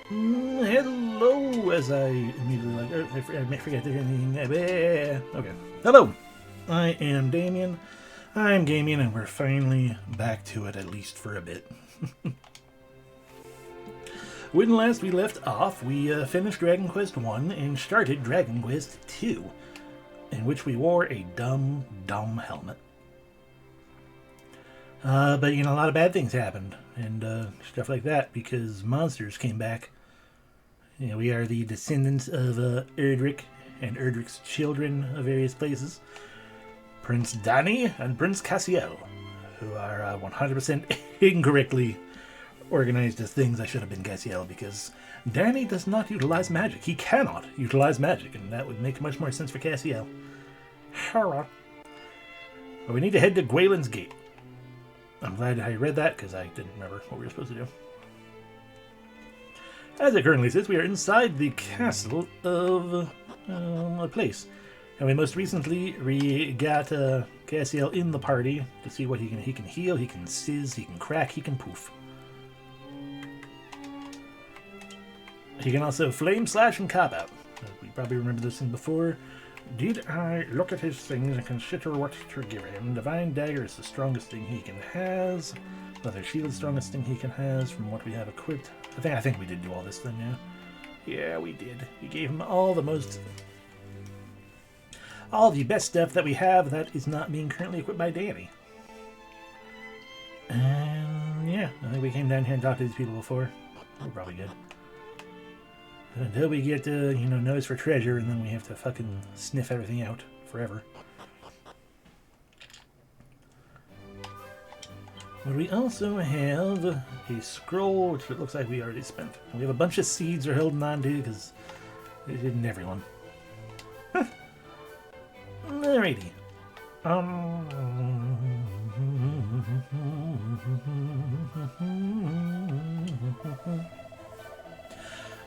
Hello, as I immediately I forget to anything. Okay. Hello, I am Damien. I'm Gamien, and we're finally back to it, at least for a bit. When last we left off, we finished Dragon Quest 1 and started Dragon Quest 2, in which we wore a dumb helmet. But, a lot of bad things happened, and stuff like that, because monsters came back. We are the descendants of Erdrick and Erdrick's children of various places. Prince Danny and Prince Cassiel, who are 100% incorrectly organized as things. I should have been Cassiel, because Danny does not utilize magic. He cannot utilize magic, and that would make much more sense for Cassiel. But we need to head to Gwaelin's Gate. I'm glad I read that, because I didn't remember what we were supposed to do. As it currently sits, we are inside the castle of a place. And we most recently got Cassiel in the party to see what he can heal, he can sizz, he can crack, he can poof. He can also flame, slash, and cop out. We probably remember this thing before. Did I look at his things and consider what to give him? Divine Dagger is the strongest thing he can has. Leather Shield is the strongest thing he can has from what we have equipped. I think we did do all this then, yeah. Yeah, we did. We gave him all the best stuff that we have that is not being currently equipped by Danny. And yeah, I think we came down here and talked to these people before. We're probably good. Until we get, nose for treasure, and then we have to fucking sniff everything out forever. But we also have a scroll, which it looks like we already spent. We have a bunch of seeds we're holding on to, because they didn't everyone. Alrighty.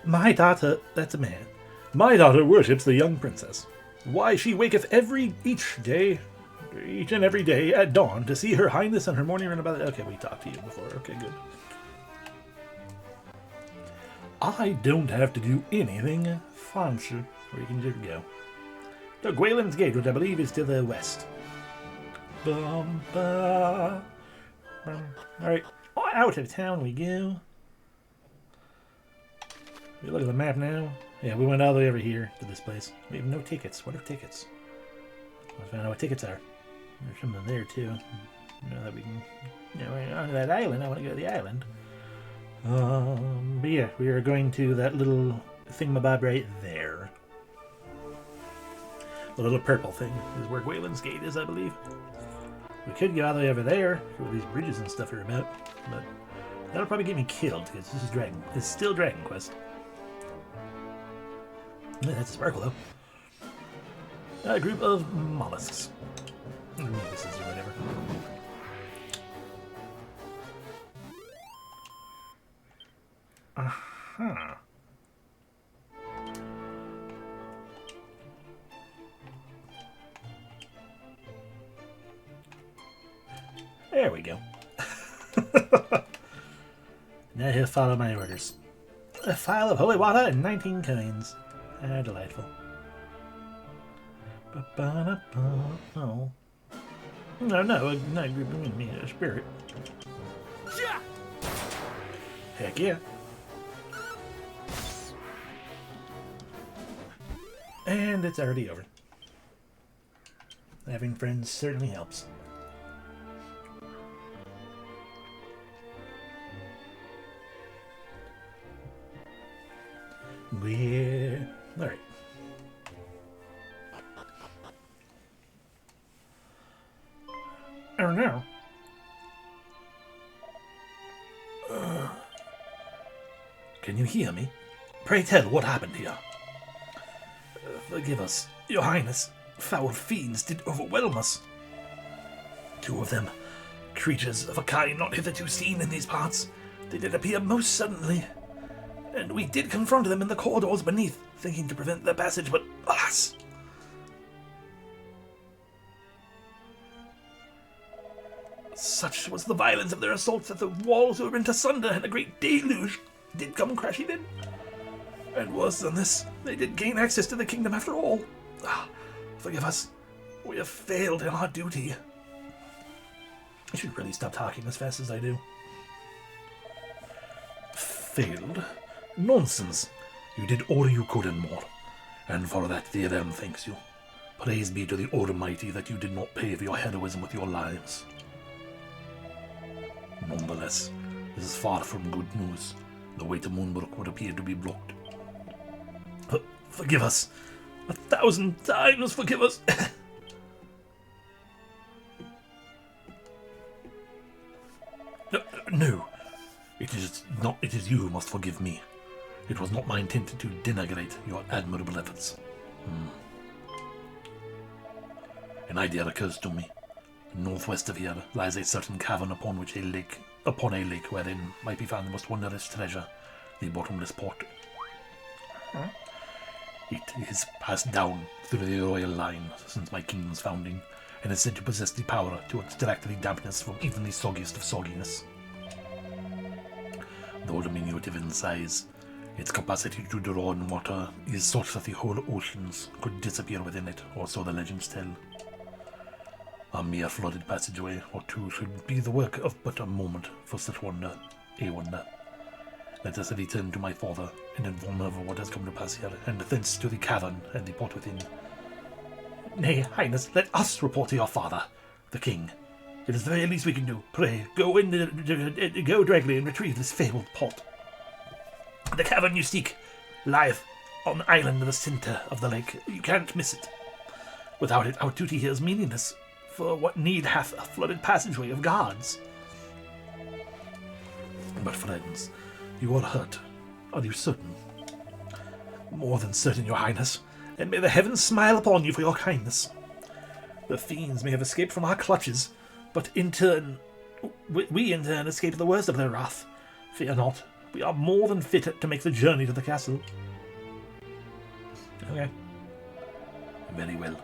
My daughter, that's a man. My daughter worships the young princess. Why, she waketh each and every day at dawn to see her highness and her morning run about it. Okay, we talked to you before. Okay, good. I don't have to do anything fancy. We can just go. To Gwaelin's Gate, which I believe is to the west. Alright, out of town we go. We look at the map now. Yeah, we went all the way over here to this place. We have no tickets. What are tickets? Let's find out what tickets are. There's something there too. That we can. We're on that island. I want to go to the island. But yeah, we are going to that little thingamabob right there. The little purple thing is where Gwaelin's Gate is, I believe. We could go all the way over there, where these bridges and stuff are about, but that'll probably get me killed because this is It's still Dragon Quest. Yeah, that's a sparkle though. A group of mollusks. This is whatever. Uh-huh. There we go. Now he'll follow my orders. A phial of holy water and 19 coins. Delightful. Oh. No, ignite me a spirit. Heck yeah. And it's already over. Having friends certainly helps. Yeah. Alright. Oh no. Can you hear me? Pray tell what happened here. Forgive us, your highness. Foul fiends did overwhelm us. 2 of them, creatures of a kind not hitherto seen in these parts. They did appear most suddenly, and we did confront them in the corridors beneath, thinking to prevent their passage, but alas! Such was the violence of their assaults that the walls were rent asunder and a great deluge did come crashing in. And worse than this, they did gain access to the kingdom after all. Forgive us. We have failed in our duty. I should really stop talking as fast as I do. Failed? Nonsense. You did all you could and more. And for that the realm thanks you. Praise be to the Almighty that you did not pay for your heroism with your lives. Nonetheless, this is far from good news. The way to Moonbrook would appear to be blocked. Forgive us. 1,000 times forgive us. No. It is you who must forgive me. It was not my intent to denigrate your admirable efforts. An idea occurs to me. Northwest of here lies a certain cavern upon a lake wherein might be found the most wondrous treasure, the bottomless port. It is passed down through the royal line since my kingdom's founding, and is said to possess the power to extract the dampness from even the soggiest of sogginess. Though diminutive in size, its capacity to draw in water is such that the whole oceans could disappear within it, or so the legends tell. A mere flooded passageway or two should be the work of but a moment for such wonder, a wonder. Let us return to my father and inform him of what has come to pass here, and thence to the cavern and the port within. Nay, Highness, let us report to your father, the king. It is the very least we can do. Pray, go directly and retrieve this fabled pot. The cavern you seek lieth on the island in the centre of the lake. You can't miss it. Without it, our duty here is meaningless. For what need hath a flooded passageway of guards? But friends, you are hurt. Are you certain? More than certain, your highness, and may the heavens smile upon you for your kindness. The fiends may have escaped from our clutches, but in turn, we in turn escape the worst of their wrath. Fear not, we are more than fit to make the journey to the castle. Okay. Very well.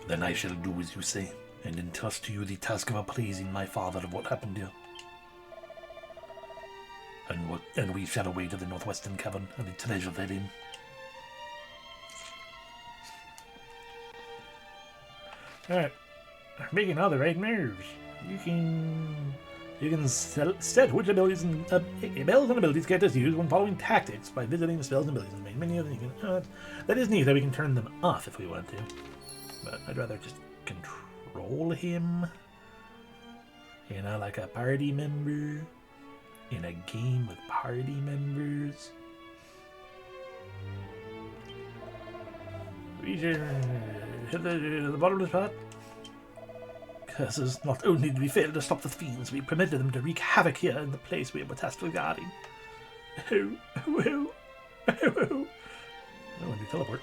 Then I shall do as you say, and entrust to you the task of appraising my father of what happened here. And we shall away to the northwestern cavern and the treasure therein. Alright, making all the right moves. You can set which abilities and spells and abilities characters use when following tactics by visiting the spells and abilities in the main menu. That is neat that we can turn them off if we want to, but I'd rather just control him, like a party member in a game with party members. We should hit the bottomless pot. Curses, not only did we fail to stop the fiends, we permitted them to wreak havoc here in the place we were tasked with guarding. Oh. Oh, and we teleport.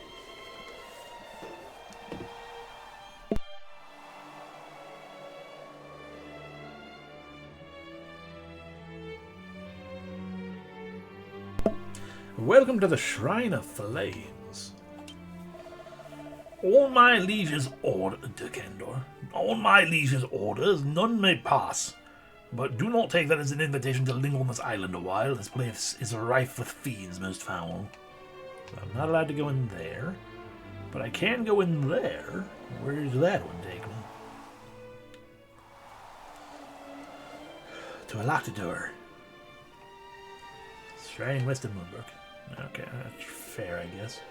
Welcome to the Shrine of Flames. On my liege's orders, none may pass. But do not take that as an invitation to linger on this island a while. This place is rife with fiends most foul. So I'm not allowed to go in there, but I can go in there. Where does that one take me? To a locked door. Shrine west of Moonbrook. Okay, that's fair, I guess.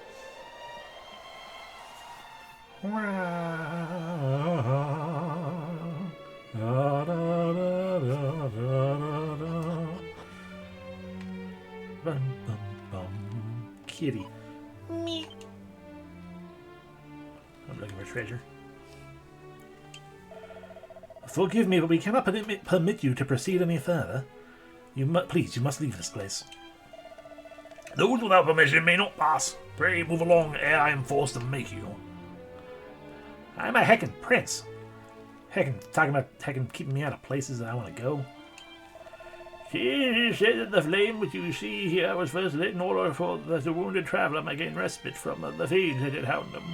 Kitty. Me. I'm looking for treasure. Forgive me, but we cannot permit you to proceed any further. Please, you must leave this place. Those without permission may not pass. Pray move along ere I am forced to make you. I'm a heckin' prince. Talking about keeping me out of places that I want to go. She said that the flame which you see here was first lit in order for that the wounded traveller might gain respite from the fiends that had hound them.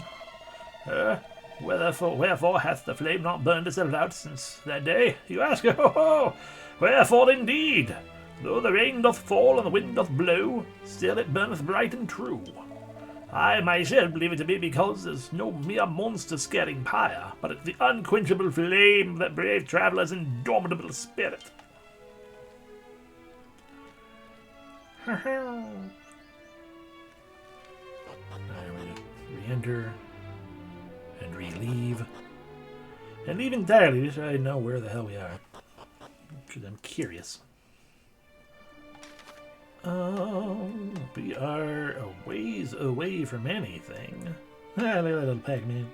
Wherefore hath the flame not burned itself out since that day? You ask. Oh, wherefore indeed? Though the rain doth fall and the wind doth blow, still it burneth bright and true. I myself believe it to be because there's no mere monster scaring pyre, but it's the unquenchable flame of that brave traveller's indomitable spirit. Re-enter and re-leave. And leave entirely, just so I know where the hell we are. Because I'm curious. We are a ways away from anything. Ah, look at that little Pac-Man.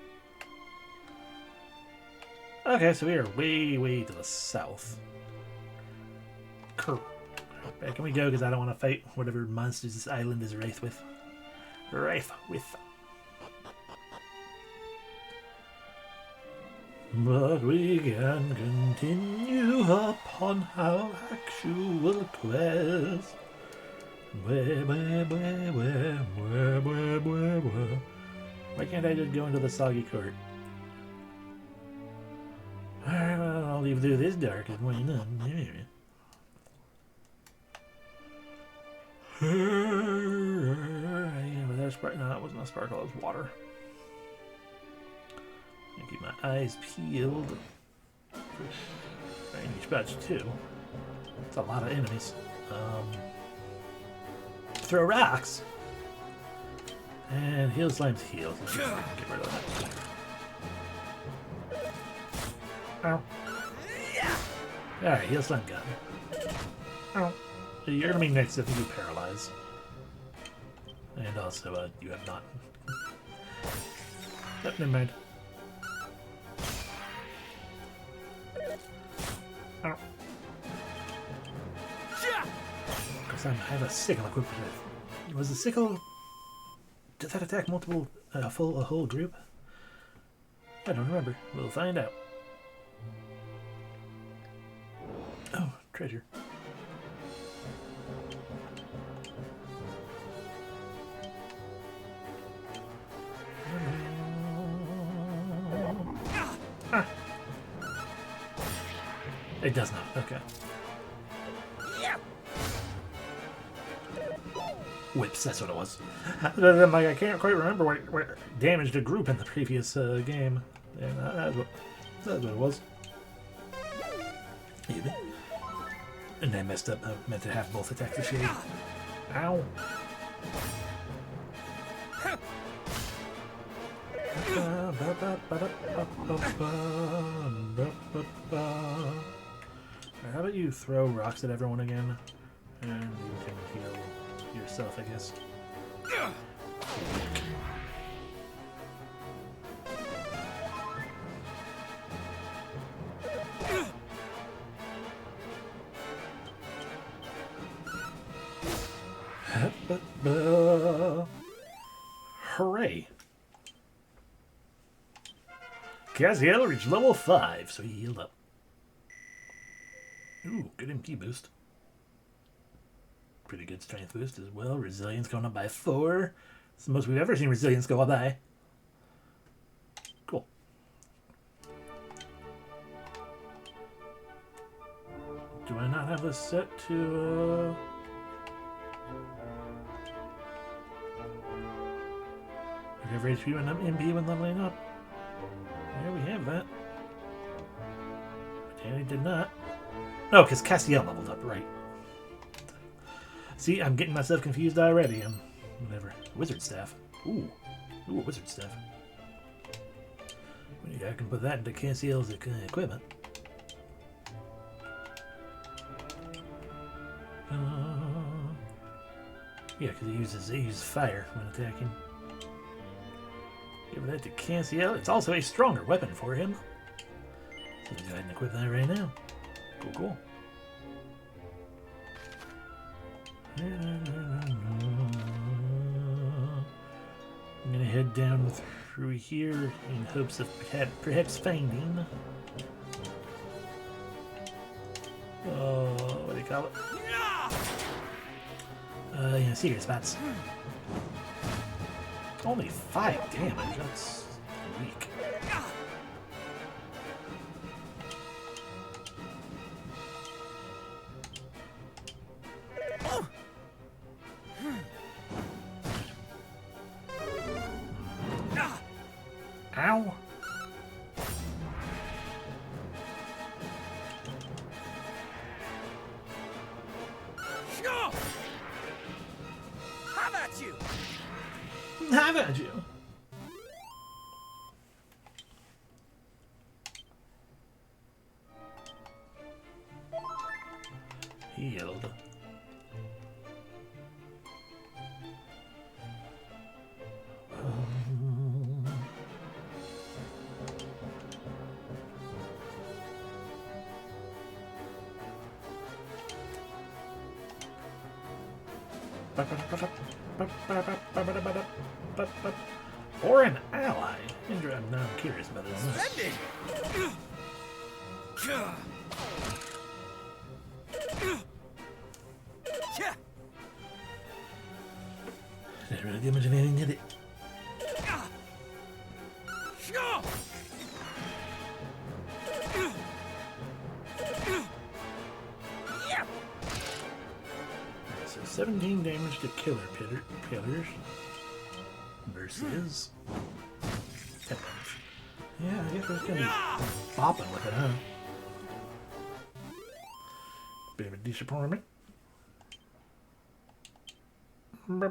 Okay, so we are way, way to the south. Cool. Back can we go, because I don't want to fight whatever monsters this island is rife with. Rife with. But we can continue upon our actual quest. Why can't I just go into the soggy court? Alright, well, I'll leave through this dark and why not? But that's no, it wasn't a sparkle, it was water. I keep my eyes peeled. Range spots too. It's a lot of enemies. Throw rocks. And heal slime's healed. Get rid of that. Ow. Alright, heal slime gun. Ow. You're gonna be next if you paralyze. And also, you have not. Oh, never mind. Ow. Because I have a sickle equipped with it. Was the sickle... Did that attack multiple... a whole group? I don't remember. We'll find out. Oh, treasure. Ah. It does not. Okay. Whips, that's what it was. I'm like, I can't quite remember what damaged a group in the previous game. And that's what it was. Even. And I messed up. I meant to have both attacks of shade. Ow. How about you throw rocks at everyone again? And you can heal yourself, I guess. Hooray! Cassiel reached level 5, so he healed up. Ooh, good MP boost. Pretty good strength boost as well. Resilience going up by 4. It's the most we've ever seen resilience go up by. Cool. Do I not have this set to... Recover HP and MP when leveling up. Yeah, we have that. But Danny did not. No, because Cassiel leveled up, right. See, I'm getting myself confused already. Whatever. Wizard staff. Ooh. Ooh, a wizard staff. I can put that into Cassiel's equipment. Yeah, because he uses fire when attacking. Give that to Cassiel. It's also a stronger weapon for him. So let's go ahead and equip that right now. Cool, cool. I'm gonna head down through here in hopes of perhaps finding... what do you call it? Yeah, secret spots. Only 5 damage, that's weak. Have at you! Have at you! Healed. Or an ally. I'm curious about this. Splendid! Didn't really do much of anything, did it? So 17 damage to killer pillars versus 10 damage. Yeah, I guess we're just gonna be bopping with it, huh? Bit of a disappointment. An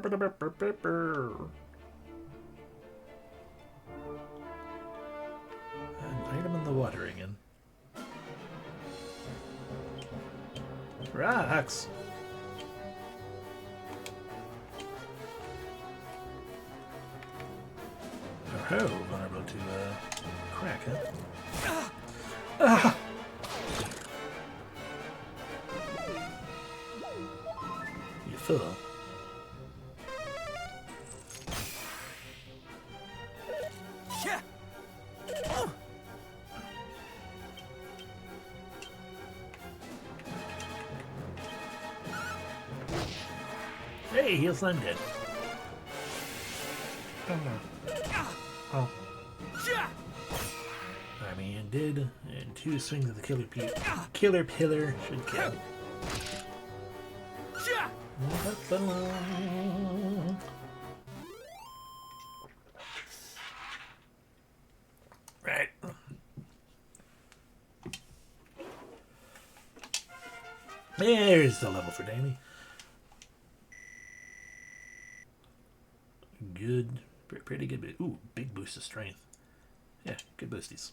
item in the water again. Rocks! Oh, vulnerable to crack, huh? Ah! You fool. Hey, heal slime dead. Oh. Damien did, and 2 swings of the killer pillar should kill. Right. There's the level for Damien. Good. Pretty good. Ooh, big boost of strength. Yeah, good boosties.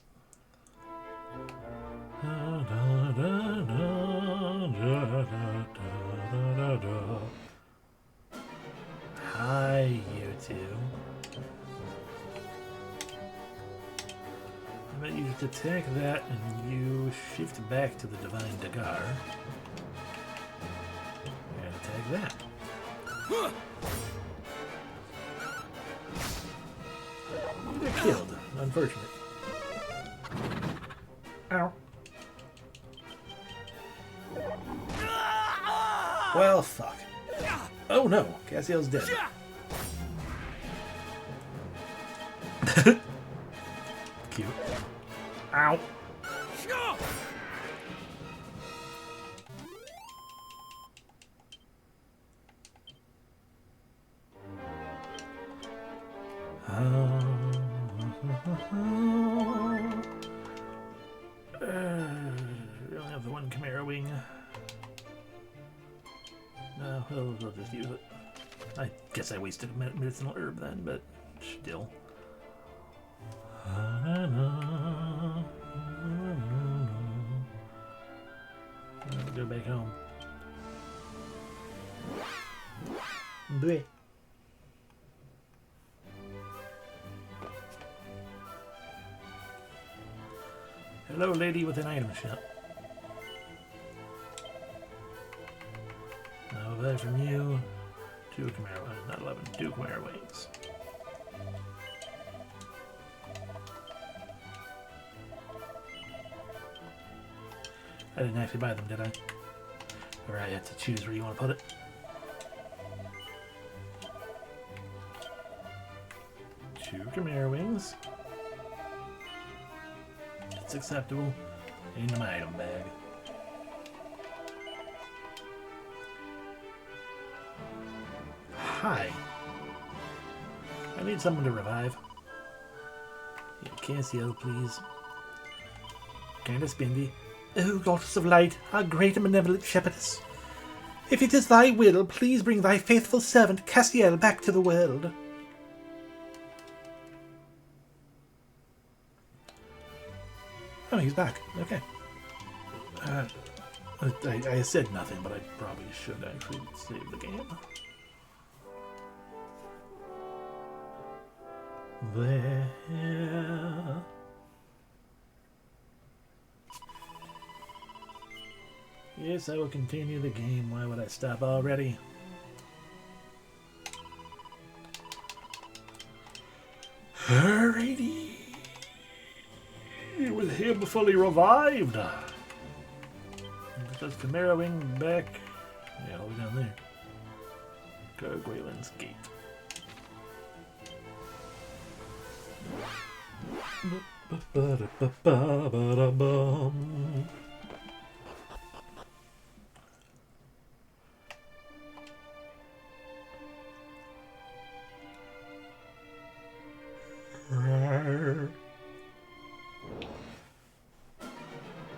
Hi, you two. I'm going to use to attack that, and you shift back to the Divine Dagar. And attack that. They're killed. Unfortunate. Ow. Well, fuck. Oh no, Cassiel's dead. Cute. Ow. We only have the one Chimera wing. No, we'll just use it. I guess I wasted a medicinal herb then, but still. I'll go back home. Bleh. Hello, lady with an item shop. Now that from you, 2 Chimera, not 11, 2 Chimera wings. I didn't actually buy them, did I? Or I had to choose where you want to put it. Two Chimera wings. It's acceptable. Into my item bag. Hi. I need someone to revive. Yeah, Cassio, please. Kinda spindy. Oh, goddess of light, how great a benevolent shepherdess. If it is thy will, please bring thy faithful servant Castiel back to the world. Oh, he's back. Okay. I said nothing, but I probably should actually save the game. There. Yes, I will continue the game. Why would I stop already? Alrighty. With him fully revived. Just Cameroing back. Yeah, all the way down there. Gargoyle's Gate.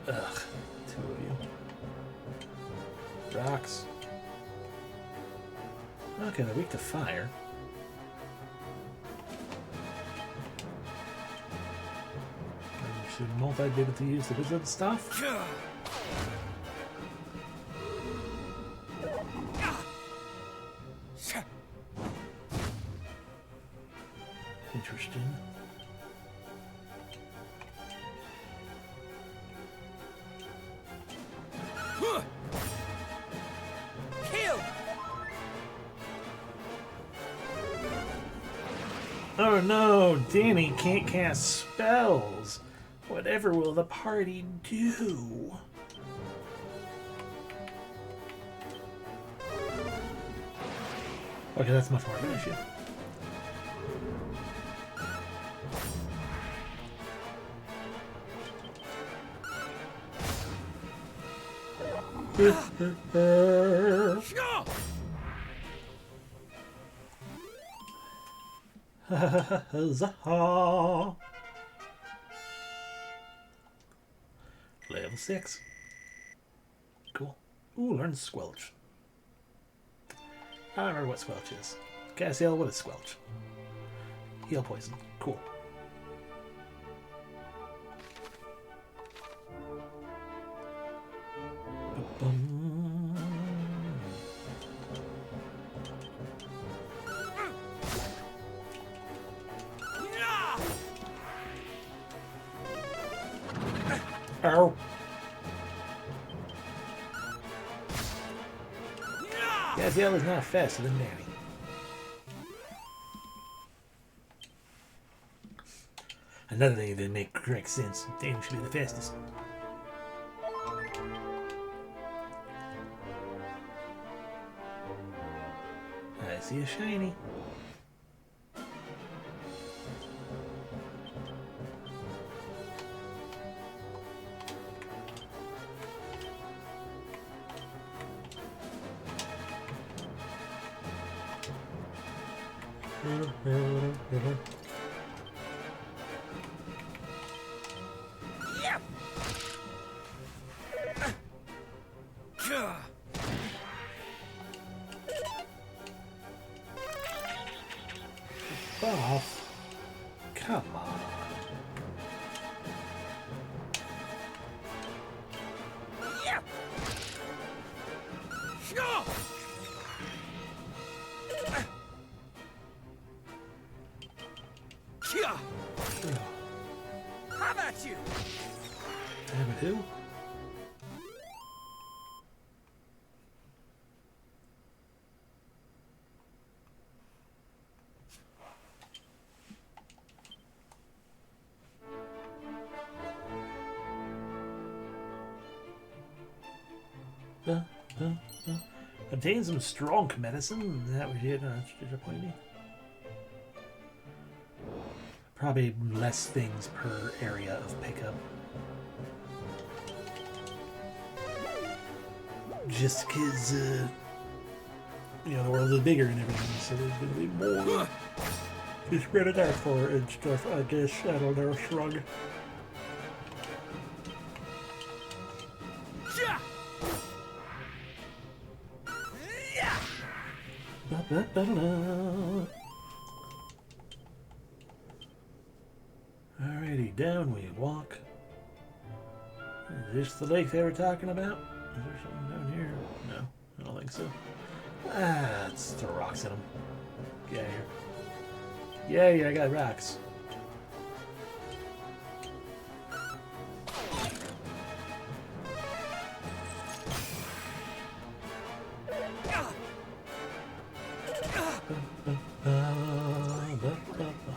Ugh, two of you. Rocks. Okay, they're weak to fire. Should multi be able to use the wizard stuff? Interesting. Kill! Oh no, Danny can't cast spells. Whatever will the party do? Okay, that's much more of an issue. Zaha. Level 6. Cool. Ooh, learn Squelch. I don't remember what Squelch is. Cassiel, what is Squelch? Heal poison. Cool. Ow. Cassiel is not faster than Danny. Another thing that didn't make correct sense. Danny should be the fastest. I see a shiny. Off. Come on. How about you? Damn it, who? Obtain some strong medicine. That was it. Disappointing. Probably less things per area of pickup. Just because, you know, the world is bigger and everything, so there's going to be more to spread it out for and stuff, I guess. I don't know, shrug. Alrighty, down we walk. Is this the lake they were talking about? Is there something down here? No, I don't think so. Ah, let's throw rocks at them. Get out of here. Yeah, I got rocks.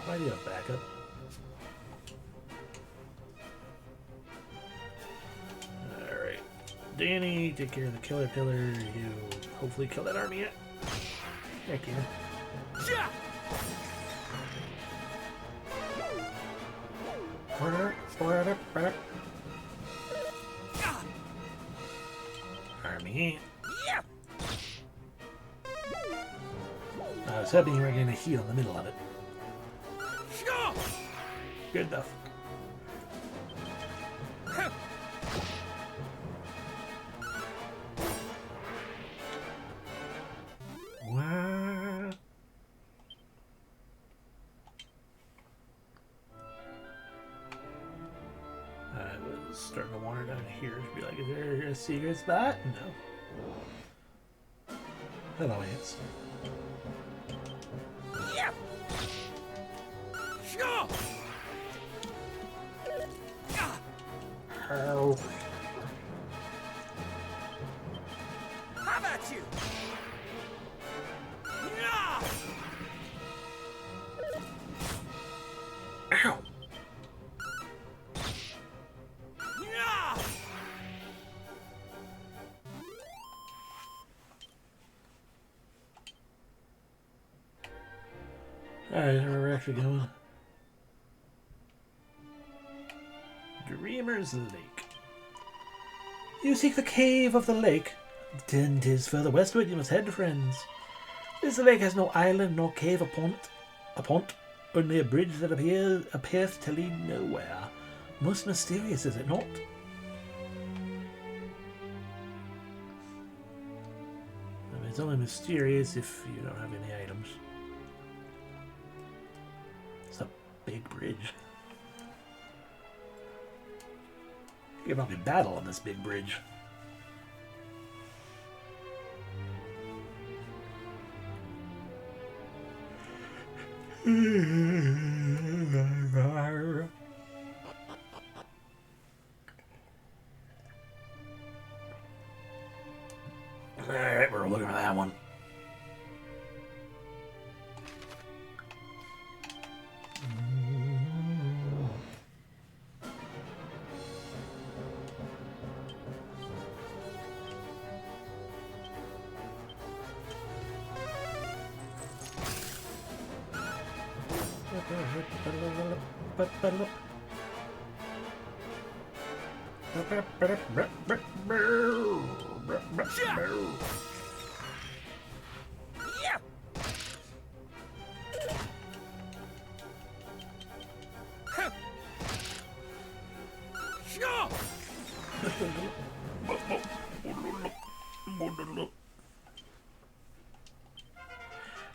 Why do you have backup? Alright. Danny, take care of the killer pillar. You hopefully kill that army yet. Heck yeah. Army. I was hoping you were going to heal in the middle of it. Good enough. What? I was starting to wander down here to be like, is there a secret spot? No. Hello, ants. Help. How about you? Ow! Alright, where we're actually going. Dreamer's Lake. You seek the cave of the lake. Then 'tis further westward you must head, friends. This lake has no island nor cave upon it, only a bridge that appears to lead nowhere. Most mysterious, is it not? I mean, it's only mysterious if you don't have any items. It's a big bridge. You can probably battle on this big bridge. Alright, we're looking for that one.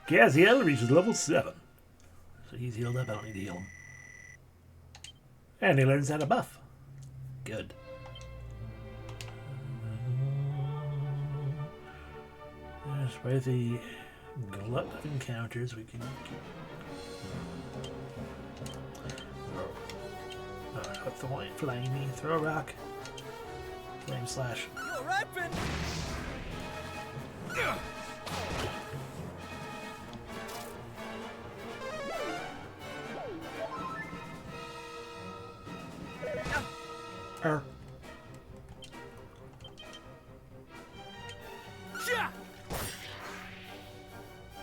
Gaziel reaches level 7. So he's healed up, I don't need to heal him. And he learns how to buff. Good. Despite the glut of encounters, we can keep... What's the white flamey? Throw a rock. Flame slash. You're right, Ben.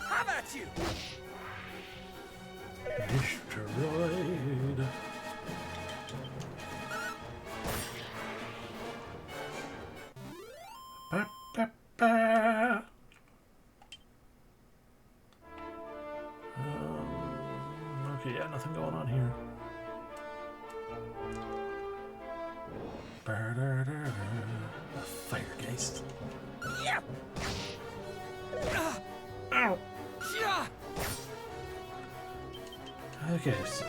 How about you? Destroyed. Ba, ba, ba. Okay, yeah, nothing going on here. A fire geist. Yeah. Ow! Okay, so...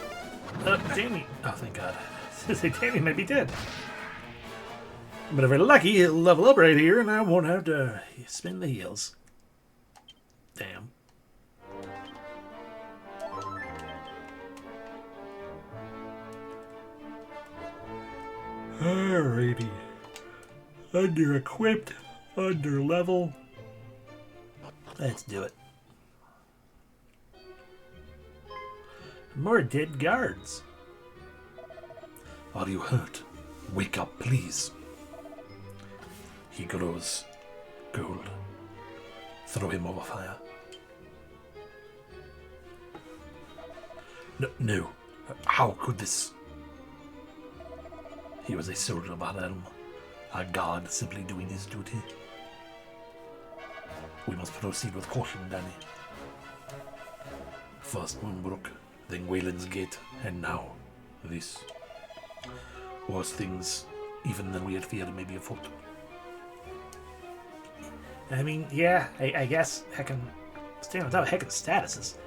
Damien... Oh, thank God. Damien might be dead. But if we're lucky, he'll level up right here, and I won't have to spin the heals. Damn. Alrighty. Under-equipped, under-level. Let's do it. More dead guards. Are you hurt? Wake up, please. He glows gold. Throw him over fire. No. How could this? He was a soldier of our realm. A god simply doing his duty. We must proceed with caution, Danny. First Moonbrook, then Wayland's Gate, and now this. Worse things, even than we had feared, may be afoot. I mean, yeah, I guess heckin' staying on top of heckin' statuses.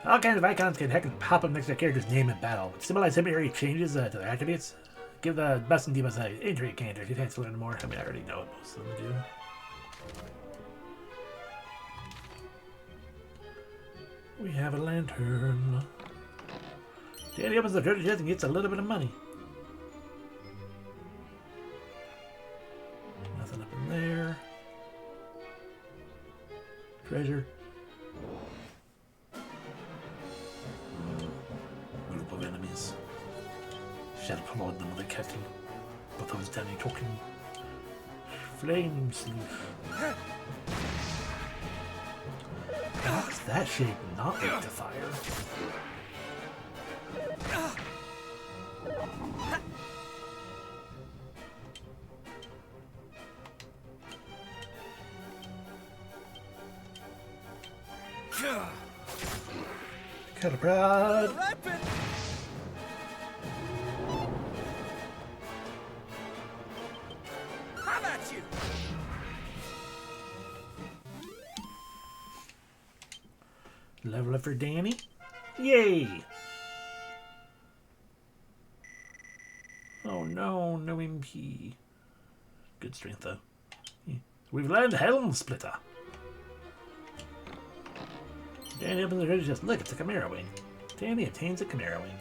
All kinds of icons can heckin' pop up next to their character's name in battle, which symbolize temporary changes to their attributes. Give the best and divas a injury canter if you fancy learning more. I mean, I already know what most of them do. We have a lantern. Danny opens the treasure chest and gets a little bit of money. Nothing up in there. Treasure. Group of enemies. Shall applaud them with a kettle. But those Danny talking. Flame sleuth. How's that shape not lit to fire? Cut a prod. Weapon! Have at you! Level up for Danny. Yay! Oh no, no MP. Good strength though. We've learned Helm Splitter. Danny opens the treasure chest. Look, it's a Chimera Wing. Danny obtains a Chimera Wing.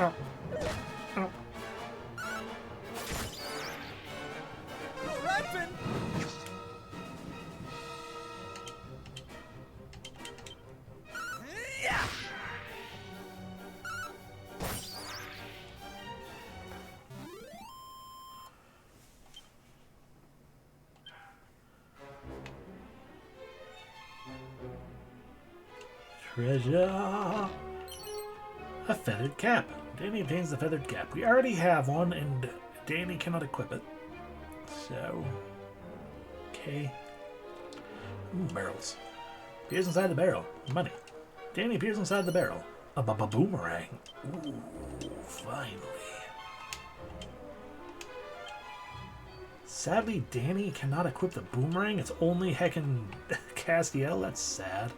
Oh. Oh. Weapon! Yeah! Treasure. A feathered cap. Danny obtains the feathered cap. We already have one, and Danny cannot equip it. So, okay. Ooh, barrels. Appears inside the barrel. Money. Danny appears inside the barrel. A boomerang. Ooh, finally. Sadly, Danny cannot equip the boomerang. It's only heckin' Castiel. That's sad.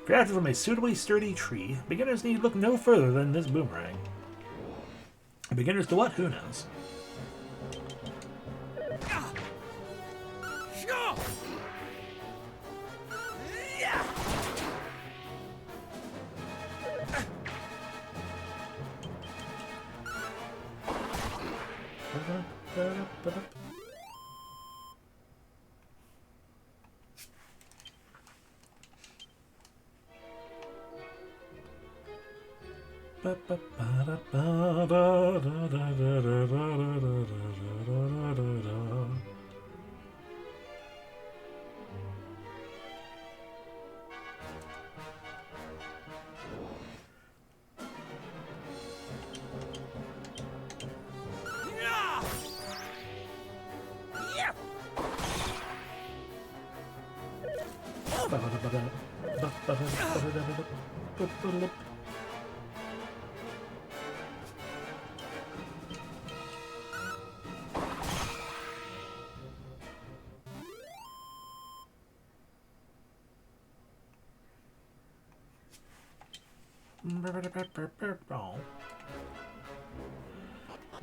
Crafted from a suitably sturdy tree, beginners need look no further than this boomerang. Beginners to what? Who knows? Sure! Yeah! Yeah! Yeah!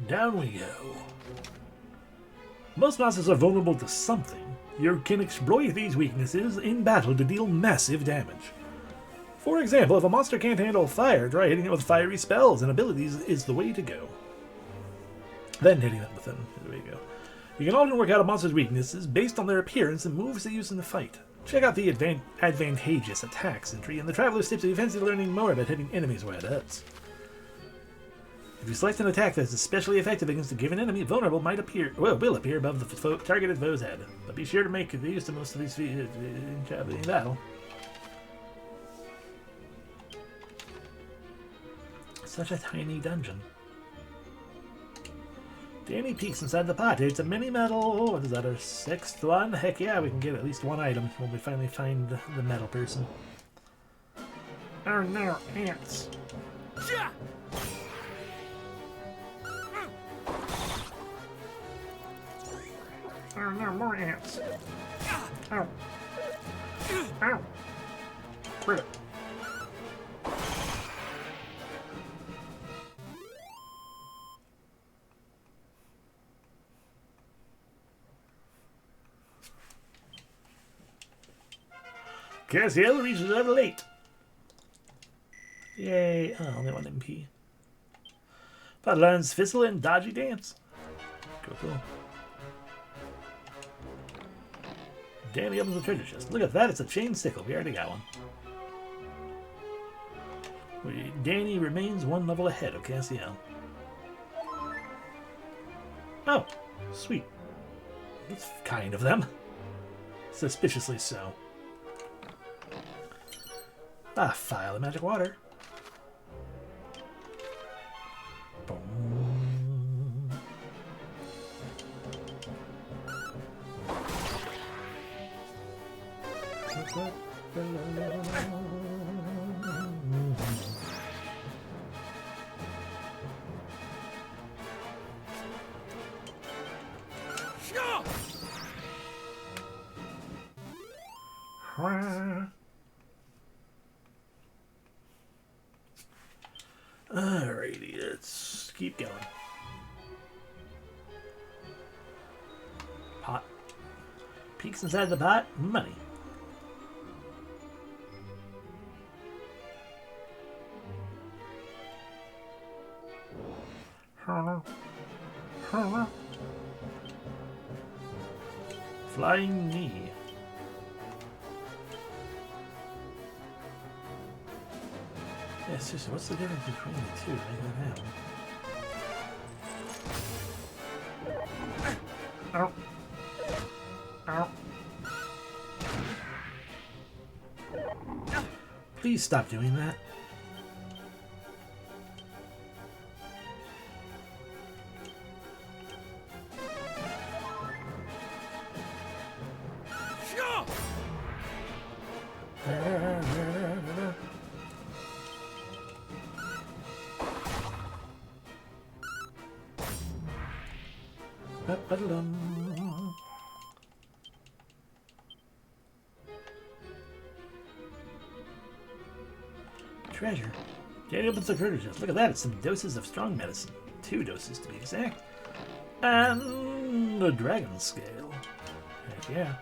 Down we go. Most monsters are vulnerable to something. You can exploit these weaknesses in battle to deal massive damage. For example, if a monster can't handle fire, try hitting it with fiery spells and abilities is the way to go. Then hitting it with them is the way to go. You can often work out a monster's weaknesses based on their appearance and moves they use in the fight. Check out the advantageous attacks entry in the Traveler's Tips if you fancy learning more about hitting enemies where it hurts. If you select an attack that's especially effective against a given enemy, vulnerable will appear above the targeted foe's head. But be sure to make use of most of these in battle. Such a tiny dungeon. Danny peeks inside the pot. It's a mini medal. What is that, our 6th one? Heck yeah, we can get at least one item when we finally find the metal person. Oh no, ants. Yeah. Oh no, more ants. Ow. Ow. Quit it. Cassiel reaches level 8. Yay. Oh, only one MP. But learns Fizzle and Dodgy Dance. Cool. Danny opens the treasure chest. Look at that, it's a chain sickle. We already got one. Danny remains one level ahead of Cassiel. Oh, sweet. That's kind of them. Suspiciously so. Ah, file of magic water. Boom. Alrighty, let's keep going. Pot. Peeks inside the pot. Money. Flying knee. Yeah, seriously, what's the difference between the two? Make that happen. Ow. Ow. Please stop doing that. Treasure. Danny opens the treasure chest. Look at that, it's some doses of strong medicine. 2 doses to be exact. And a dragon scale. Heck yeah.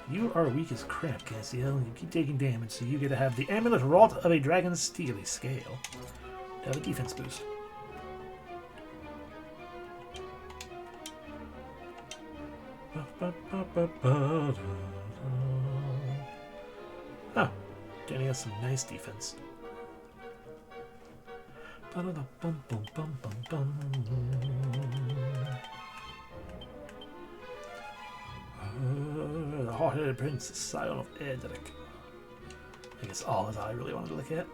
You are weak as crap, Cassiel. You keep taking damage, so you get to have the amulet wrought of a dragon's steely scale. To have a defense boost. Oh, Danny has some nice defense. The hot-headed prince, scion of Edric. I guess all is all I really wanted to look at.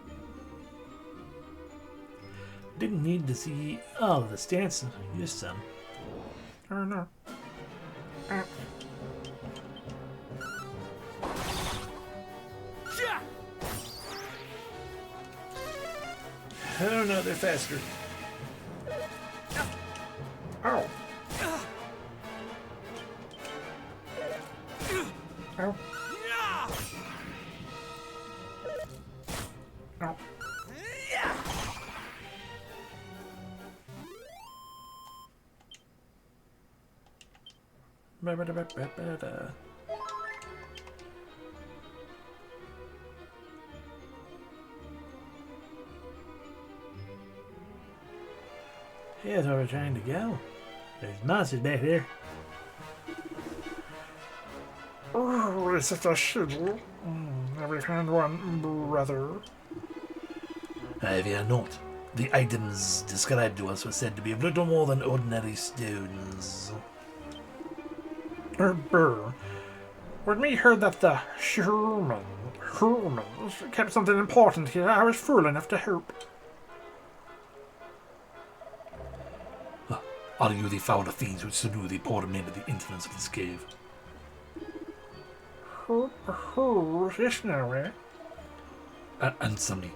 Didn't need to see all of the stance. Just some. I don't know. Oh no, they're faster. Ow. Ow. Ow. Here's where we're trying to go. There's monsters back there. Oh, is it a shizzle? Have you found one, brother? I fear not. The items described to us were said to be of little more than ordinary stones. Brr. When we heard that the humans kept something important here, I was fool enough to help. Are you the foul fiends who slew the poor men at the entrance of this cave? Who's this now, eh? Answer me.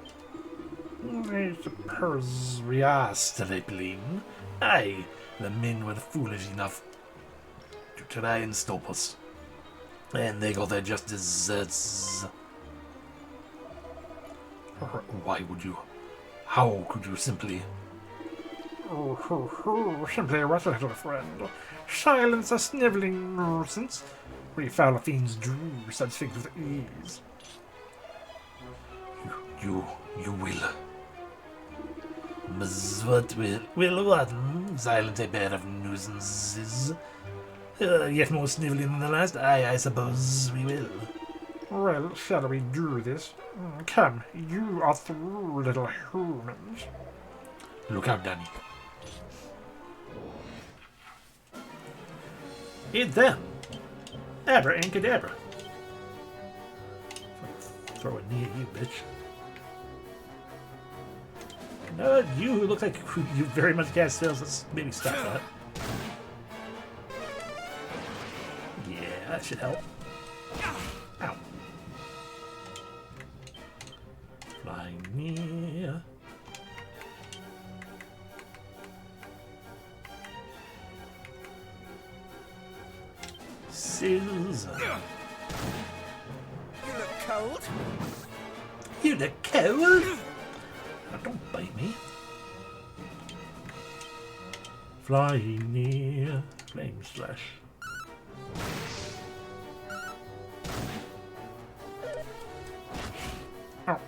I suppose we Ah, Stripling. Aye, the men were foolish enough to try and stop us. And they got their just deserts. Why would you? How could you simply? simply what, little friend? Silence a sniveling nuisance. We foul fiends do such things with ease. You will. What will what? Silence a pair of nuisances. Yet more sniveling than the last? I suppose we will. Well, shall we do this? Come, you are through, little humans. Look out, Danny. It's them. Abra and Cadabra. Throw a knee at you, bitch. No, you who look like you very much cast spells. Let's maybe stop that. Yeah, that should help. Ow. Flying knee. Scissors. You look cold. You look cold. Now, don't bite me. Flying near. Flame slash. Ow.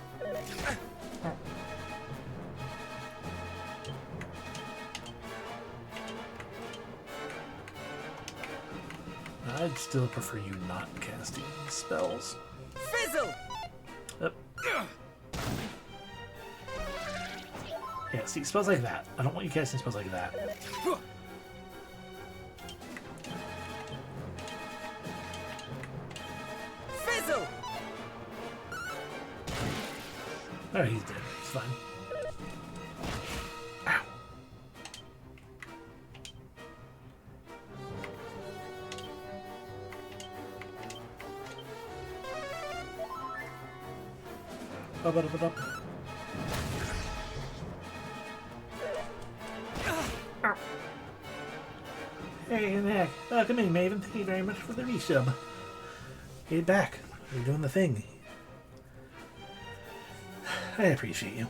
I'd still prefer you not casting spells. Fizzle. Yep. Yeah, see, spells like that. I don't want you casting spells like that. Fizzle. Oh, he's dead. He's fine. Ow. Ba-ba-da-ba-da. Hey, Mac. Welcome in, Maven. Thank you very much for the resub. Get back. You're doing the thing. I appreciate you.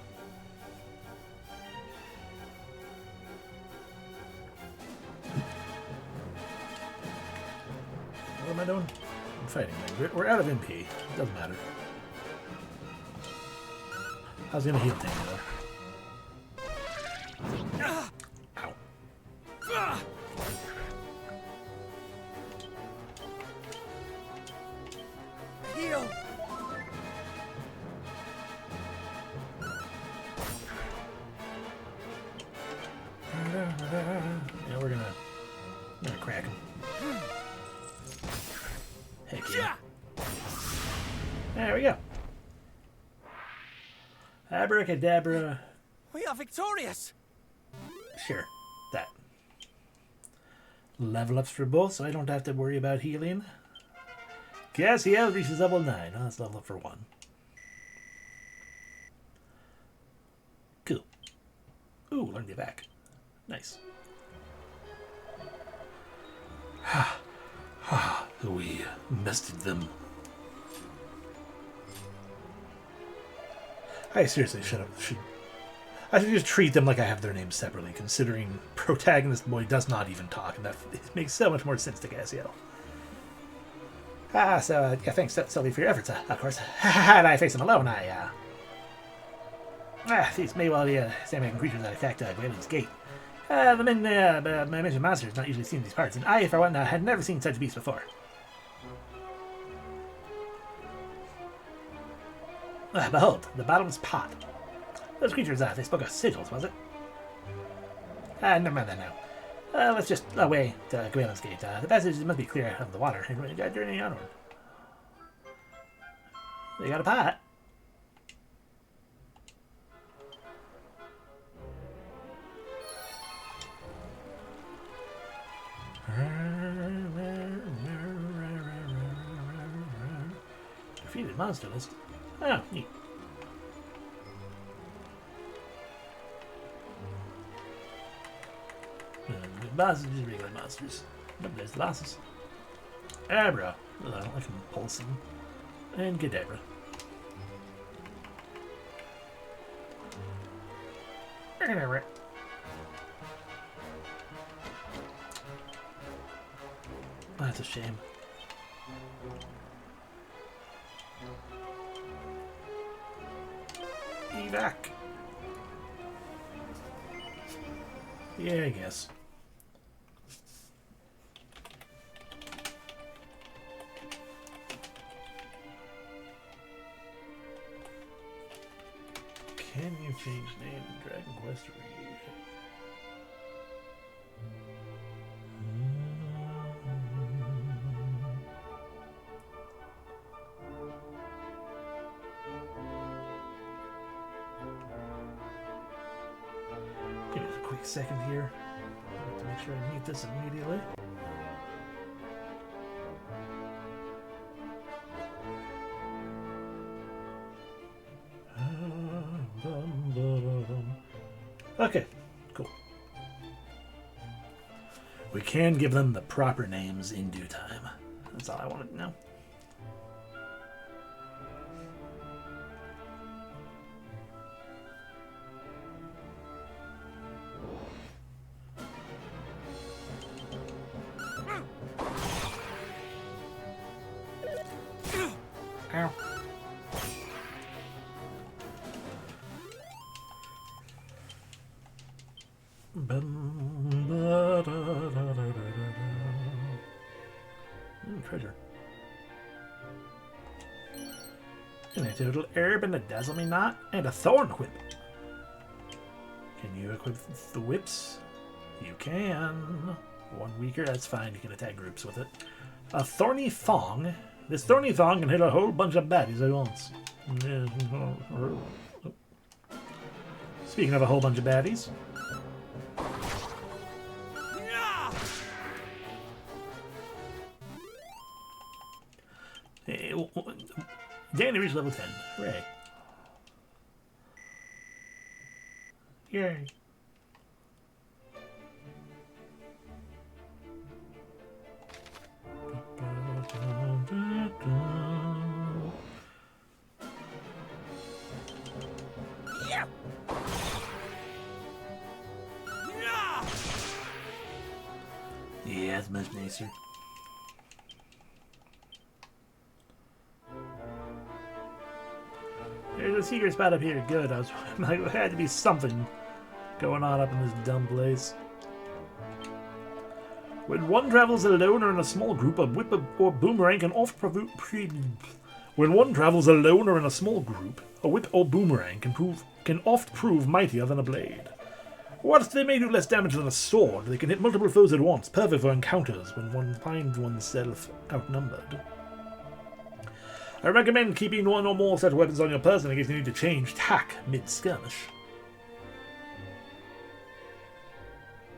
What am I doing? I'm fighting. We're out of MP. It doesn't matter. I was gonna heal thing though. Ow. Heal. Yeah, we're gonna crack him. Heck yeah. There we go. Abracadabra. We are victorious. Sure, that. Level ups for both, so I don't have to worry about healing. Cassiel reaches level 9. Oh, that's level up for 1. Cool. Ooh, learn the back. Nice. We bested them. I seriously should. I should just treat them like I have their names separately, considering protagonist boy does not even talk, and that it makes so much more sense to Cassiel. Yeah, thanks, Sylvie, for your efforts, of course. And I face them alone, these may well be sand-making creatures that attacked Galen's gate. The men mentioned monsters not usually seen in these parts, and I, for one, had never seen such beasts before. Behold, the bottomless pot. Those creatures, they spoke of sigils, was it? Never mind that now. Let's just away to Galen's gate. The passage must be clear of the water, and we got journey onward. They got a pot. Defeated monster list. Oh, neat. Bosses are just regular monsters. But there's the bosses. Abra. I don't like him pulsing. And Gadabra. Gadabra. Oh, that's a shame. Evac. Yeah, I guess. Can you change name in Dragon Quest Read? Give me a quick second here. I have to make sure I mute this immediately. Okay, cool. We can give them the proper names in due time. That's all I wanted to know. Ow. Treasure. An antidotal herb and a dazzle me not, and a thorn whip. Can you equip the whips? You can. One weaker, that's fine. You can attack groups with it. A thorny thong. This thorny thong can hit a whole bunch of baddies at once. Speaking of a whole bunch of baddies. Danny reached level 10. Hooray. Yay. Yeah. Yeah, that's much nicer. There's a secret spot up here. Good. I was like, there had to be something going on up in this dumb place. When one travels alone or in a small group, a whip or boomerang can oft When one travels alone or in a small group, a whip or boomerang can oft prove mightier than a blade. Whilst they may do less damage than a sword, they can hit multiple foes at once, perfect for encounters when one finds oneself outnumbered. I recommend keeping one or more such weapons on your person in case you need to change tack mid-skirmish.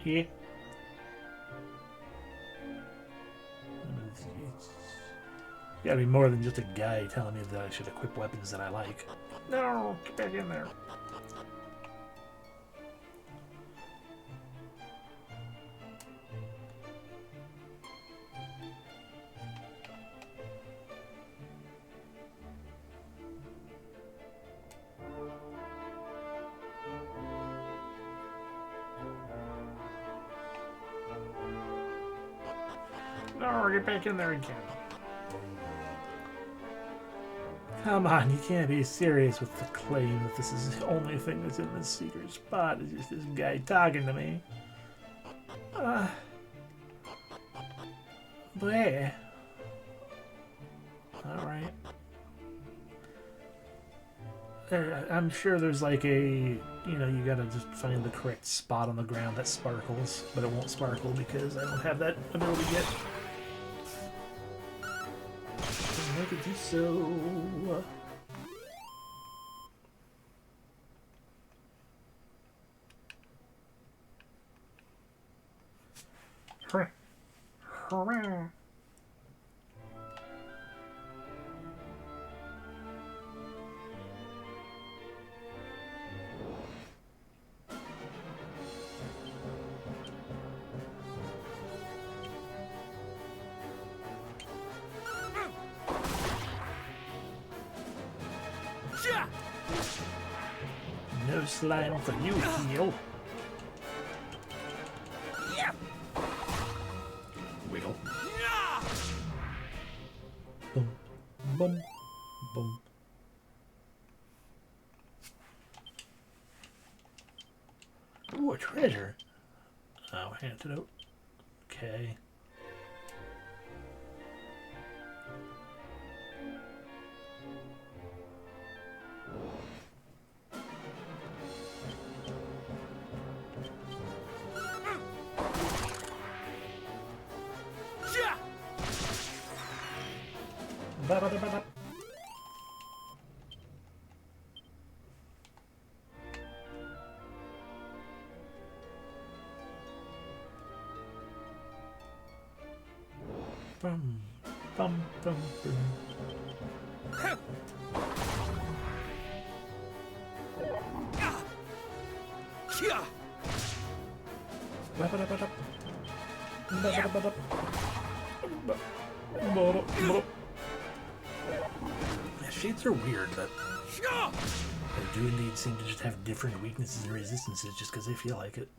Yeah. You gotta be more than just a guy telling me that I should equip weapons that I like. No, get back in there. Oh, get back in there again. Come on, you can't be serious with the claim that this is the only thing that's in this secret spot. Is just this guy talking to me. Where? Alright. I'm sure there's like a, you gotta just find the correct spot on the ground that sparkles, but it won't sparkle because I don't have that ability yet. I could do so. Hurrah. No slime for you, heel. Wiggle. Boom, boom, boom. Ooh, a treasure. Oh, antidote. Okay. Ba-ba-da-ba-da. Bum, bum, bum, bum. Ba-ba-da-ba-da. Ba-ba-da-ba-da. Ba-ba-da-ba-da. Yeah, shades are weird, but they do indeed seem to just have different weaknesses and resistances just because they feel like it.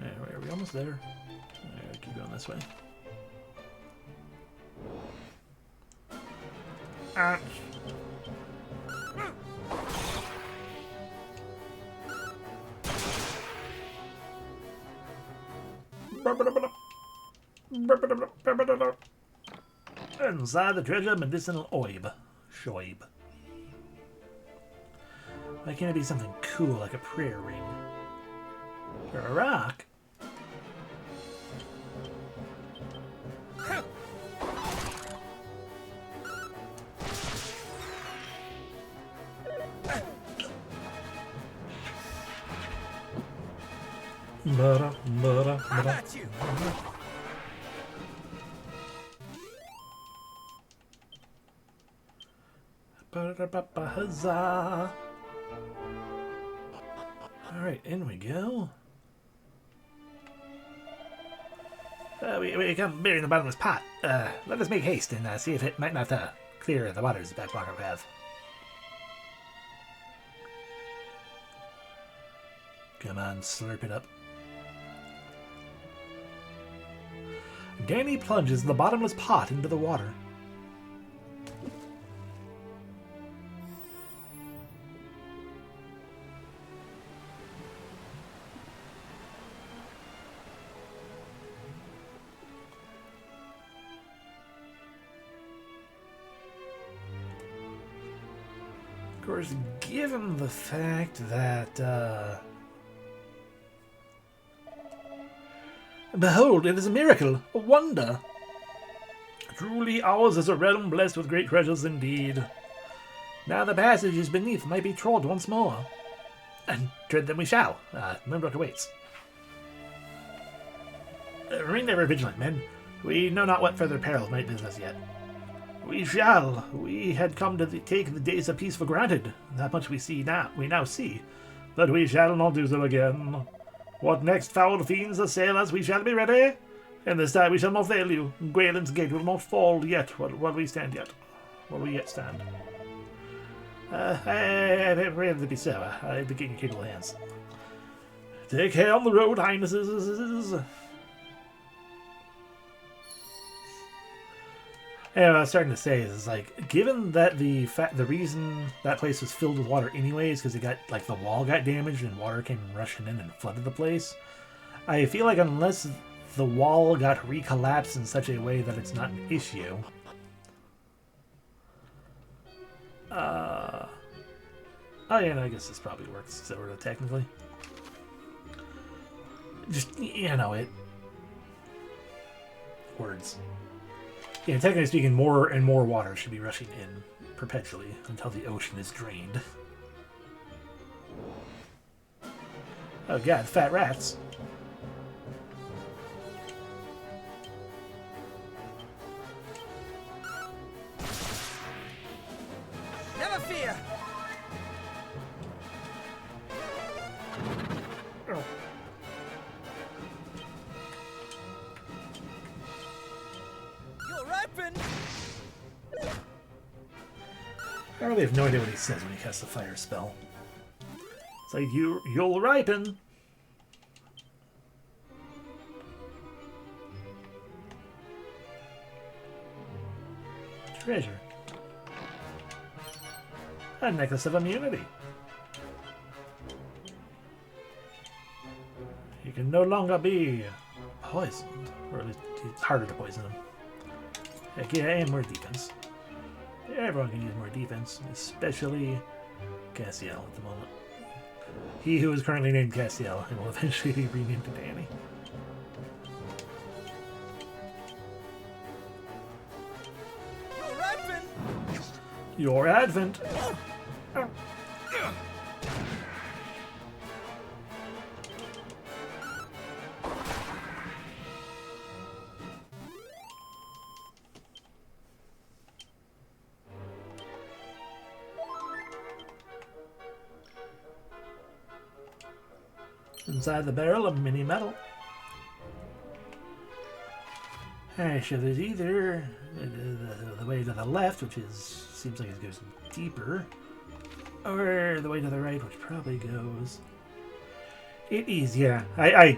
Anyway, are we almost there? Yeah, keep going this way. Inside the treasure, medicinal oib. Shoib. Why can't it be something cool like a prayer ring? Or a rock? How about you? Huzzah! Alright, in we go. We come bearing the bottomless pot. Let us make haste and see if it might not clear the waters back block our path. Come on, slurp it up. Danny plunges the bottomless pot into the water. Of course, given the fact that, behold, it is a miracle, a wonder. Truly ours is a realm blessed with great treasures indeed. Now the passages beneath might be trod once more. And tread them we shall. Remember what awaits. Remain ever vigilant, men. We know not what further perils might visit us yet. We shall. We had come to take the days of peace for granted. That much we now see. But we shall not do so again. What next foul fiends assail us, we shall be ready. And this time we shall not fail you. Gwaelin's gate will not fall yet, while we stand yet. While we yet stand. I pray that it be so. I begin your capable hands. Take care on the road, highnesses. And what I was starting to say is like, given that the reason that place was filled with water anyways, because it got like the wall got damaged and water came rushing in and flooded the place. I feel like unless the wall got recollapsed in such a way that it's not an issue. Oh yeah, no, I guess this probably works sort of technically. Just, you know, it... Words. Yeah, technically speaking, more and more water should be rushing in perpetually until the ocean is drained. Oh god, fat rats. Never fear. Oh. You're open. I really have no idea what he says when he casts a fire spell. It's like, you'll ripen. Treasure. A necklace of immunity. You can no longer be poisoned. Or at least it's harder to poison him. Heck yeah, and more defense. Everyone can use more defense, especially Cassiel at the moment. He who is currently named Cassiel and will eventually be renamed to Danny. You're open. Your advent. Inside the barrel, a mini medal. Alright, so there's either the way to the left, which seems like it goes deeper, or the way to the right, which probably goes. It is, yeah. I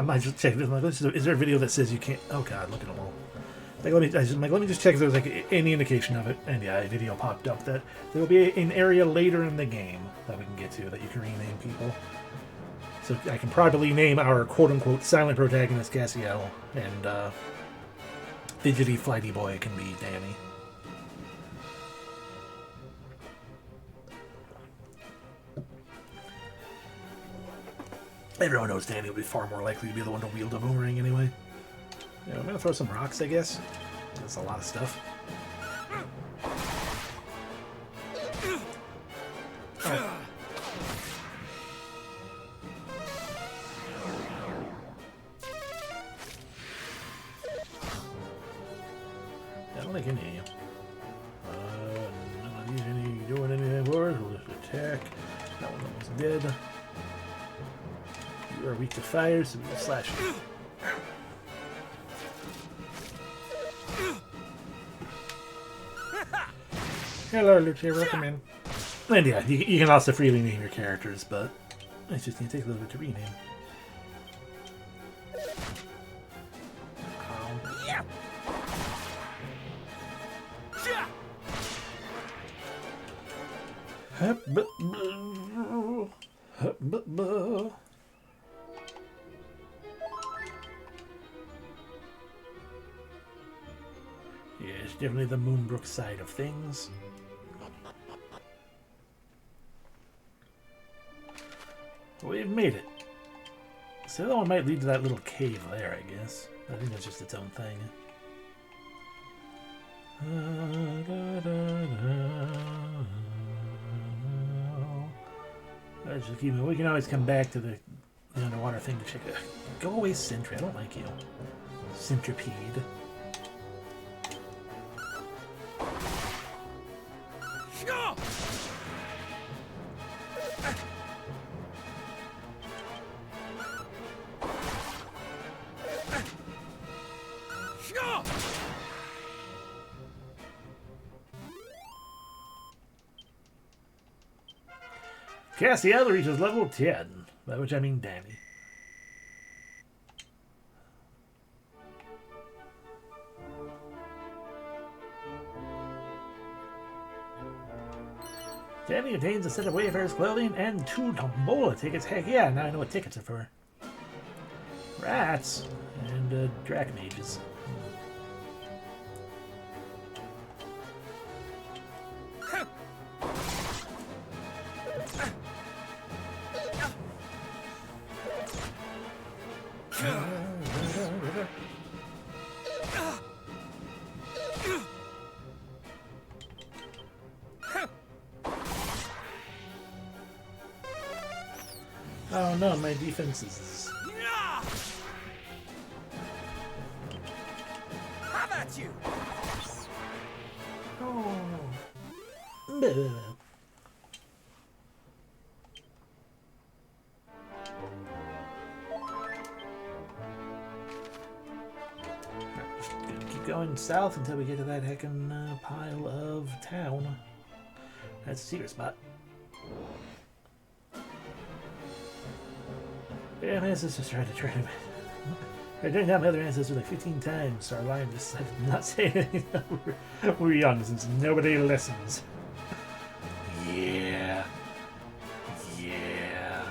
might just check this. Is there a video that says you can't? Oh god, look at them all. Like, let me just check if there's like any indication of it. And yeah, a video popped up that there will be an area later in the game that we can get to that you can rename people. So I can probably name our quote-unquote silent protagonist Cassiel, and fidgety flighty boy can be Danny. Everyone knows Danny will be far more likely to be the one to wield a boomerang anyway. Yeah, I'm gonna throw some rocks, I guess. That's a lot of stuff. Oh. I don't think any of you. None of these doing anything for us. We'll just attack. That one almost dead. You are weak to fire, so we will slash you. Hello, Lucia. Welcome in. And yeah, you can also freely name your characters, but it's just going to take a little bit to rename. Yeah. Yeah, it's definitely the Moonbrook side of things. We've made it. So the other one might lead to that little cave there, I guess. I think that's just its own thing. Let's just keep it. We can always come back to the underwater thing to check it. Go away, Sentry. I don't like you. Centipede. Cassiel reaches level 10. By which I mean Danny. Danny obtains a set of Wayfarer's clothing and 2 tombola tickets. Heck yeah, now I know what tickets are for. Rats and drac mages. Oh no, my defense is... How about you? Oh. Just gonna keep going south until we get to that heckin' pile of town. That's a secret spot. Yeah, my ancestors tried to train him. I didn't have my other ancestors like 15 times, so our line decided to not say anything. We're young since nobody listens. Yeah. Yeah.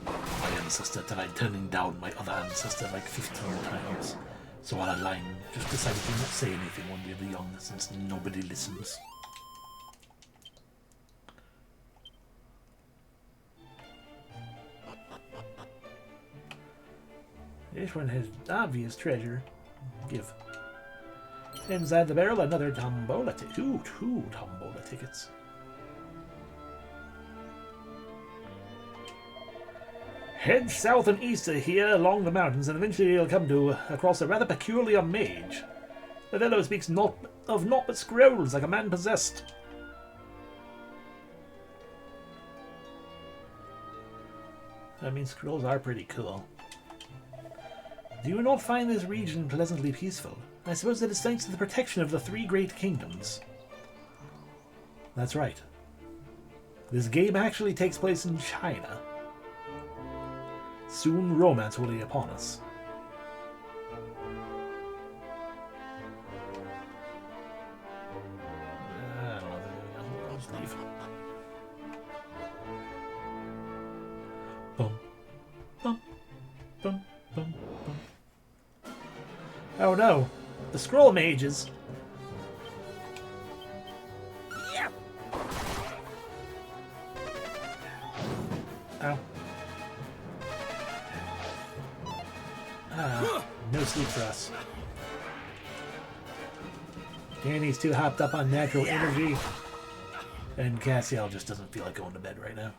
My ancestor tried turning down my other ancestor like 15 times. So our line just decided to not say anything when we were young since nobody listens. This one has obvious treasure. Give. Inside the barrel, another tombola ticket. Two tombola tickets. Head south and east of here along the mountains, and eventually you'll come to across a rather peculiar mage. The fellow speaks naught but scrolls, like a man possessed. I mean, scrolls are pretty cool. Do you not find this region pleasantly peaceful? I suppose that is thanks to the protection of the 3 great kingdoms. That's right. This game actually takes place in China. Soon romance will be upon us. I don't know. I'll just leave. Bum, bum, bum, bum, bum. Oh no, the scroll mages. Yeah. Ow. No sleep for us. Danny's too hopped up on natural energy. And Cassiel just doesn't feel like going to bed right now.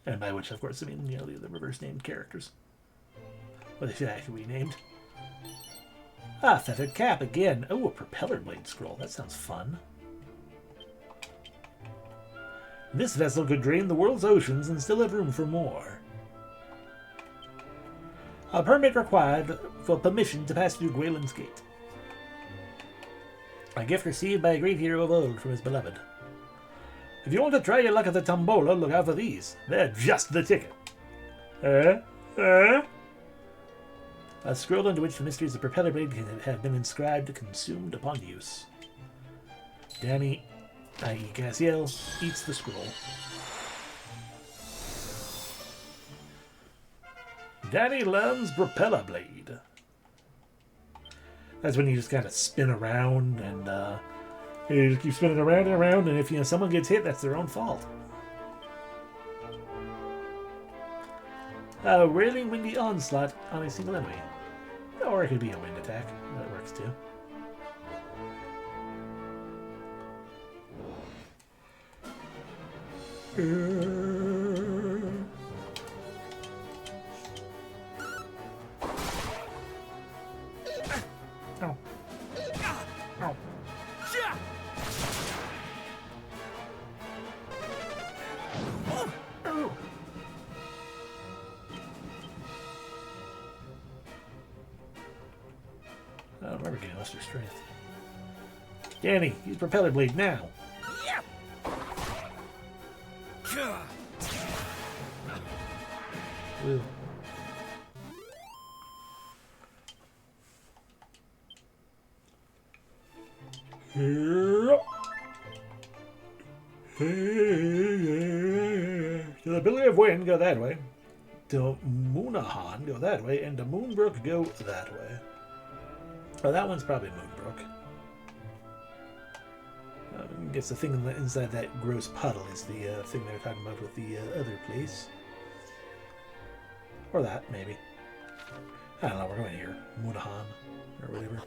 And by which, of course, I mean, you know, the reverse named characters. Well, they should actually be named. Ah, feathered cap again. Oh, a propeller blade scroll. That sounds fun. This vessel could drain the world's oceans and still have room for more. A permit required for permission to pass through Gwaelin's Gate. A gift received by a great hero of old from his beloved. If you want to try your luck at the tombola, look out for these. They're just the ticket. A scroll into which the mysteries of propeller blade have been inscribed, consumed upon use. Danny, i.e. Cassiel, eats the scroll. Danny learns propeller blade. That's when you just kind of spin around and you just keep spinning around and around, and if someone gets hit, that's their own fault. A really windy onslaught on a single enemy. Or it could be a wind attack. That works too. Oh. Oh. Oh. I don't remember getting lesser strength. Danny, use propeller blade now. Yeah. will. Yep. To the Billy of Wind, go that way. To Moonahan, go that way. And to Moonbrook, go that way. Oh, that one's probably Moonbrook. I guess the thing inside that gross puddle is the thing they were talking about with the other place. Or that, maybe. I don't know, we're going here. Moonahan, or whatever.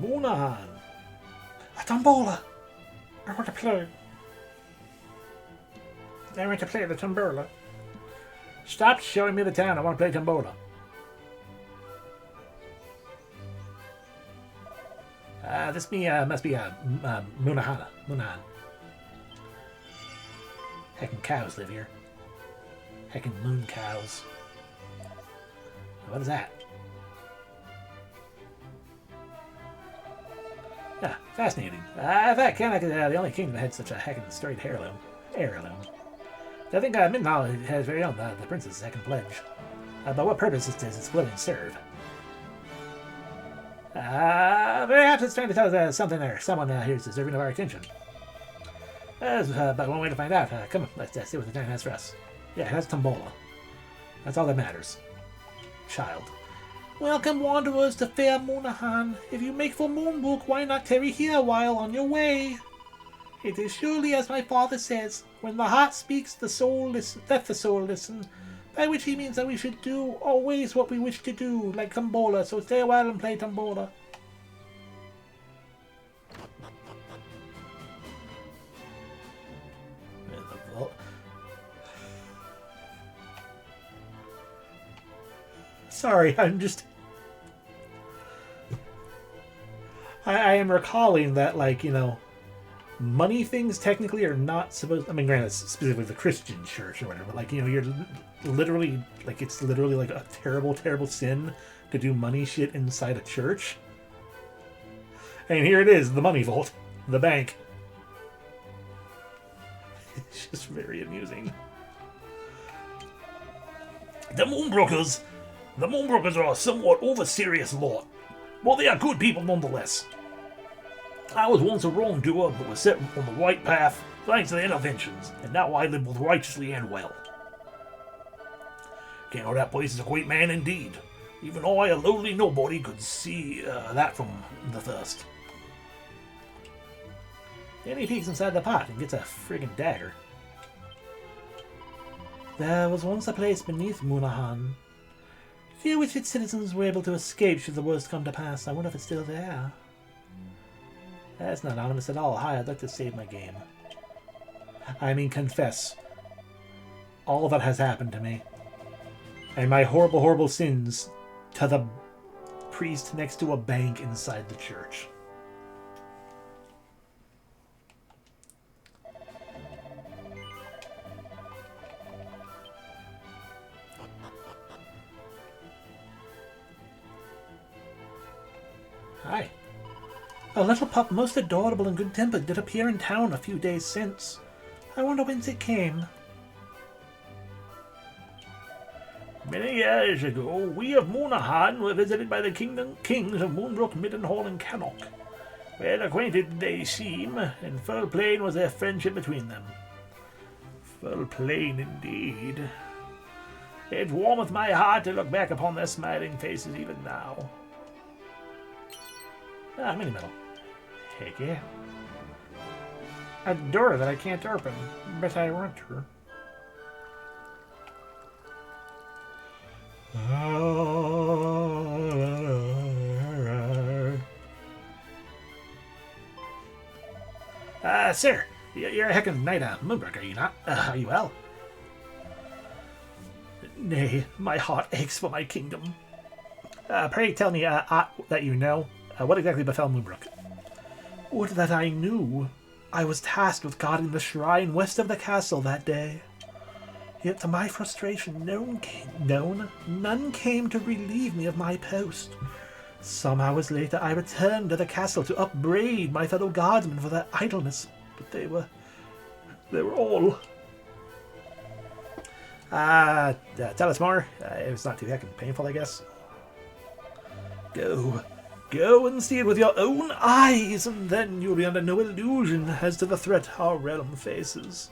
Moonahan! A tombola! I want to play. I want to play the tombola. Stop showing me the town. I want to play tombola. This must be Moonahan. Moonahan. Heckin' cows live here. Heckin' moon cows. What is that? Ah, fascinating. That Kanak is the only king that had such a heckin' storied heirloom. I think Midnall has very own the prince's second pledge. But what purpose does its blooding serve? Perhaps it's trying to tell us something there. Someone here is deserving of our attention. But one way to find out. Come on, let's see what the town has for us. Yeah, it has Tombola. That's all that matters. Child. Welcome, wanderers, to fair Moonahan. If you make for Moonbrook, why not tarry here a while on your way? It is surely as my father says, when the heart speaks, the soul listens. Let the soul listen. By which he means that we should do always what we wish to do, like Tombola. So stay a while and play Tombola. Sorry, I'm just... I am recalling that, like, you know, money things technically are not supposed... I mean, granted, specifically the Christian church or whatever, but, like, you know, you're literally, like, it's literally, like, a terrible, terrible sin to do money shit inside a church. And here it is, the money vault, the bank. It's just very amusing. The Moonbrookers are a somewhat over-serious lot. Well, they are good people nonetheless. I was once a wrongdoer, but was set on the right path thanks to their interventions, and now I live both righteously and well. King of that place is a great man indeed. Even I, a lowly nobody, could see that from the first. Then he peeks inside the pot and gets a friggin' dagger. There was once a place beneath Moonahan. Few which its citizens were able to escape should the worst come to pass. I wonder if it's still there. That's not ominous at all. Hi, I'd like to save my game. I mean, confess. All that has happened to me. And my horrible, horrible sins to the priest next to a bank inside the church. Hi. A little pup most adorable and good-tempered did appear in town a few days since. I wonder whence it came. Many years ago, we of Moonahan were visited by the kings of Moonbrook, Middenhall, and Cannock. Well acquainted they seem, and full plain was their friendship between them. Full plain indeed. It warmeth my heart to look back upon their smiling faces even now. Ah, mini metal. Heck yeah. A door that I can't open, but I want to. Sir, you're a heckin' knight of Moonbrook, are you not? Are you well? Nay, my heart aches for my kingdom. Pray tell me, that you know, what exactly befell Moonbrook? Would that I knew. I was tasked with guarding the shrine west of the castle that day. Yet to my frustration, none came to relieve me of my post. Some hours later, I returned to the castle to upbraid my fellow guardsmen for their idleness, but they were They were all. Tell us more. It's not too heckin' painful, I guess. Go and see it with your own eyes, and then you'll be under no illusion as to the threat our realm faces.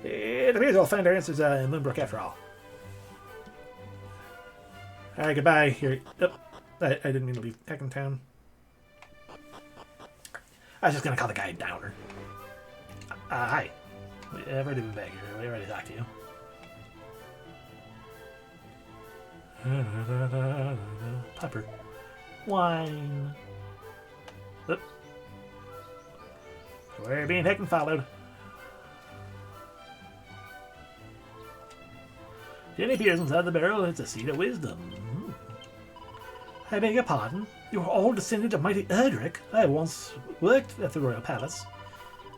It appears we'll find our answers in Moonbrook after all. Alright, goodbye. Here. Oh, I didn't mean to leave heckin' town. I was just gonna call the guy a downer. Hi. I've already been back here. We already talked to you. Pepper. Wine. Oop. We're being heckin' followed. Jenny appears inside the barrel. It's a seed of wisdom. I beg your pardon. You are all descended of mighty Erdrick. I once worked at the royal palace.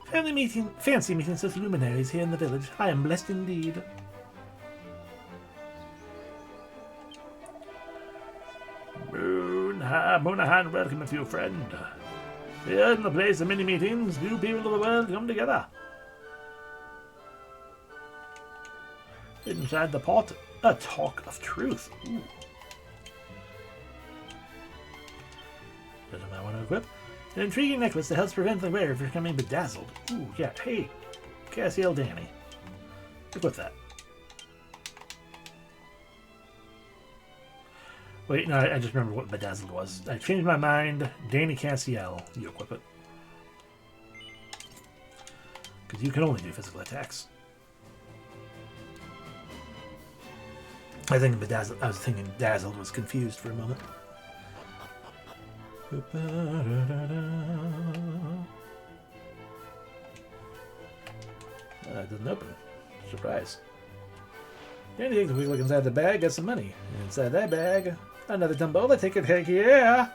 Fancy meeting such luminaries here in the village. I am blessed indeed. Moonahan, welcome you, friend. Here in the place of many meetings, new people of the world come together. Inside the pot, a talk of truth. Ooh. Doesn't I want to equip? An intriguing necklace that helps prevent the wearer from becoming bedazzled. Ooh, yeah. Hey, Cassiel Danny. Equip that. Wait, no, I just remember what bedazzled was. I changed my mind. Danny Cassiel. You equip it. Because you can only do physical attacks. I think bedazzled. I was thinking dazzled was confused for a moment. It doesn't open. Surprise. Danny takes a quick look inside the bag, gets some money. Inside that bag, another Tumbola ticket. Heck yeah!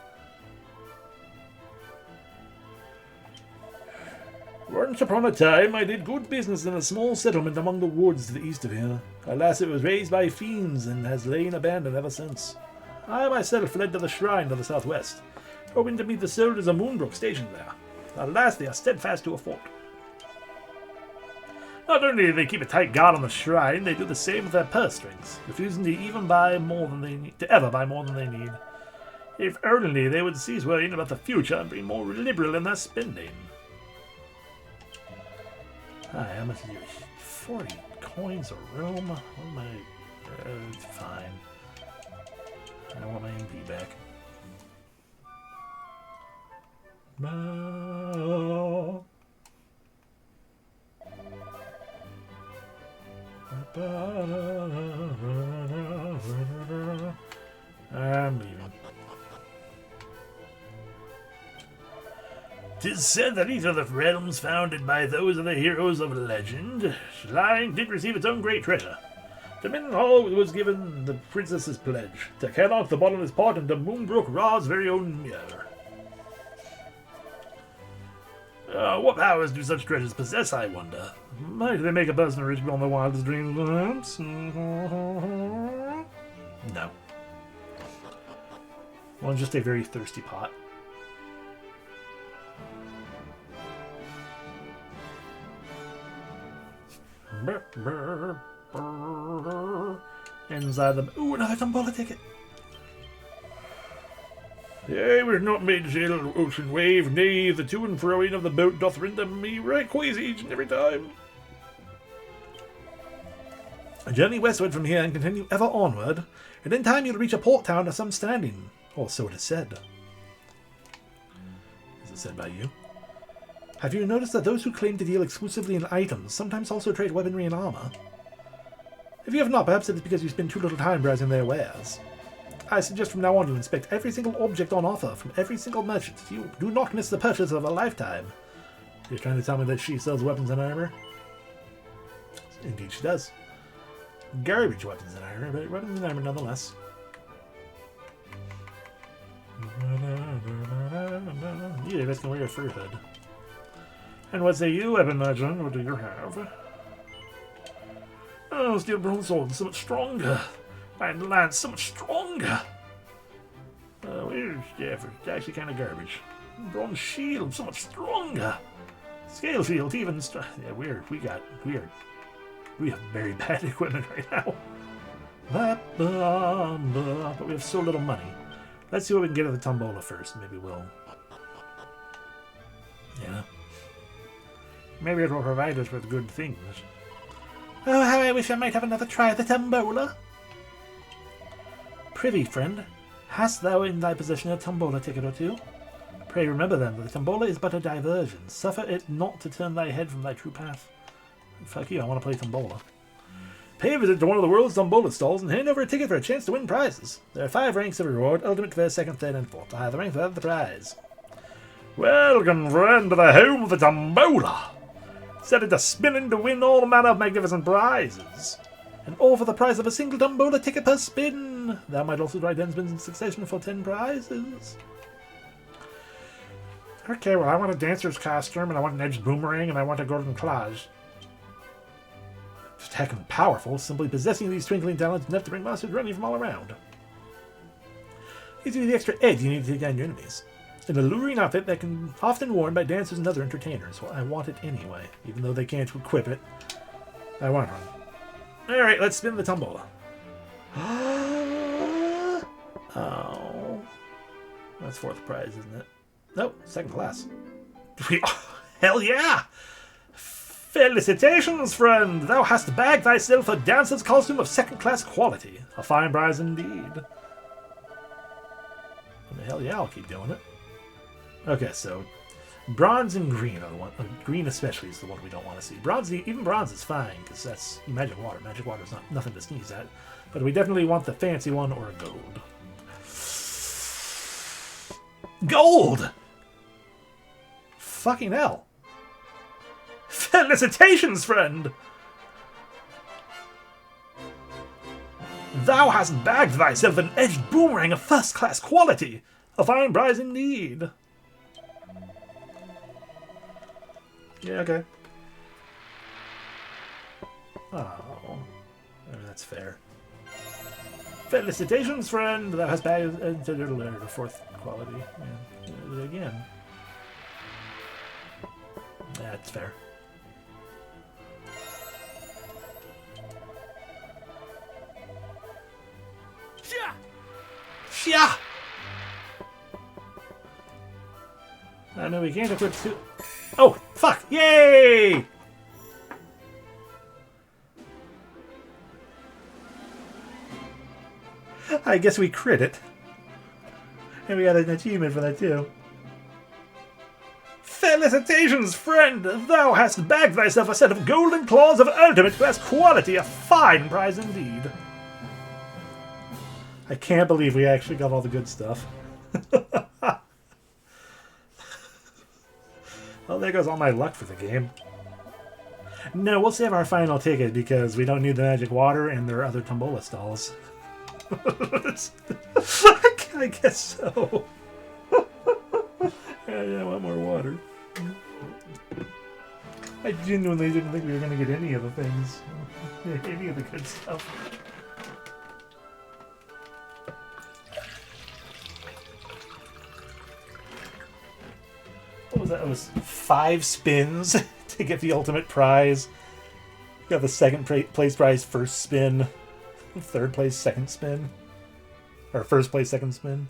Once upon a time, I did good business in a small settlement among the woods to the east of here. Alas, it was raised by fiends and has lain abandoned ever since. I myself fled to the shrine to the southwest, hoping to meet the soldiers of Moonbrook stationed there. Alas, they are steadfast to a fault. Not only do they keep a tight guard on the shrine, they do the same with their purse strings, refusing to even buy more than they need, to ever buy more than they need. If only they would cease worrying about the future and be more liberal in their spending. Hi, how much is yours? 40 coins a room? What am I? It's fine. I want my MP back. I'm leaving. 'Tis said that each of the realms founded by those of the heroes of legend, Shrine did receive its own great treasure. To Mendenhall was given the princess's pledge, to Cannock the bottomless pot, and to Moonbrook Ra's very own mirror. What powers do such treasures possess, I wonder? Might they make a person rich beyond their wildest dreams, perhaps? No. Well, just a very thirsty pot. Inside them. Ooh, another Tumbola ticket. I was not made to sail on ocean wave, nay, the to and froing of the boat doth render me right queasy each and every time. Journey westward from here and continue ever onward, and in time you'll reach a port town of some standing, or so it is said. Is it said by you? Have you noticed that those who claim to deal exclusively in items sometimes also trade weaponry and armor? If you have not, perhaps it is because you spend too little time browsing their wares. I suggest from now on you inspect every single object on offer from every single merchant. You do not miss the purchase of a lifetime. You're trying to tell me that she sells weapons and armor? Indeed she does. Garbage weapons and armor, but weapons and armor nonetheless. Neither of us can wear a fur hood. And what say you, weapon merchant? What do you have? Oh, steel bronze sword, so much stronger. And lance, so much stronger. Where's Jeff? It's actually kind of garbage. Bronze shield, so much stronger. Scale field, even yeah, we have very bad equipment right now. But we have so little money. Let's see what we can get at the tombola first. Maybe we'll. Yeah. Maybe it will provide us with good things. Oh, how I wish I might have another try at the tombola. Prithee, friend, hast thou in thy possession a tombola ticket or two? Pray remember then that the tombola is but a diversion. Suffer it not to turn thy head from thy true path. Fuck you, I want to play tombola. Pay a visit to one of the world's tombola stalls and hand over a ticket for a chance to win prizes. There are 5 ranks of reward, ultimate, first, second, third, and fourth. The higher the rank, the higher the prize. Welcome, friend, to the home of the tombola. Set it to spinning to win all manner of magnificent prizes. And all for the price of a single tombola ticket per spin. Thou might also try 10 spins in succession for 10 prizes. Okay, well, I want a dancer's costume, and I want an edged boomerang, and I want a golden claws. Just heckin' powerful. Simply possessing these twinkling talents enough to bring monsters running from all around. Gives you the extra edge you need to take down your enemies. An alluring outfit that can often worn by dancers and other entertainers. Well, I want it anyway, even though they can't equip it. I want one. Alright, let's spin the tombola. Oh. That's 4th prize, isn't it? Nope, 2nd class. Hell yeah! Felicitations, friend! Thou hast bagged thyself a dancer's costume of 2nd-class quality. A fine prize indeed. Hell yeah, I'll keep doing it. Okay, so bronze and green are the one. Green especially is the one we don't want to see. Bronze, even bronze is fine because that's magic water. Magic water is not nothing to sneeze at. But we definitely want the fancy one or a gold. Gold! Fucking hell! Felicitations, friend! Thou hast bagged thyself an edged boomerang of 1st-class quality. A fine prize indeed. Yeah, okay. Oh, that's fair. Felicitations, friend! Thou hast bagged the 4th quality. Yeah, do it again. That's fair. Yeah. I know we can't equip 2. Oh, fuck! Yay! I guess we crit it. And we got an achievement for that too. Felicitations, friend! Thou hast bagged thyself a set of golden claws of ultimate class quality. A fine prize indeed. I can't believe we actually got all the good stuff. Well, there goes all my luck for the game. No, we'll save our final ticket because we don't need the magic water and there are other tombola stalls. I guess so. Yeah, I want more water. I genuinely didn't think we were going to get any of the things. Any of the good stuff. What was that? It was 5 spins to get the ultimate prize. Got the 2nd place prize first spin. 3rd place 2nd spin. Or 1st place 2nd spin.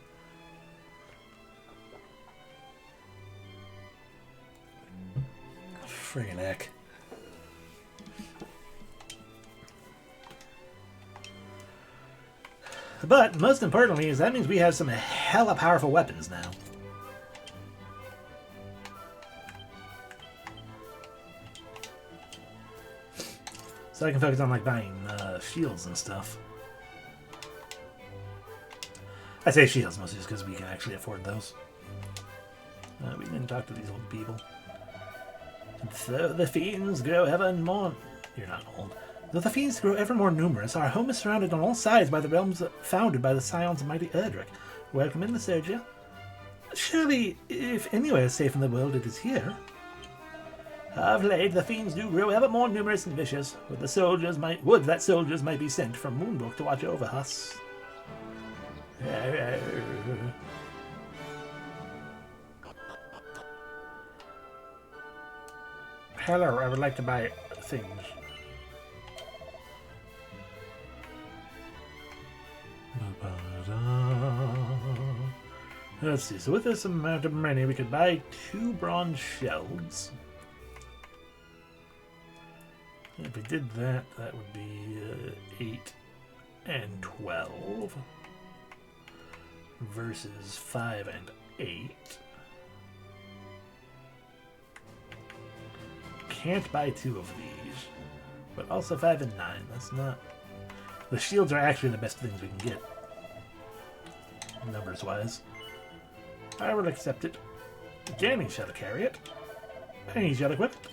Friggin' heck. But most importantly is that means we have some hella powerful weapons now. So I can focus on like buying shields and stuff. I say shields mostly just because we can actually afford those. We didn't talk to these old people. Though the fiends grow ever more... You're not old. Though the fiends grow ever more numerous, our home is surrounded on all sides by the realms founded by the scions of mighty Erdrick. Welcome in, Lysergia. Surely, if anywhere is safe in the world, it is here. Of late, the fiends do grow ever more numerous and vicious. Would that soldiers might be sent from Moonbrook to watch over us. Hello, I would like to buy things. Let's see, so with this amount of money, we could buy 2 bronze shells. If we did that, that would be 8 and 12 versus 5 and 8. Can't buy 2 of these, but also 5 and 9. That's not... The shields are actually the best things we can get, numbers-wise. I will accept it. Gamien shall carry it, and he shall equip it.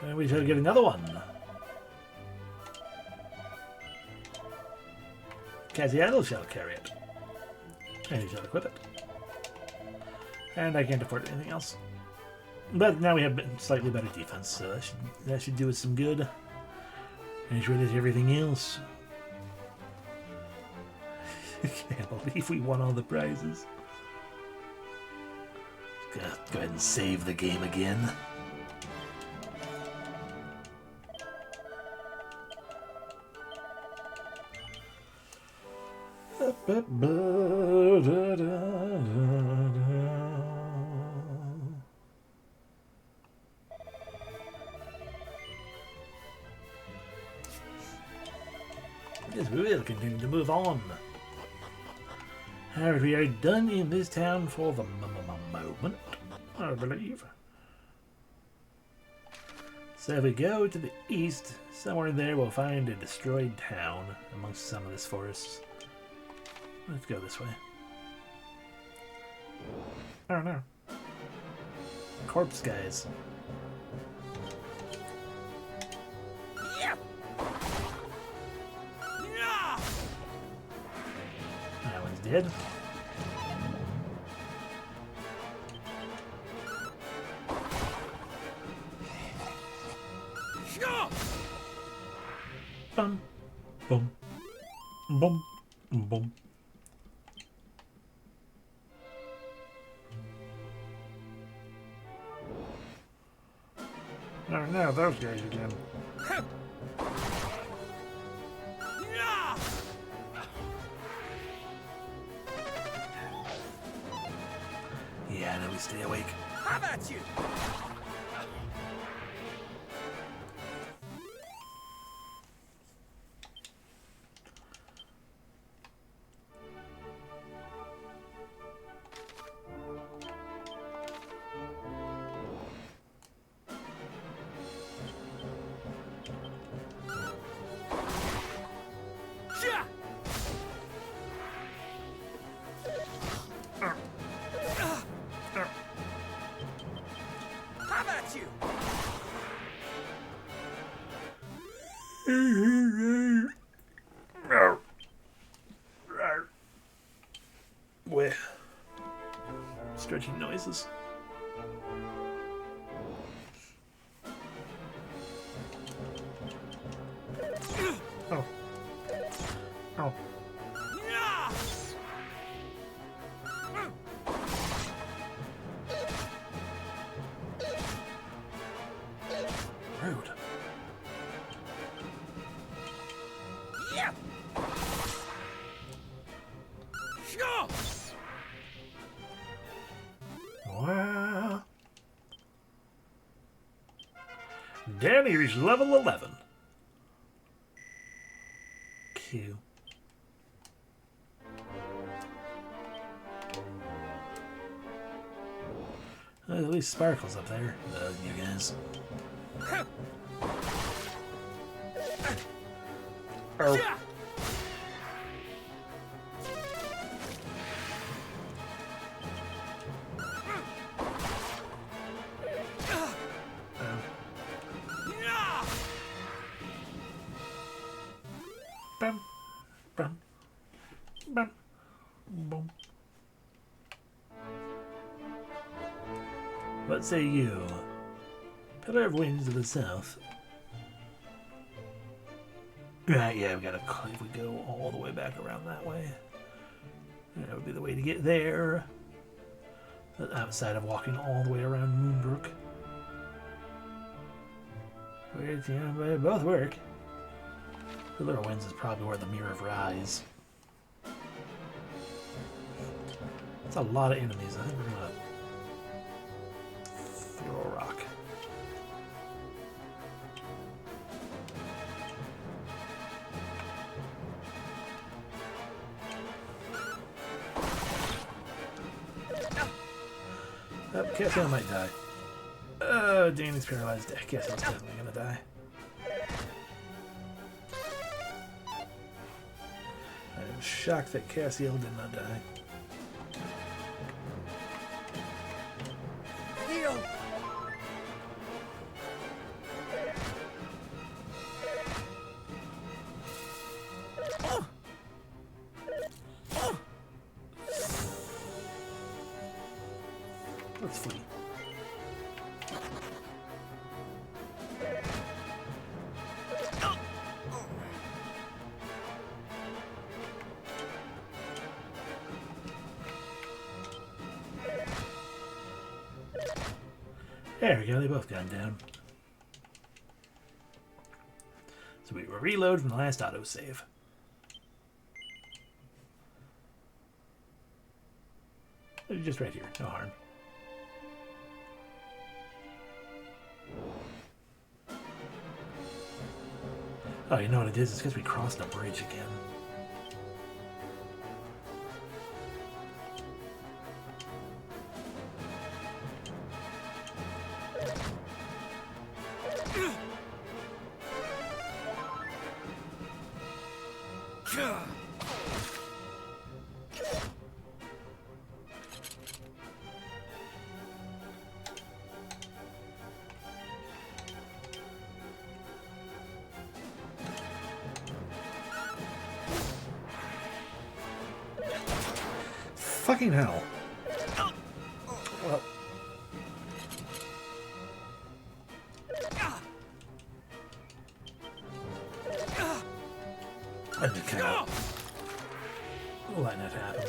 And we shall get another one. Casiano shall carry it, and he shall equip it. And I can't afford anything else. But now we have slightly better defense, so that should do us some good. And sure there's everything else. I can't believe we won all the prizes. Gonna go ahead and save the game again. Yes, we will continue to move on. Alright, we are done in this town for the moment, I believe. So if we go to the east, somewhere there we'll find a destroyed town amongst some of this forest. Let's go this way. Oh no. Corpse guys. Yep. Yeah. That one's dead. Sure. Bum, bum, bum, bum. Oh no, those guys again. Yeah. Yeah, now we stay awake. How about you? Yeah. How about you? Where? Stretching noises. Oh. Oh. Yeah. Rude. Yep. Sure. Wow. Danny reached level 11. Q. At least Sparkle's up there, you guys. Oh. Yeah. Yeah. Bum, bum, bum, bum. What say you? Pillar of Winds to the south. Right, yeah, we gotta. If we go all the way back around that way, that would be the way to get there. outside of walking all the way around Moonbrook. Which, you know, they both work. The Little Winds is probably where the Mirror of Rise. That's a lot of enemies. I think we're gonna throw a rock. Oh, Cassiel might die. Oh, Danny's paralyzed. Cassiel's definitely gonna die. I'm shocked that Cassiel did not die. Heal. Let's flee. There we go, they both gone down. So we will reload from the last autosave. Just right here, no harm. Oh, you know what it is? It's because we crossed a bridge again. Fucking hell. Well. I just kind of letting it happen.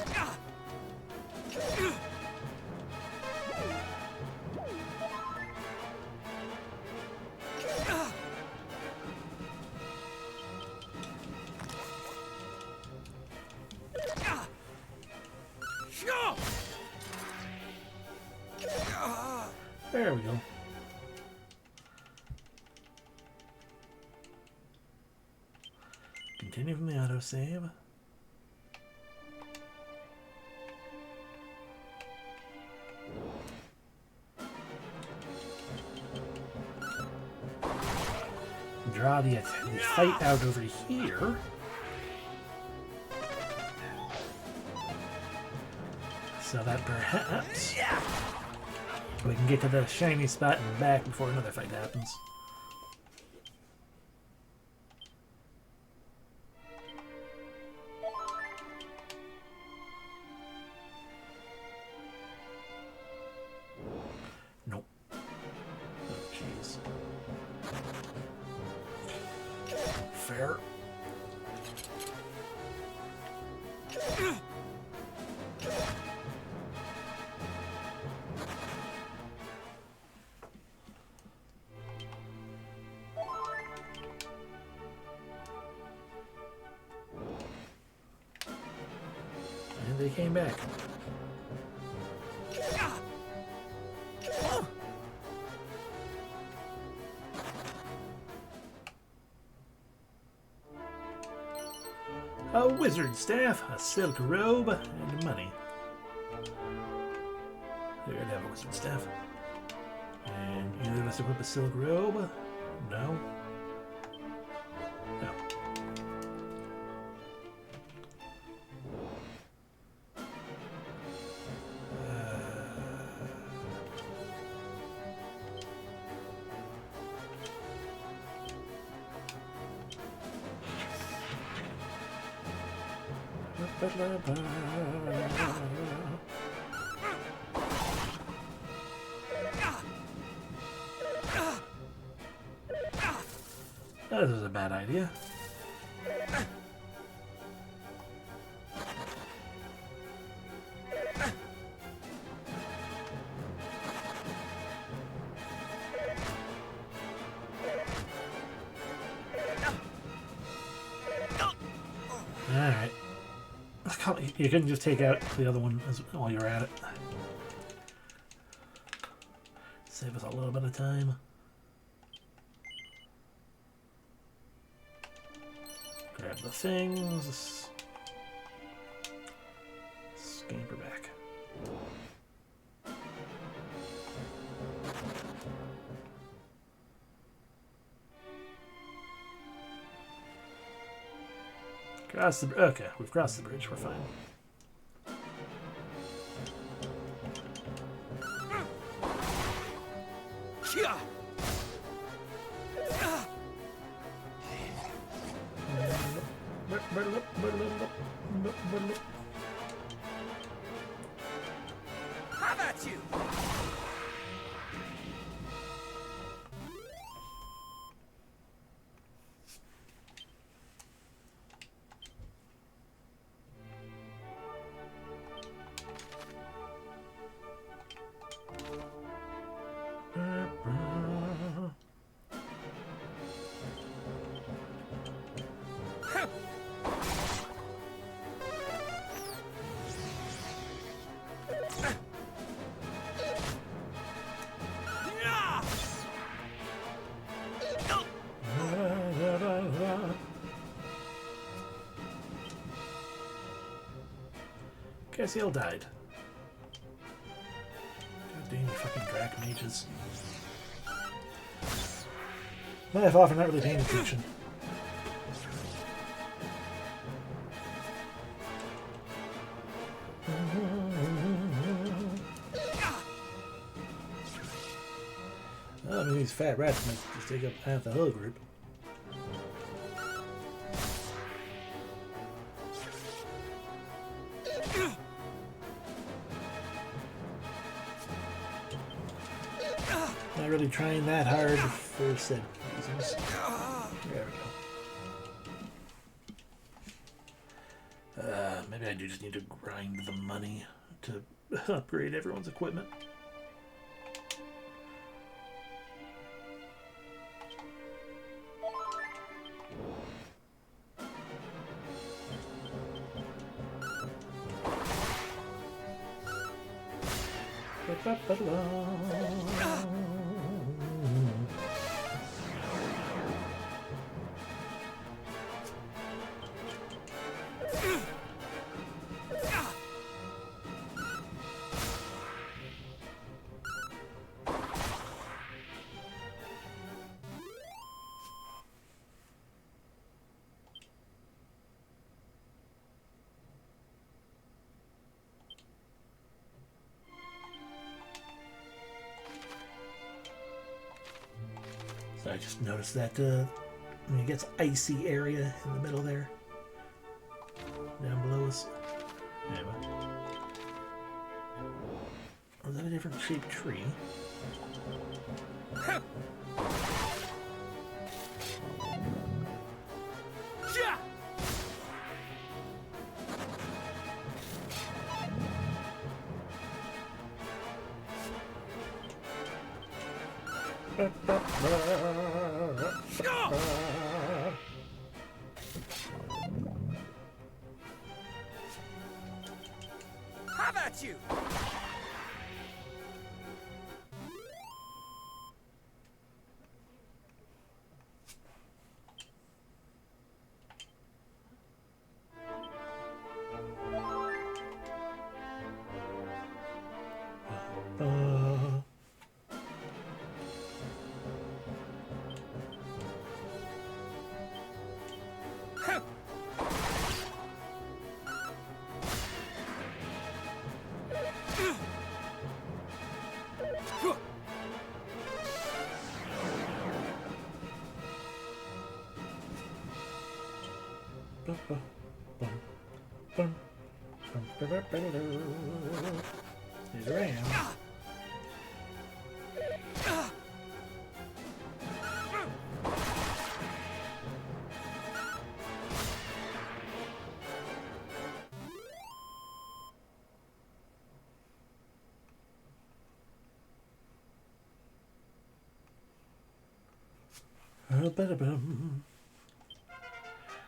There we go. Continue from the autosave. Draw the fight out over here. So that perhaps we can get to the shiny spot and back before another fight happens. Nope. Oh, jeez. Fair. And they came back. A wizard staff, a silk robe, and money. They're gonna have a wizard staff. And either of us equip a silk robe? No. No. This was a bad idea. Alright. You couldn't just take out the other one while you're at it. Save us a little bit of time. Grab the things. Scamper back. Cross the okay, we've crossed the bridge, we're fine. Yeah. How about you? Yeah. Cassiel died. God damn you fucking Drac mages. My fault for not really paying attention. Oh, I mean, these fat rats might just take up half the whole group. Not really trying that hard for said reasons. There we go. Maybe I do just need to grind the money to upgrade everyone's equipment. So I just noticed that I mean, it gets icy area in the middle there. Down below us. Anyway. Was that a different shaped tree? Yeah. Yeah. How about you? Here I am.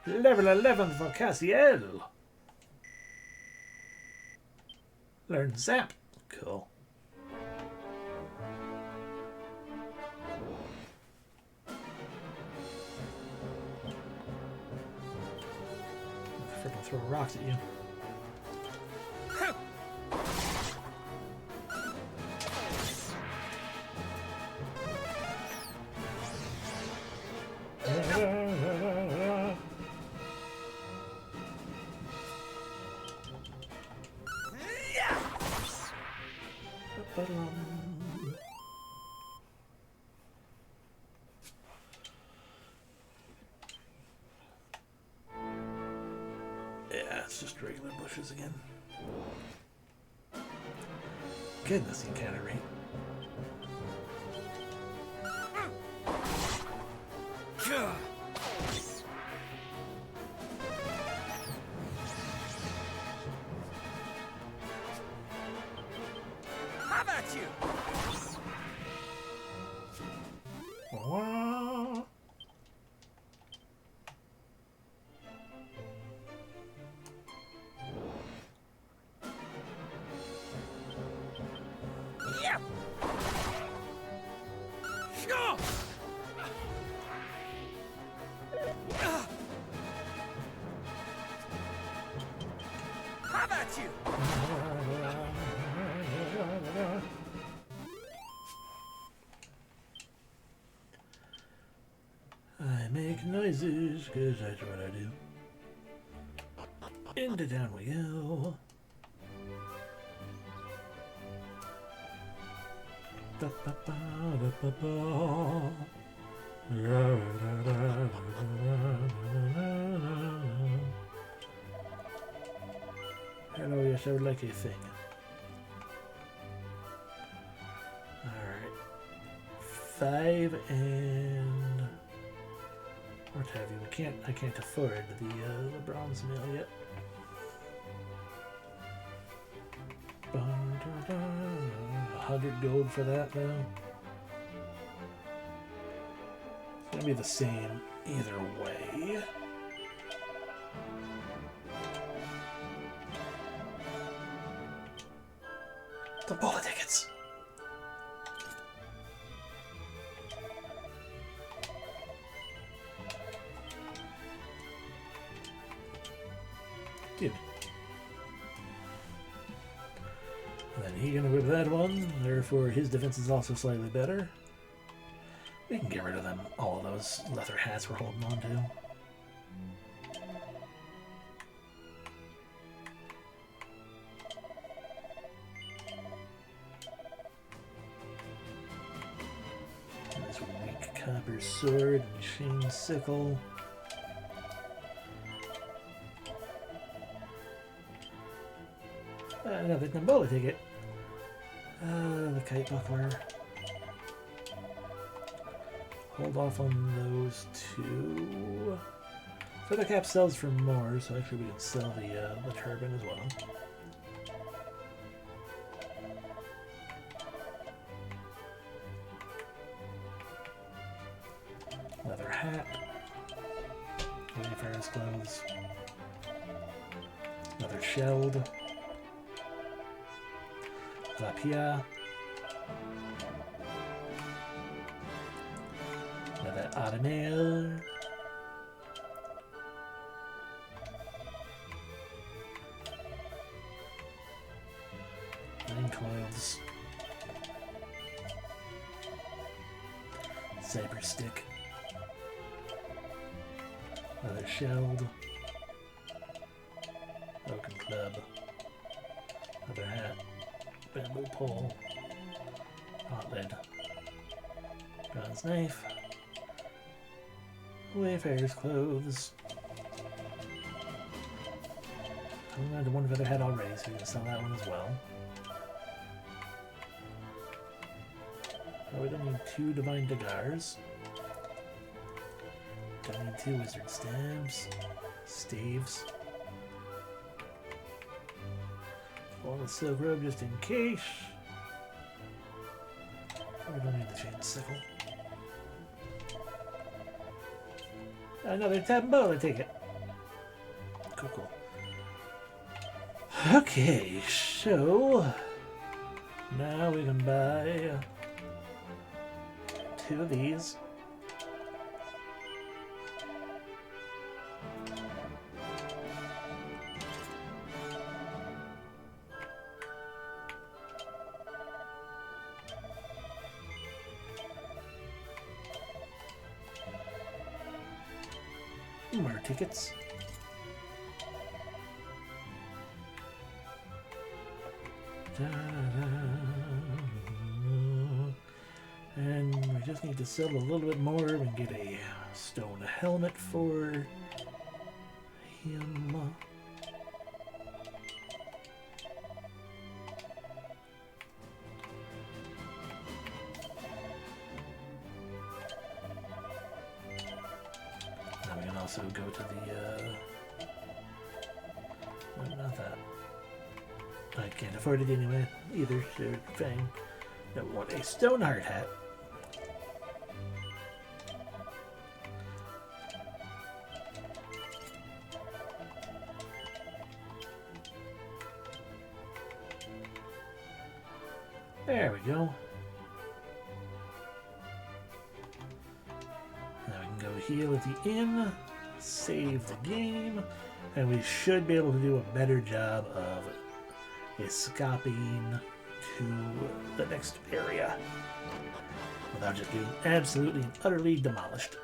Level 11 for Cassiel. Learn Zap. Cool. Freaking throw rocks at you. Yeah, it's just regular bushes again. Goodness, the encounter rate. Have at you! Wah. Yeah! Sure! Have at you! I make noises because that's what I do. Into town we go. Ba, ba, ba, ba, ba, ba. Hello, yes, I would like a thing. Alright. 5 and what have you? I can't afford the bronze mail yet. 100 gold for that though. It's gonna be the same either way. The bullet tickets. Dude. And then he gonna whip that one, therefore his defense is also slightly better. We can get rid of them, all of those leather hats we're holding on to. This weak copper sword and chain sickle. Another Nambola ticket. The kite buckler. Hold off on those two. Feather cap sells for more, so actually we can sell the turban as well. Leather hat. Wayfarer's clothes. Another shelled. Lapia. Another Automail. Plain clothes. Saber stick. Another shelled. Oaken club. Another hat. Bamboo pole. Hot lid. Bronze knife. Wayfarer's clothes. I'm going to one feather head already, so we can sell that one as well. Oh, we don't need 2 divine dagars. Don't need 2 wizard stabs. Staves. All the silk robe just in case. We don't need the chain sickle. Another Tambola ticket. cool. Okay, so now we can buy 2 of these. More tickets. And we just need to sell a little bit more and get a stone helmet for him. Now we can also go to the no, not that. I can't afford it anyway, either, so fine. I want a Stoneheart hat. There we go. Now we can go heal at the inn, save the game, and we should be able to do a better job of escaping to the next area without just getting absolutely and utterly demolished.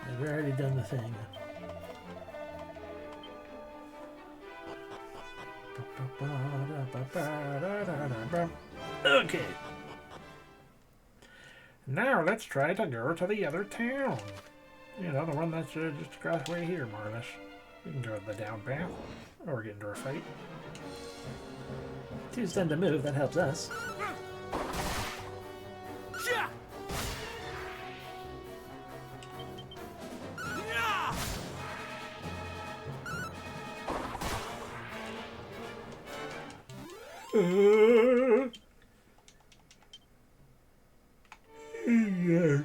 I've already done the thing. Okay. Now let's try to go to the other town. You know, the one that's just across the way here, more or less. We can go to the down path, or get into a fight. Choose them to move, that helps us. Yeah. Yeah.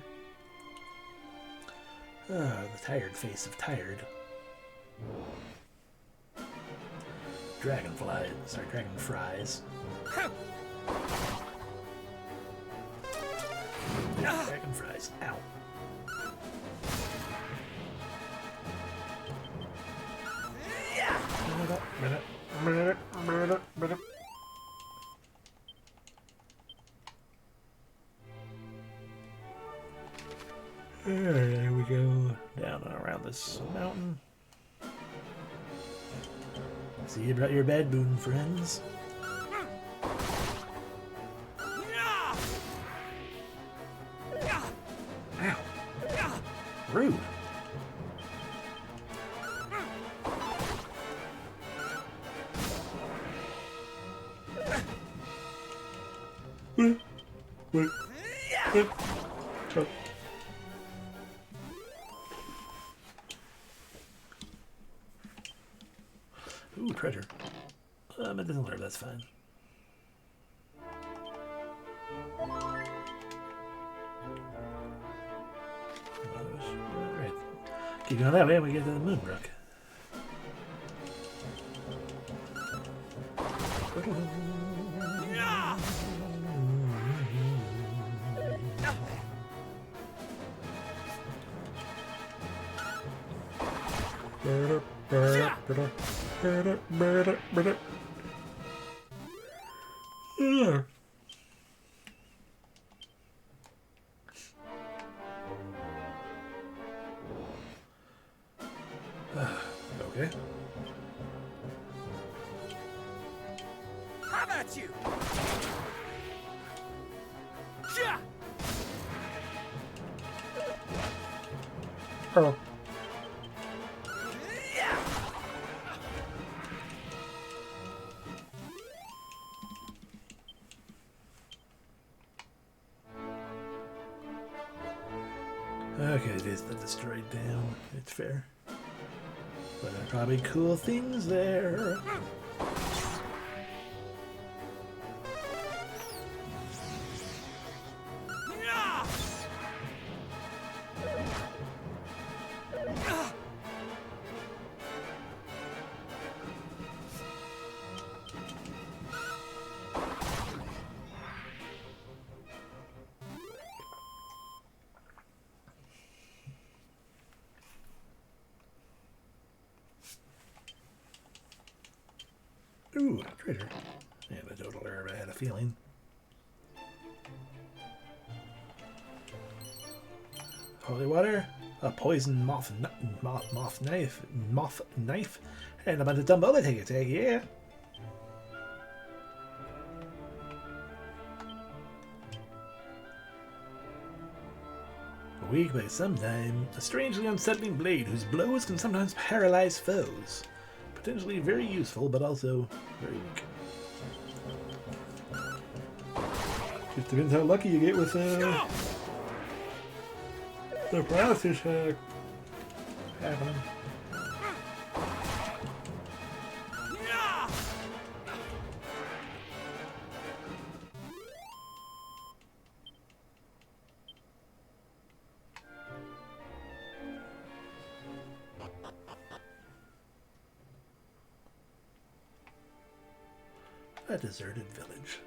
The tired face of tired. Dragonflies, sorry, dragonfries. Dragonfries, ow. Minute. There we go. Down and around this mountain. See about your bad boon, friends. Yeah. Yeah. Ow. Yeah. Rude. Ooh, treasure. It doesn't matter, that's fine. Alright. Keep going that way and we get to the Moonbrook. Yeah. Yeah. Okay. How about you? Yeah. Oh. Yeah. Okay, it is the destroyed town. It's fair. But there are probably cool things there. Yeah. Ooh, a treasure. Yeah, the total herb, I had a feeling. Holy water, a poison moth knife, and a bunch of dumbbell tickets, yeah. Weak by some time, a strangely unsettling blade whose blows can sometimes paralyze foes. Potentially very useful, but also very weak. Just depends how lucky you get with Go. the paralysis happening. Yeah. A deserted village.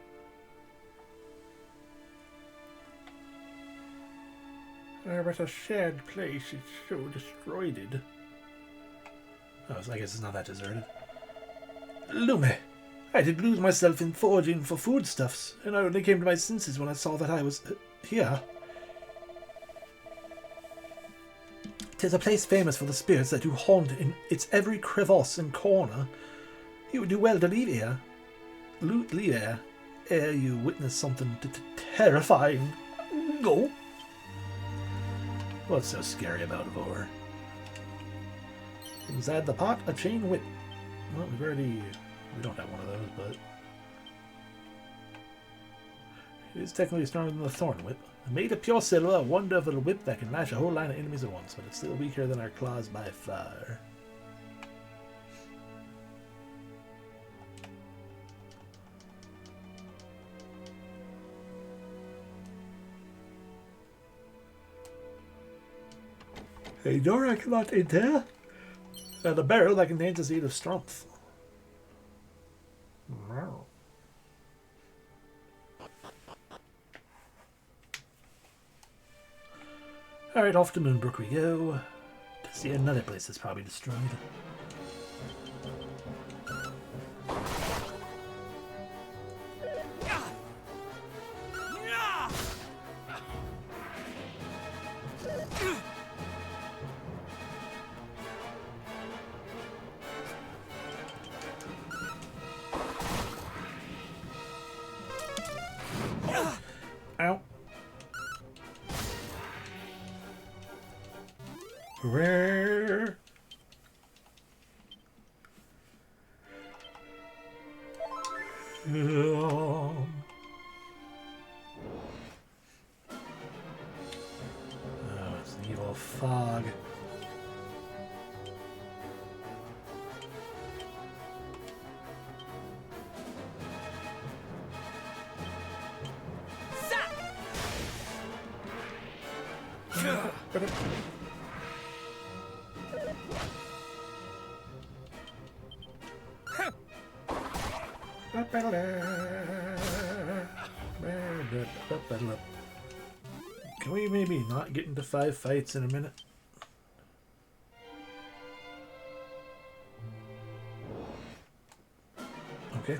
There was a sad place. It's so destroyed. Oh, so I guess it's not that deserted. Lume, I did lose myself in foraging for foodstuffs, and I only came to my senses when I saw that I was here. 'Tis a place famous for the spirits that do haunt in its every crevasse and corner. You would do well to leave here. Leave here, ere you witness something terrifying. Go. What's so scary about Vor? Inside the pot, a chain whip. Well, we don't have one of those, but it is technically stronger than the thorn whip. Made of pure silver, a wonderful whip that can lash a whole line of enemies at once, but it's still weaker than our claws by far. A door I cannot enter, and a barrel that contains a seed of strength. Wow. Alright, off to Moonbrook we go, to see another place that's probably destroyed. Yeah. Ow. Rare. Oh, it's an evil fog. Can we maybe not get into 5 fights in a minute? Okay.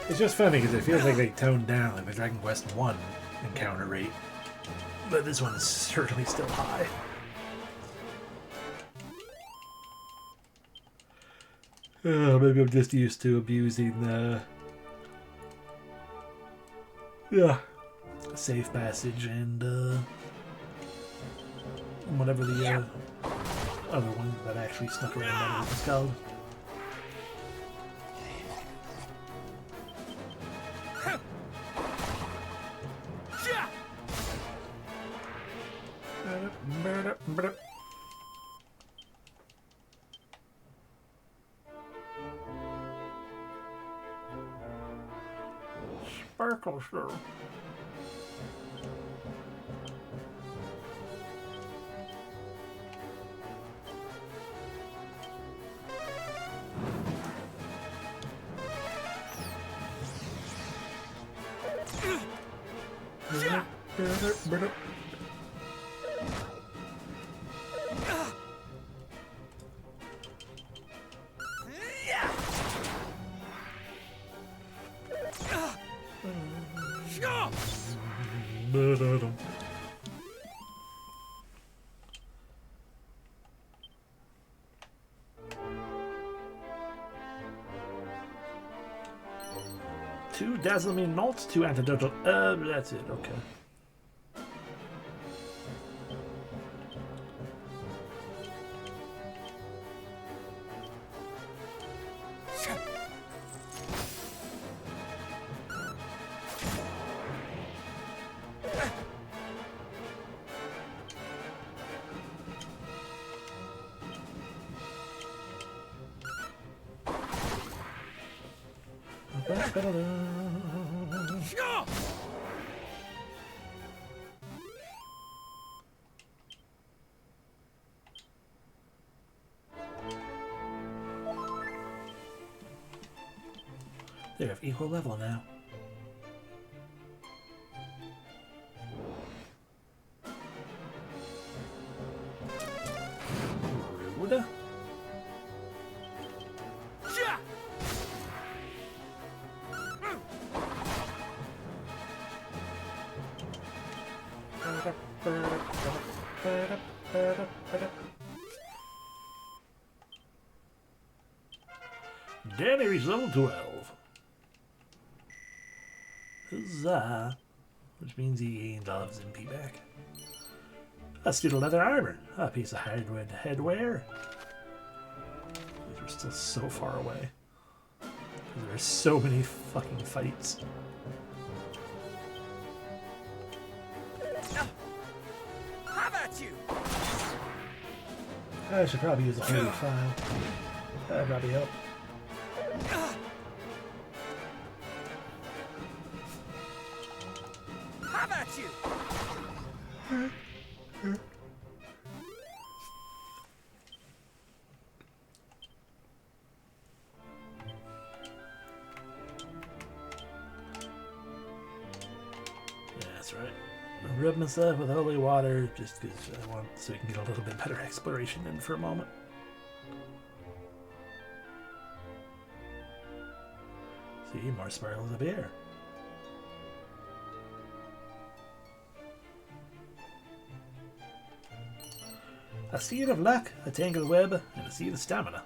It's just funny because it feels like they toned down like the Dragon Quest 1 encounter rate. But this one is certainly still high. Maybe I'm just used to abusing yeah. Safe passage and whatever the other one that actually snuck around that was called. Sparkles though. Two dazzling notes, two antidotal. That's it. Okay. They're of equal level now. Rude. Danny reached level 12. Huzzah. Which means he gained all of his MP back. A suit of leather armor. A piece of hardwood headwear. We're still so far away. There are so many fucking fights. How about you? I should probably use a holy file. That'd probably help. How about you? That's right. I'll rub myself with holy water just because I want so we can get a little bit better exploration in for a moment. See, more spirals up here. A seed of luck, a tangled web, and a seed of stamina.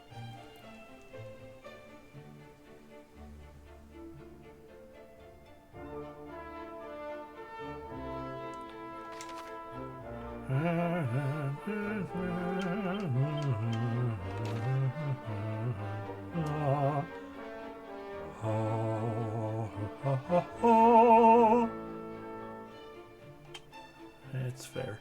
It's fair.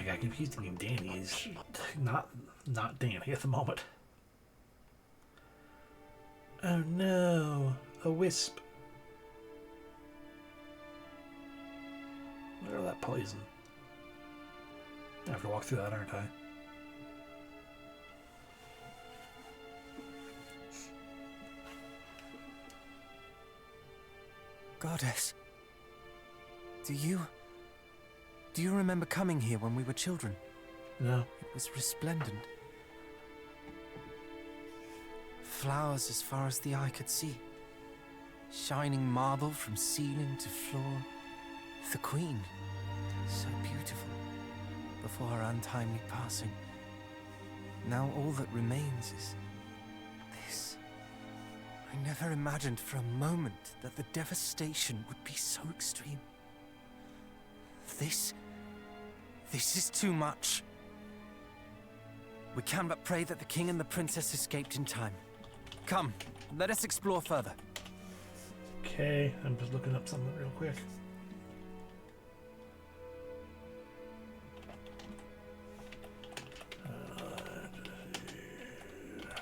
got confused thinking Danny is not Danny at the moment. Oh no, a wisp. Look at that poison. I have to walk through that, aren't I? Goddess, do you remember coming here when we were children? No. It was resplendent. Flowers as far as the eye could see. Shining marble from ceiling to floor. The Queen, so beautiful, before her untimely passing. Now all that remains is this. I never imagined for a moment that the devastation would be so extreme. This is too much. We can but pray that the king and the princess escaped in time. Come, let us explore further. Okay, I'm just looking up something real quick.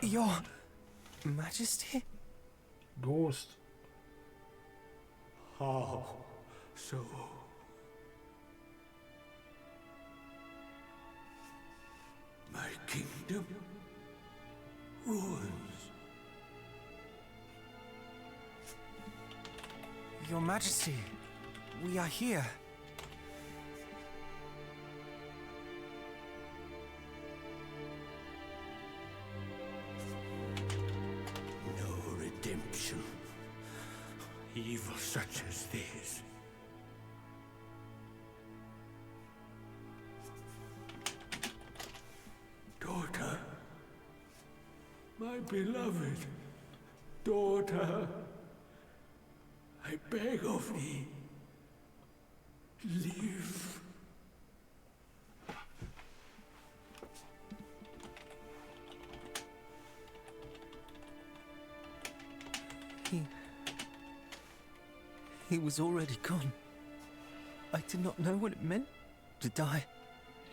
Your Majesty? Ghost. How so? My kingdom ruins. Your Majesty, we are here. No redemption. Evil such as this. Daughter, my beloved daughter, I beg of thee, live. He was already gone. I did not know what it meant to die.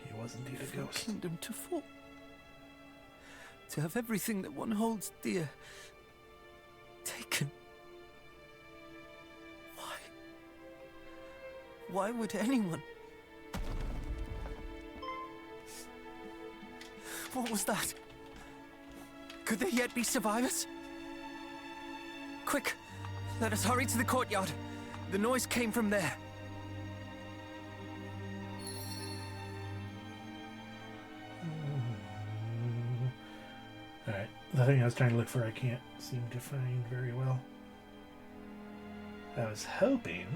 He was indeed a For a ghost. kingdom to fall. To have everything that one holds dear taken. Why? Why would anyone? What was that? Could there yet be survivors? Quick, let us hurry to the courtyard. The noise came from there. Alright, the thing I was trying to look for I can't seem to find very well. I was hoping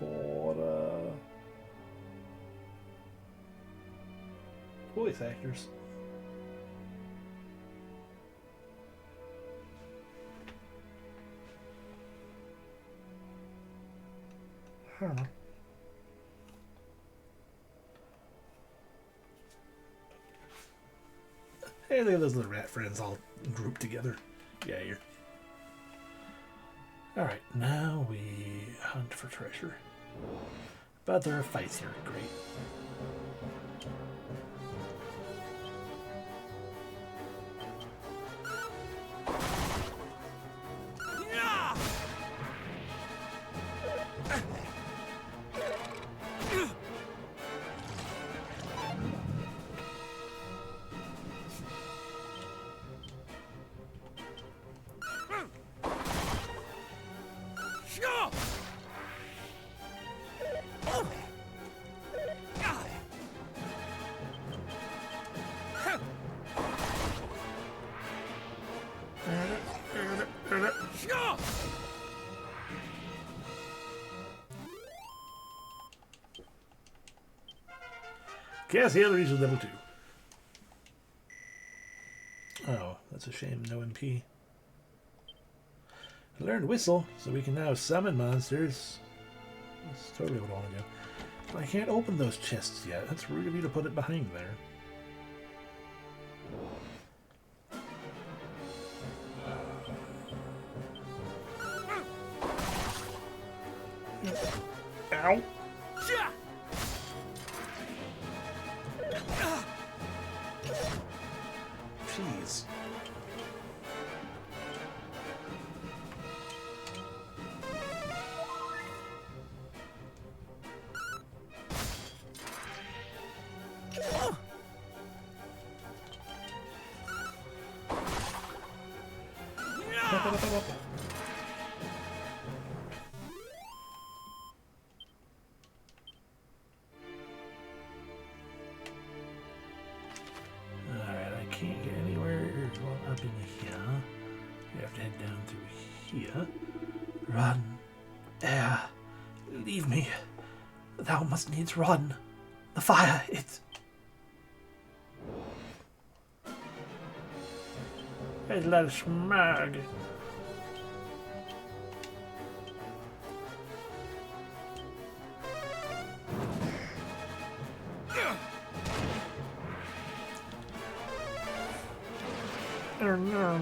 for voice actors. I don't know. Hey, look at those little rat friends all grouped together. Yeah, here. Alright, now we hunt for treasure. But there are fights here. Great. Guess the other is level 2. Oh, that's a shame. No MP. I learned Whistle, so we can now summon monsters. That's totally what I want to do. But I can't open those chests yet. That's rude of you to put it behind there. Ow! cheese. Alright, I can't get anywhere up in here. You have to head down through here. Run. There. Leave me. Thou must needs run. The fire, it's... It's a little smug.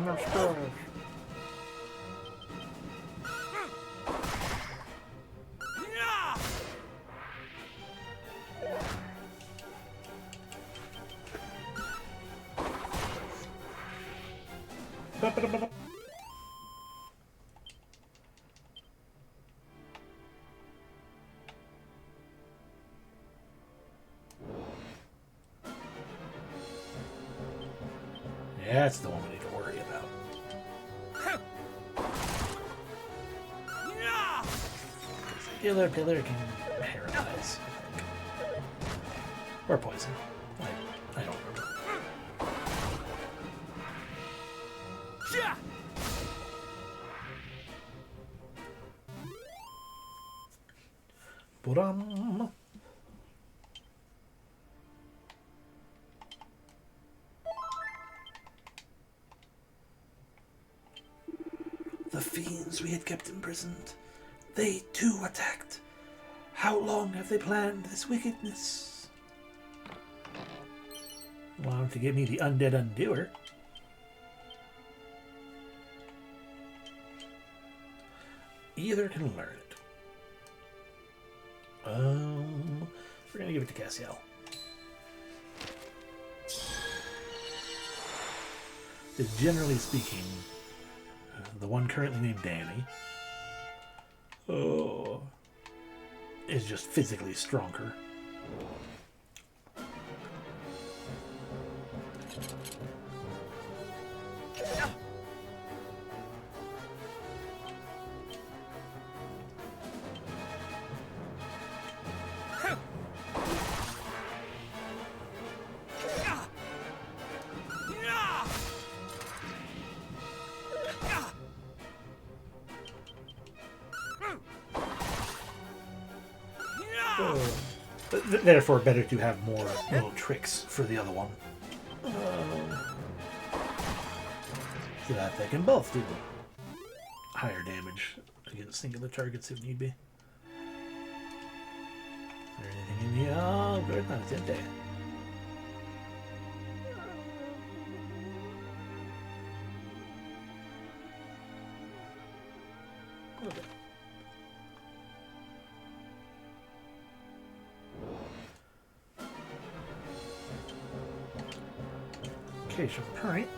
No scores. Yeah, that's the one we need to worry about. Killer pillar can paralyze, I think. Or poison. I don't remember. Ba-dum. The fiends we had kept imprisoned, they too attacked. How long have they planned this wickedness? Long to give me the undead undoer. Either can learn it. We're gonna give it to Cassiel. Generally speaking, the one currently named Danny is just physically stronger. Therefore, better to have more little tricks for the other one. So that they can both do higher damage against singular targets if need be. Is there anything in here? Oh, good. Not empty. Okay. Case of pint.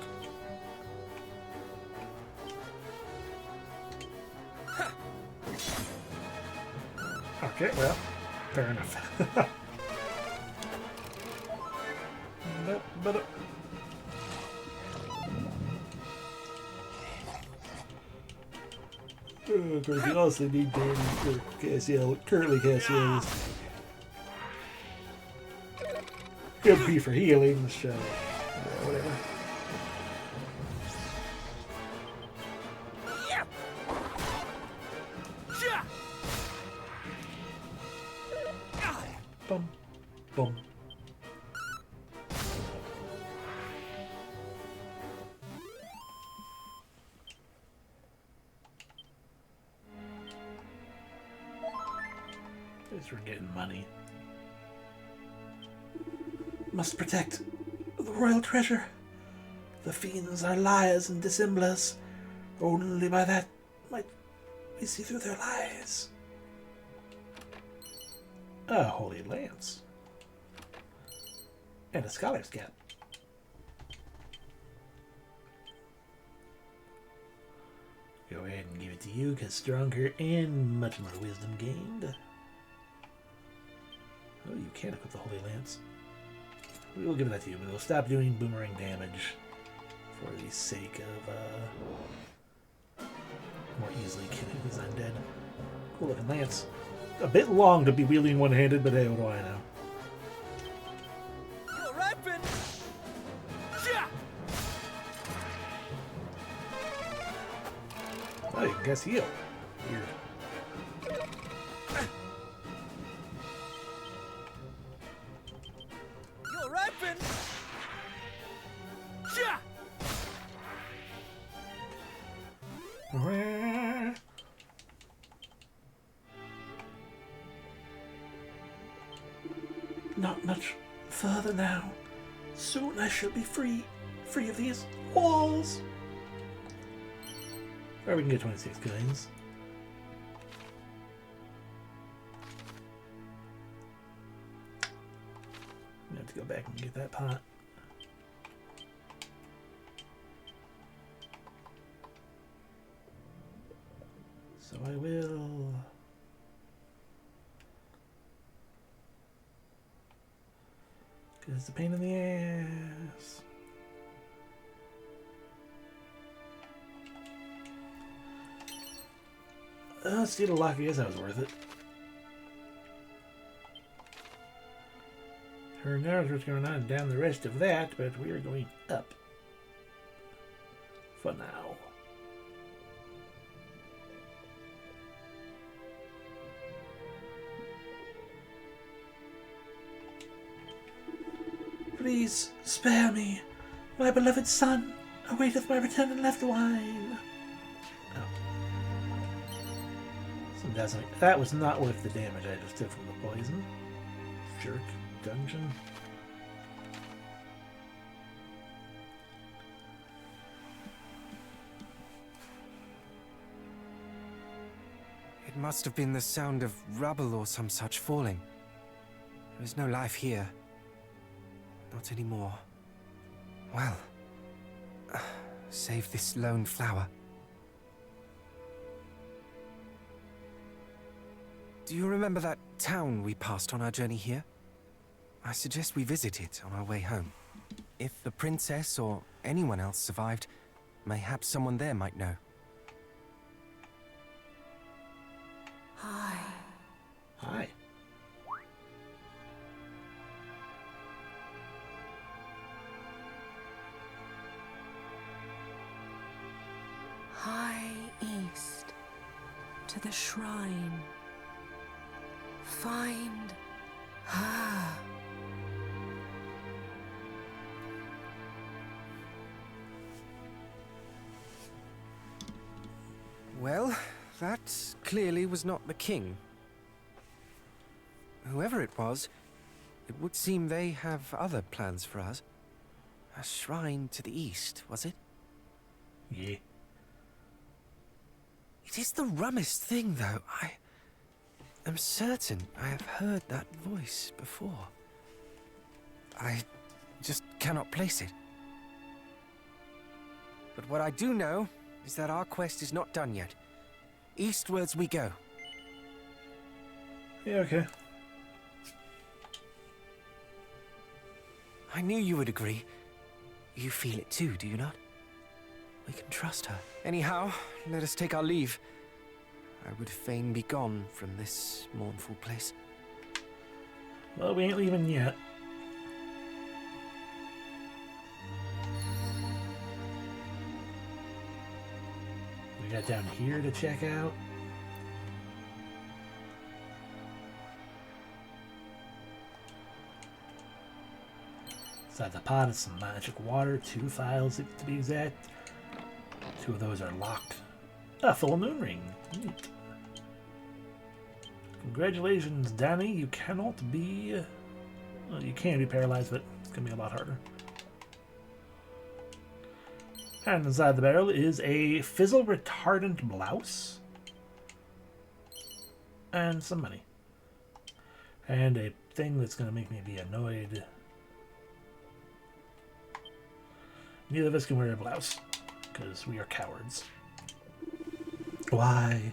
Okay, well, fair enough. but of course, you also need Danny or Cassiel. Currently, Cassiel is could be for healing, so whatever. Bum, bum. At least we're getting money. Must protect the royal treasure. The fiends are liars and dissemblers. Only by that might we see through their lies. A holy lance. And a scholar's cap. ahead and give it to you, because stronger and much more wisdom gained. Oh, you can't equip the Holy Lance. We will give that to you, but we'll stop doing boomerang damage for the sake of more easily killing these undead. Cool looking lance. A bit long to be wielding one-handed, but hey, what do I know? You're open! Yeah! Oh, you can guess heal. Weird. You're open! Yeah! Not much further now. Soon I shall be free of these walls. Or we can get 26 coins. We have to go back and get that pot. So I will. Because it's a pain in the ass. Let's do the lock. I guess that was worth it. Who knows what's going on down the rest of that, but we are going up. For now. Please spare me. My beloved son awaiteth my return and left wine. Oh. Some dazzling. That was not worth the damage I just took from the poison. Jerk dungeon. It must have been the sound of rubble or some such falling. There is no life here. Not anymore. Well, save this lone flower. Do you remember that town we passed on our journey here? I suggest we visit it on our way home. If the princess or anyone else survived, mayhap someone there might know. Hi. Hi. High east to the shrine. Find her. Well, that clearly was not the king. Whoever it was, it would seem they have other plans for us. A shrine to the east, was it? Yeah. It is the rummest thing, though. I am certain I have heard that voice before. I just cannot place it. But what I do know is that our quest is not done yet. Eastwards we go. Yeah, okay. I knew you would agree. You feel it too, do you not? We can trust her. Anyhow, let us take our leave. I would fain be gone from this mournful place. Well, we ain't leaving yet. We got down here to check out. Inside the pot is some magic water, 2 vials to be exact. 2 of those are locked. A full moon ring. Neat. Congratulations, Danny. You cannot be... Well, you can be paralyzed, but it's going to be a lot harder. And inside the barrel is a fizzle retardant blouse. And some money. And a thing that's going to make me be annoyed. Neither of us can wear a blouse, because we are cowards. Why?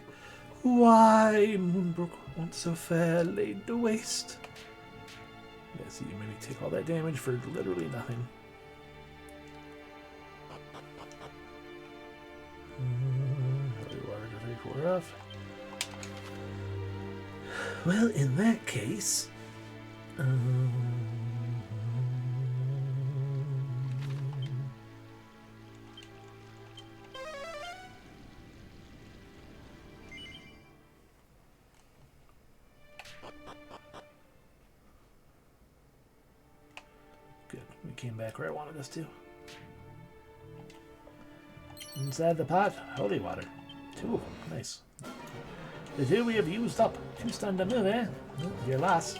Why, Moonbrook, once so fair, laid to waste? Yeah, see, you made me take all that damage for literally nothing. Holy water to 3-4 off. Well, in that case, Good. We came back where I wanted us to. Inside the pot, holy water. 2. Nice. The 2 we have used up. 2 stun to move, eh? Your loss.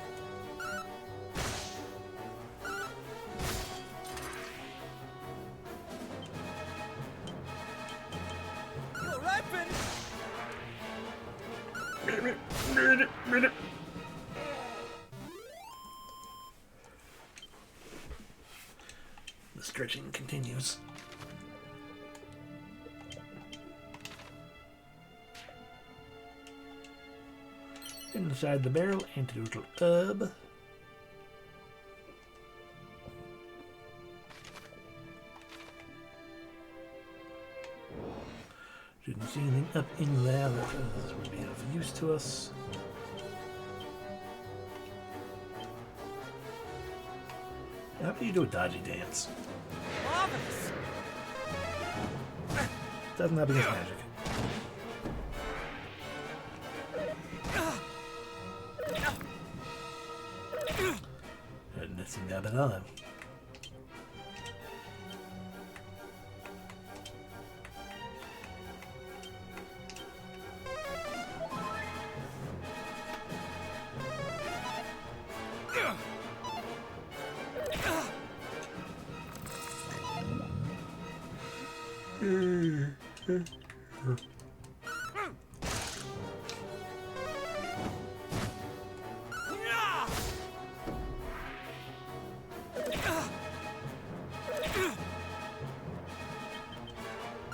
You're ripen. The stretching continues. Inside the barrel, antidotal herb. Didn't see anything up in there that would be of use to us. How do you do a dodgy dance? Marvelous. Doesn't have against magic. Hadn't seen that at all.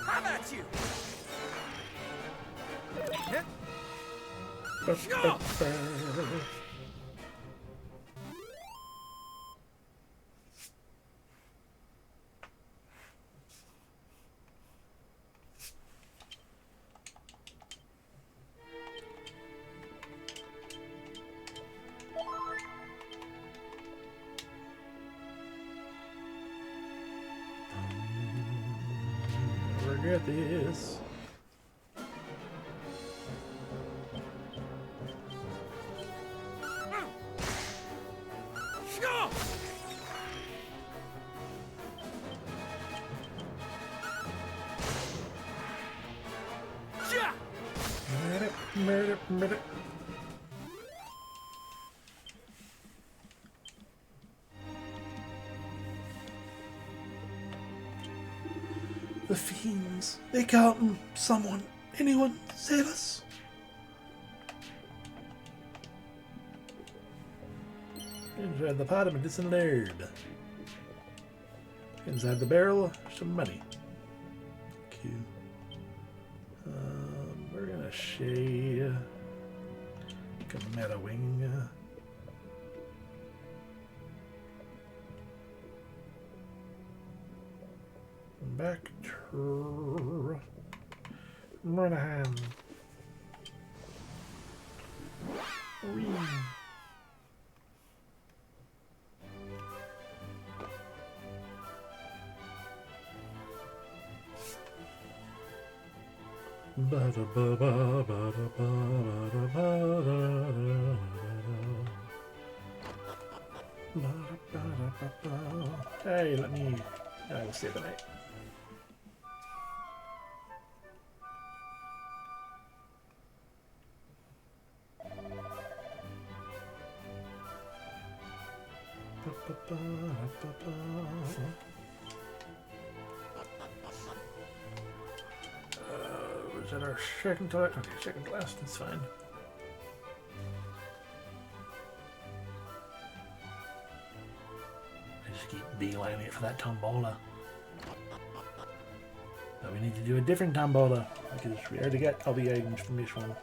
Have at you. Forget this. Murder. the fiends, they come. Someone, anyone, save us. Inside the pot, a medicinal herb. Inside the barrel, some money. Cute. We're gonna shade. Meta wing. Back to Murnahan. Hey, let me. I will stay the night. Was that our second to last? Okay, second to last, that's fine. I just keep beelining it for that tombola. That we need to do a different tombola because we already got all the items from this one.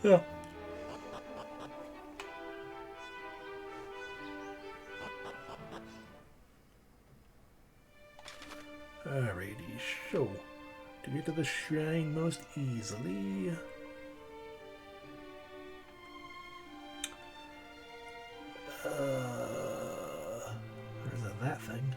Yeah. Alrighty, so to get to the shrine most easily. Where's that thing?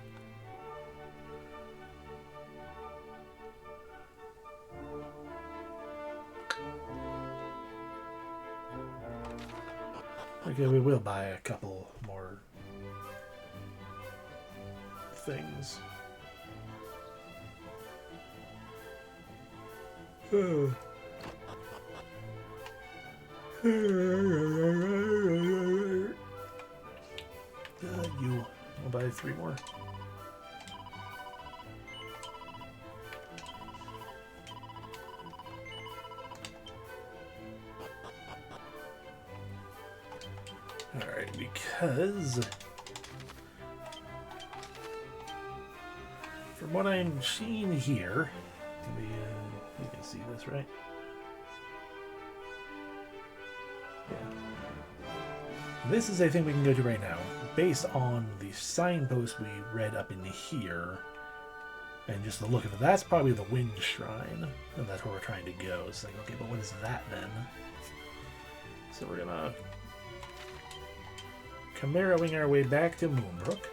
Okay, we will buy a couple more things. You. I'll buy 3 more. Alright, because from what I'm seeing here, you can see this, right? Yeah. This is a thing we can go to right now. Based on the signpost we read up in here, and just the look of it, that's probably the Wind Shrine, and that's where we're trying to go. It's like, okay, but what is that then? So we're gonna Camaroing our way back to Moonbrook.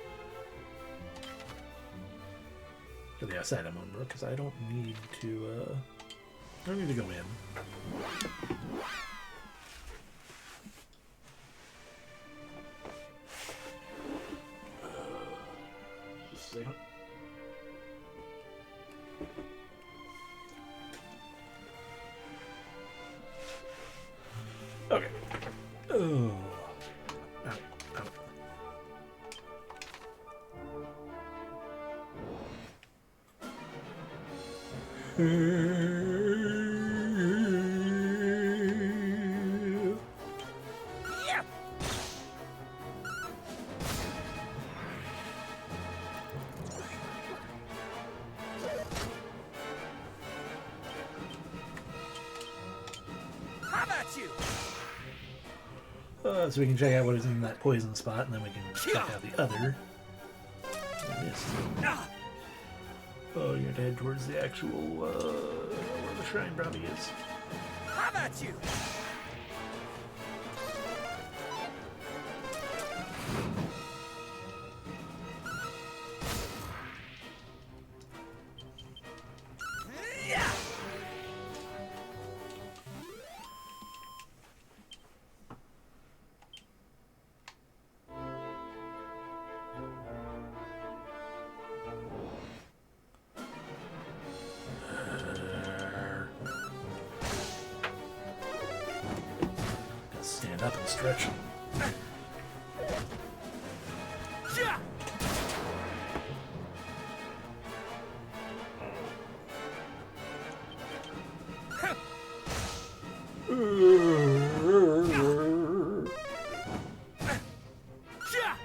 To the outside of Moonbrook, because I don't need to, I don't need to go in. Just a second. Okay. Oh. Out. Out. Yeah. How about you? So we can check out what is in that poison spot, and then we can check out the other. This. Oh, you're gonna head towards the actual, where the shrine probably is. How about you? Yeah. Gotta stand up and stretch. Yeah. Yeah.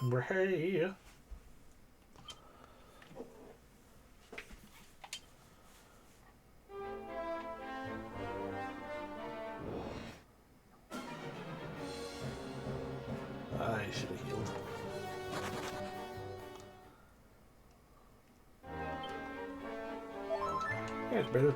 We're here. I should have healed. That's better.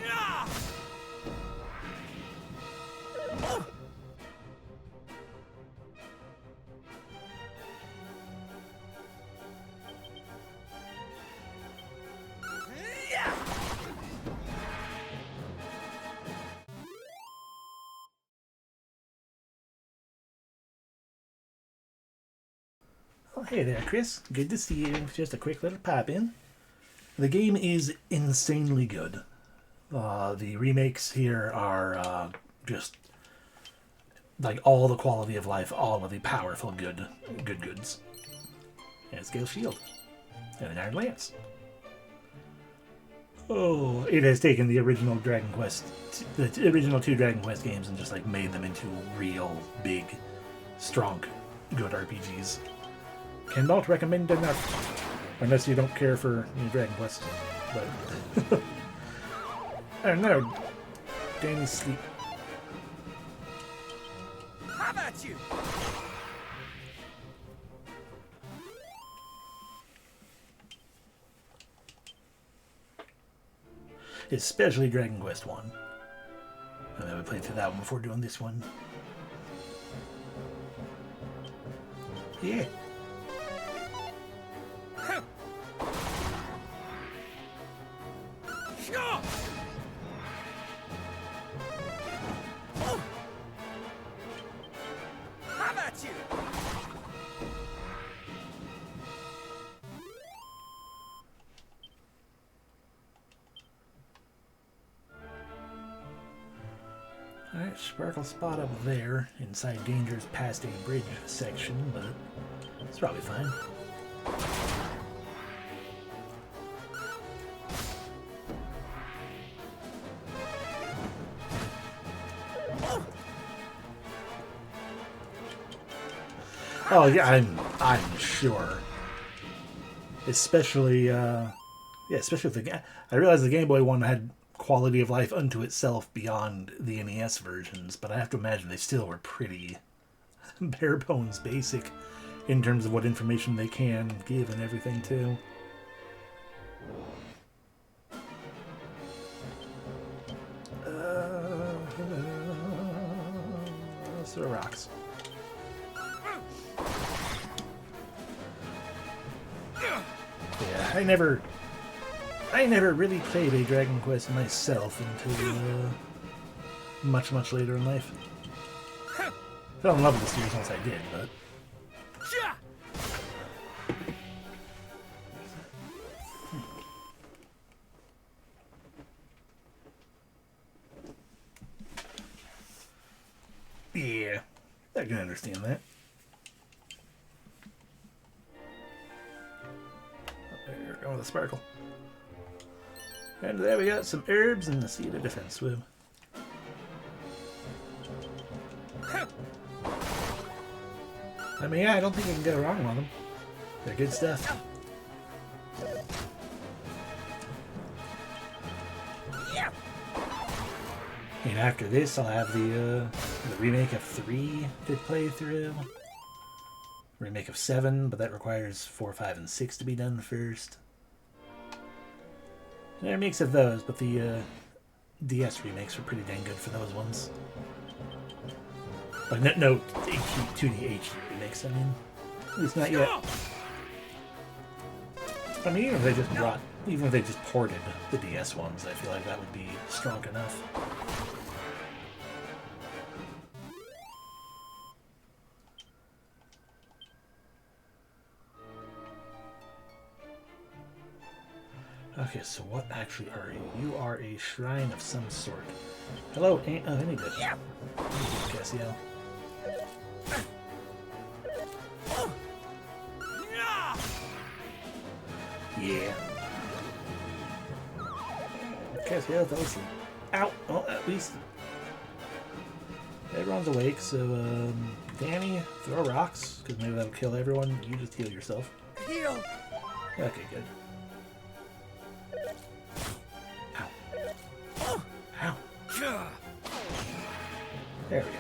Yeah. Oh, hey there, Chris. Good to see you. Just a quick little pop in. The game is insanely good. The remakes here are just like all the quality of life, all of the powerful goods. And a scale shield. And an iron lance. Oh, it has taken the original Dragon Quest, the original 2 Dragon Quest games and just like made them into real big, strong, good RPGs. Cannot recommend enough. Unless you don't care for Dragon Quest. But I don't know. Danny's sleep. How about you? Especially Dragon Quest 1. And then we played through that one before doing this one. Yeah. Sure. How about you? Alright, sparkle spot up there, inside dangers past a bridge section, but it's probably fine. Oh yeah, I'm sure. Especially especially with the I realized the Game Boy one had quality of life unto itself beyond the NES versions, but I have to imagine they still were pretty bare bones basic in terms of what information they can give and everything too. Let's throw rocks. Yeah, I never really played a Dragon Quest myself until much later in life. Fell in love with the series once I did, but yeah, I can understand that. There, going with the sparkle. And there we got some herbs and the seed of defense swim. I mean, yeah, I don't think you can go wrong with them. They're good stuff. And after this, I'll have the remake of 3 to play through. Remake of 7, but that requires 4, 5, and 6 to be done first. There are remakes of those, but the DS remakes were pretty dang good for those ones. Like no HD, 2D HD remakes, I mean. At least not yet. I mean, even if they just ported the DS ones, I feel like that would be strong enough. Okay, so what actually are you? You are a shrine of some sort. Hello, any good. Yeah. Cassiel. Yeah. Cassiel, that was out. Well, at least everyone's awake, so Danny, throw rocks, because maybe that'll kill everyone. You just heal yourself. Heal. Okay, good. Ow. There we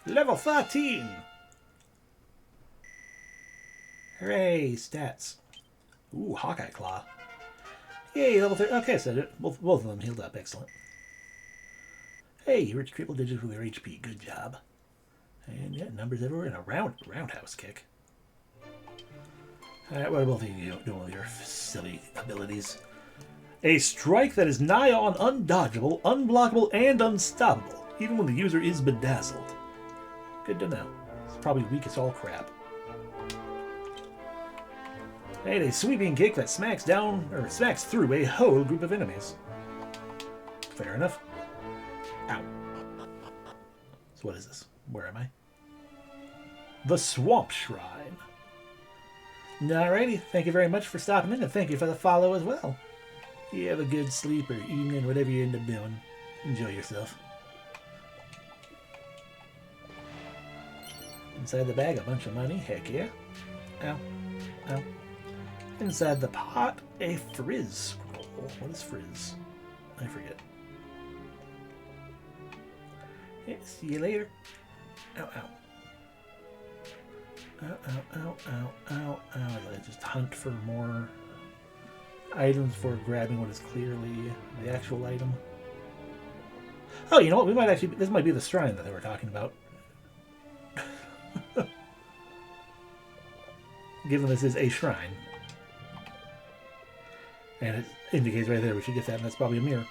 go. Level 13! Hooray, stats. Ooh, Hawkeye Claw. Yay, level 13. Okay, so both of them healed up. Excellent. Hey, you reached triple digits with your HP. Good job. And yeah, numbers everywhere and a roundhouse kick. Alright, what are both of you doing with your silly abilities? A strike that is nigh on undodgeable, unblockable, and unstoppable, even when the user is bedazzled. Good to know. It's probably weak as all crap. And a sweeping kick that smacks through a whole group of enemies. Fair enough. Ow. So what is this? Where am I? The Swamp Shrine. Alrighty, thank you very much for stopping in, and thank you for the follow as well. You have a good sleep or evening, whatever you end up doing. Enjoy yourself. Inside the bag, a bunch of money. Heck yeah. Ow. Ow. Inside the pot, a frizz scroll. What is frizz? I forget. Yeah, see you later. Ow, ow. Ow, ow, ow, ow, ow, ow. I just hunt for more items before grabbing what is clearly the actual item. Oh, you know what? We might actually... This might be the shrine that they were talking about. Given this is a shrine. And it indicates right there we should get that, and that's probably a mirror.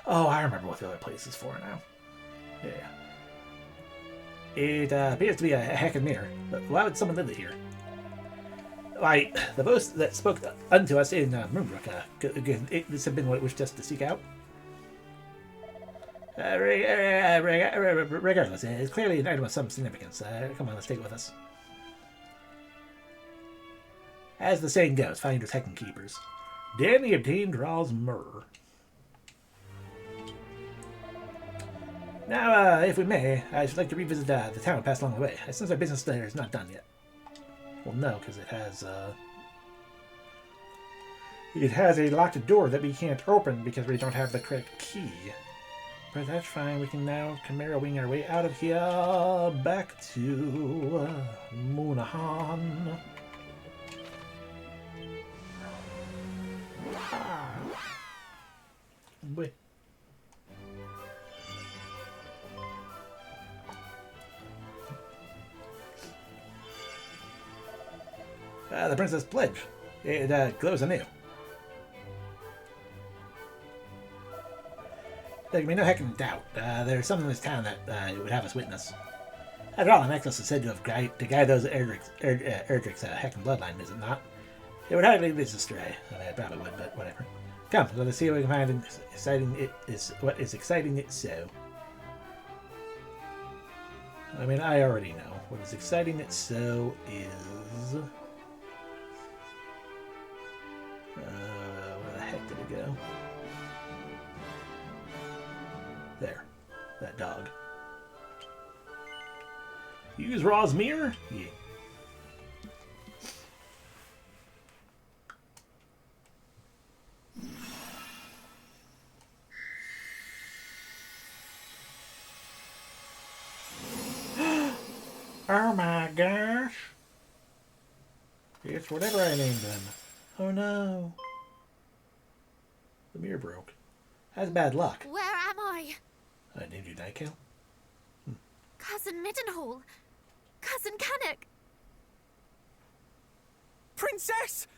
Oh, I remember what the other place is for now. Yeah. It appears to be a heckin' mirror. But why would someone live here? Why, the boast that spoke unto us in Moonbrook, this had been what it wished us to seek out. Regardless, it's clearly an item of some significance. Come on, let's take it with us. As the saying goes, finders heckin' keepers. Danny obtained draws myrrh. Now, if we may, I should like to revisit the town passed along the way, since our business there is not done yet. Well, no, because it has a locked door that we can't open because we don't have the correct key. But that's fine. We can now Chimera wing our way out of here, back to Moonahan. Wait. The Princess Pledge. It glows anew. There can be no heckin' doubt. There's something in this town that it would have us witness. After all, the necklace is said to have to guide those Erdrick's heckin' bloodline, is it not? It would hardly lead us astray. I mean, it probably would, but whatever. Come, let us see what we can find what is exciting it so. I mean, I already know. What is exciting it so is... where the heck did it go? There. That dog. Use Raw's mirror? Yeah. Oh my gosh. It's whatever I named them. Oh no. The mirror broke. That's bad luck. Where am I? I named you Nightcale. Cousin Middenhall. Cousin Cannock. Princess!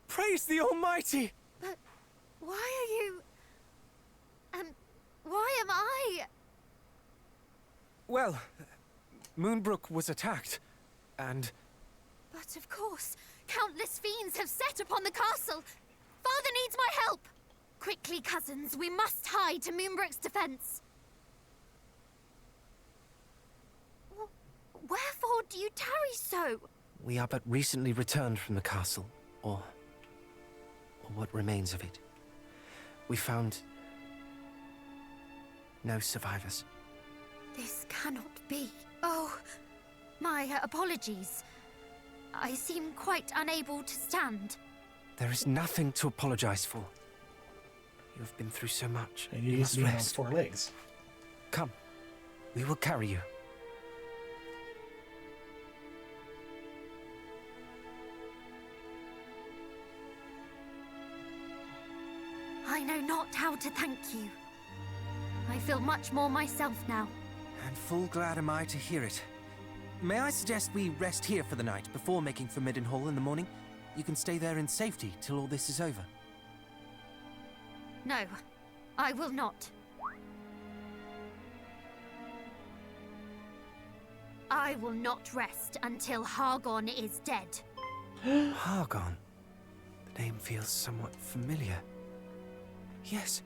Praise the Almighty! But why are you... why am I... Well, Moonbrook was attacked, and... But of course, countless fiends have set upon the castle. Father needs my help. Quickly, cousins, we must hie to Moonbrook's defense. Wherefore do you tarry so? We are but recently returned from the castle, or what remains of it. We found no survivors. This cannot be. Oh, my apologies. I seem quite unable to stand. There is nothing to apologize for. You have been through so much. And you must be on 4 legs. Come, we will carry you. I know not how to thank you. I feel much more myself now. And full glad am I to hear it. May I suggest we rest here for the night before making for Middenhall in the morning? You can stay there in safety till all this is over. No, I will not. I will not rest until Hargon is dead. Hargon? The name feels somewhat familiar. Yes.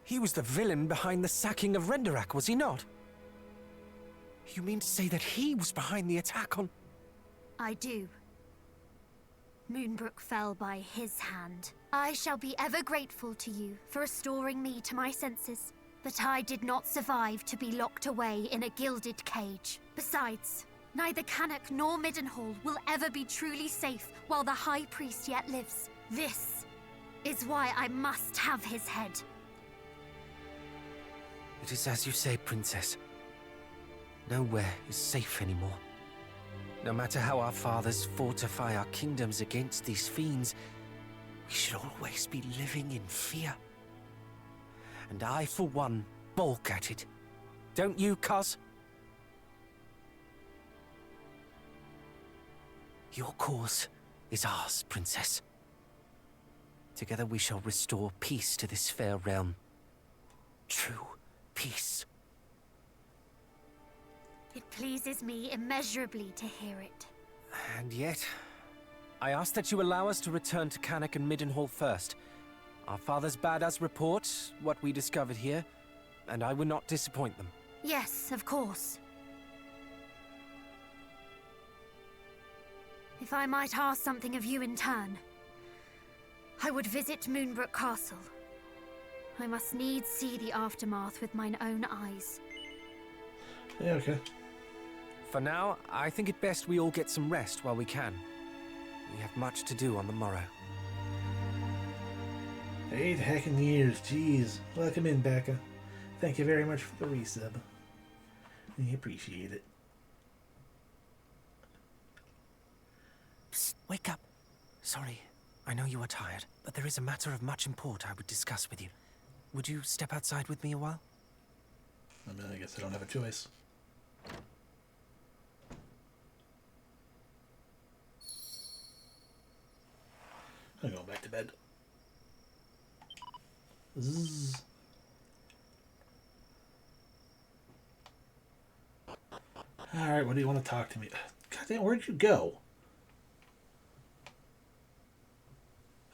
He was the villain behind the sacking of Renderak, was he not? You mean to say that he was behind the attack on... I do. Moonbrook fell by his hand. I shall be ever grateful to you for restoring me to my senses. But I did not survive to be locked away in a gilded cage. Besides, neither Cannock nor Middenhall will ever be truly safe while the High Priest yet lives. This is why I must have his head. It is as you say, Princess. Nowhere is safe anymore. No matter how our fathers fortify our kingdoms against these fiends, we should always be living in fear. And I, for one, balk at it. Don't you, cuz? Your cause is ours, Princess. Together we shall restore peace to this fair realm. True peace. It pleases me immeasurably to hear it. And yet, I ask that you allow us to return to Cannock and Middenhall first. Our fathers bade us report what we discovered here, and I would not disappoint them. Yes, of course. If I might ask something of you in turn, I would visit Moonbrook Castle. I must needs see the aftermath with mine own eyes. Yeah, okay. For now, I think it best we all get some rest while we can. We have much to do on the morrow. 8 heckin' years, jeez. Welcome in, Becca. Thank you very much for the resub. We appreciate it. Psst, wake up. Sorry, I know you are tired, but there is a matter of much import I would discuss with you. Would you step outside with me a while? I mean, I guess I don't have a choice. I'm going back to bed. Zzz. Alright, what do you want to talk to me? God damn, where'd you go?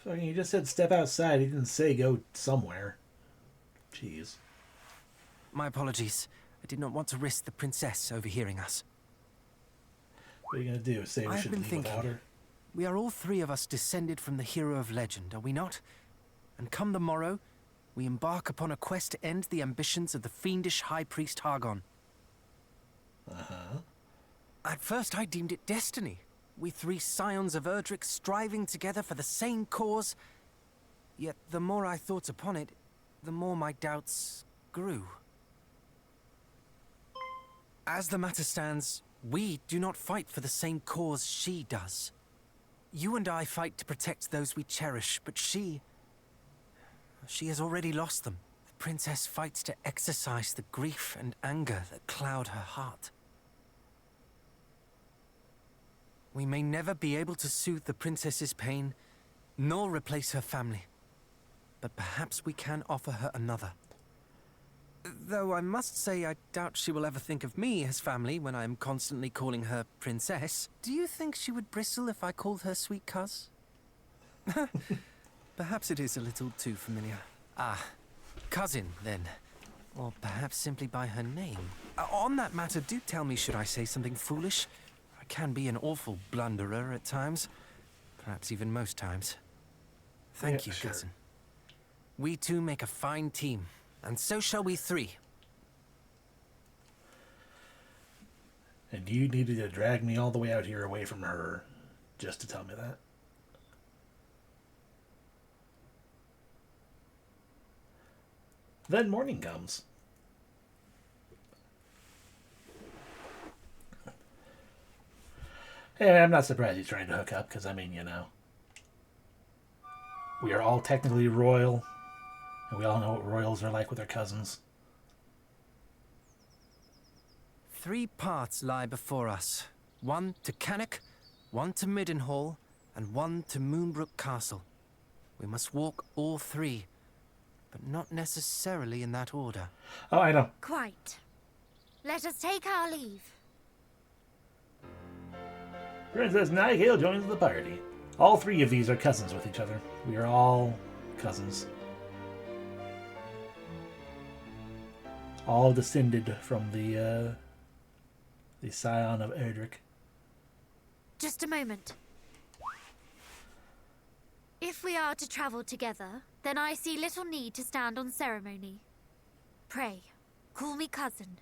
Fucking, you just said step outside. He didn't say go somewhere. Jeez. My apologies. I did not want to risk the princess overhearing us. What are you going to do? Say we I've should been leave without thinking. her? We are all three of us descended from the hero of legend, are we not? And come the morrow, we embark upon a quest to end the ambitions of the fiendish High Priest Hargon. Uh-huh. At first I deemed it destiny. We three scions of Erdrick striving together for the same cause. Yet the more I thought upon it, the more my doubts grew. As the matter stands, we do not fight for the same cause she does. You and I fight to protect those we cherish, but she has already lost them. The princess fights to exorcise the grief and anger that cloud her heart. We may never be able to soothe the princess's pain, nor replace her family. But perhaps we can offer her another. Though I must say I doubt she will ever think of me as family when I am constantly calling her princess. Do you think she would bristle if I called her sweet cuz? Perhaps it is a little too familiar. Ah, cousin, then. Or perhaps simply by her name. On that matter, do tell me should I say something foolish? I can be an awful blunderer at times. Perhaps even most times. Thank you, sure. cousin. We two make a fine team. And so shall we three. And you needed to drag me all the way out here away from her just to tell me that? Then morning comes. Hey, I'm not surprised he's trying to hook up, because, I mean, you know. We are all technically royal, and we all know what royals are like with their cousins. 3 paths lie before us. 1 to Cannock, 1 to Middenhall, and 1 to Moonbrook Castle. We must walk all 3, but not necessarily in that order. Oh, I know. Quite. Let us take our leave. Princess Nigel joins the party. All three of these are cousins with each other. We are all cousins. All descended from the scion of Erdrick. Just a moment. If we are to travel together, then I see little need to stand on ceremony. Pray, call me cousin.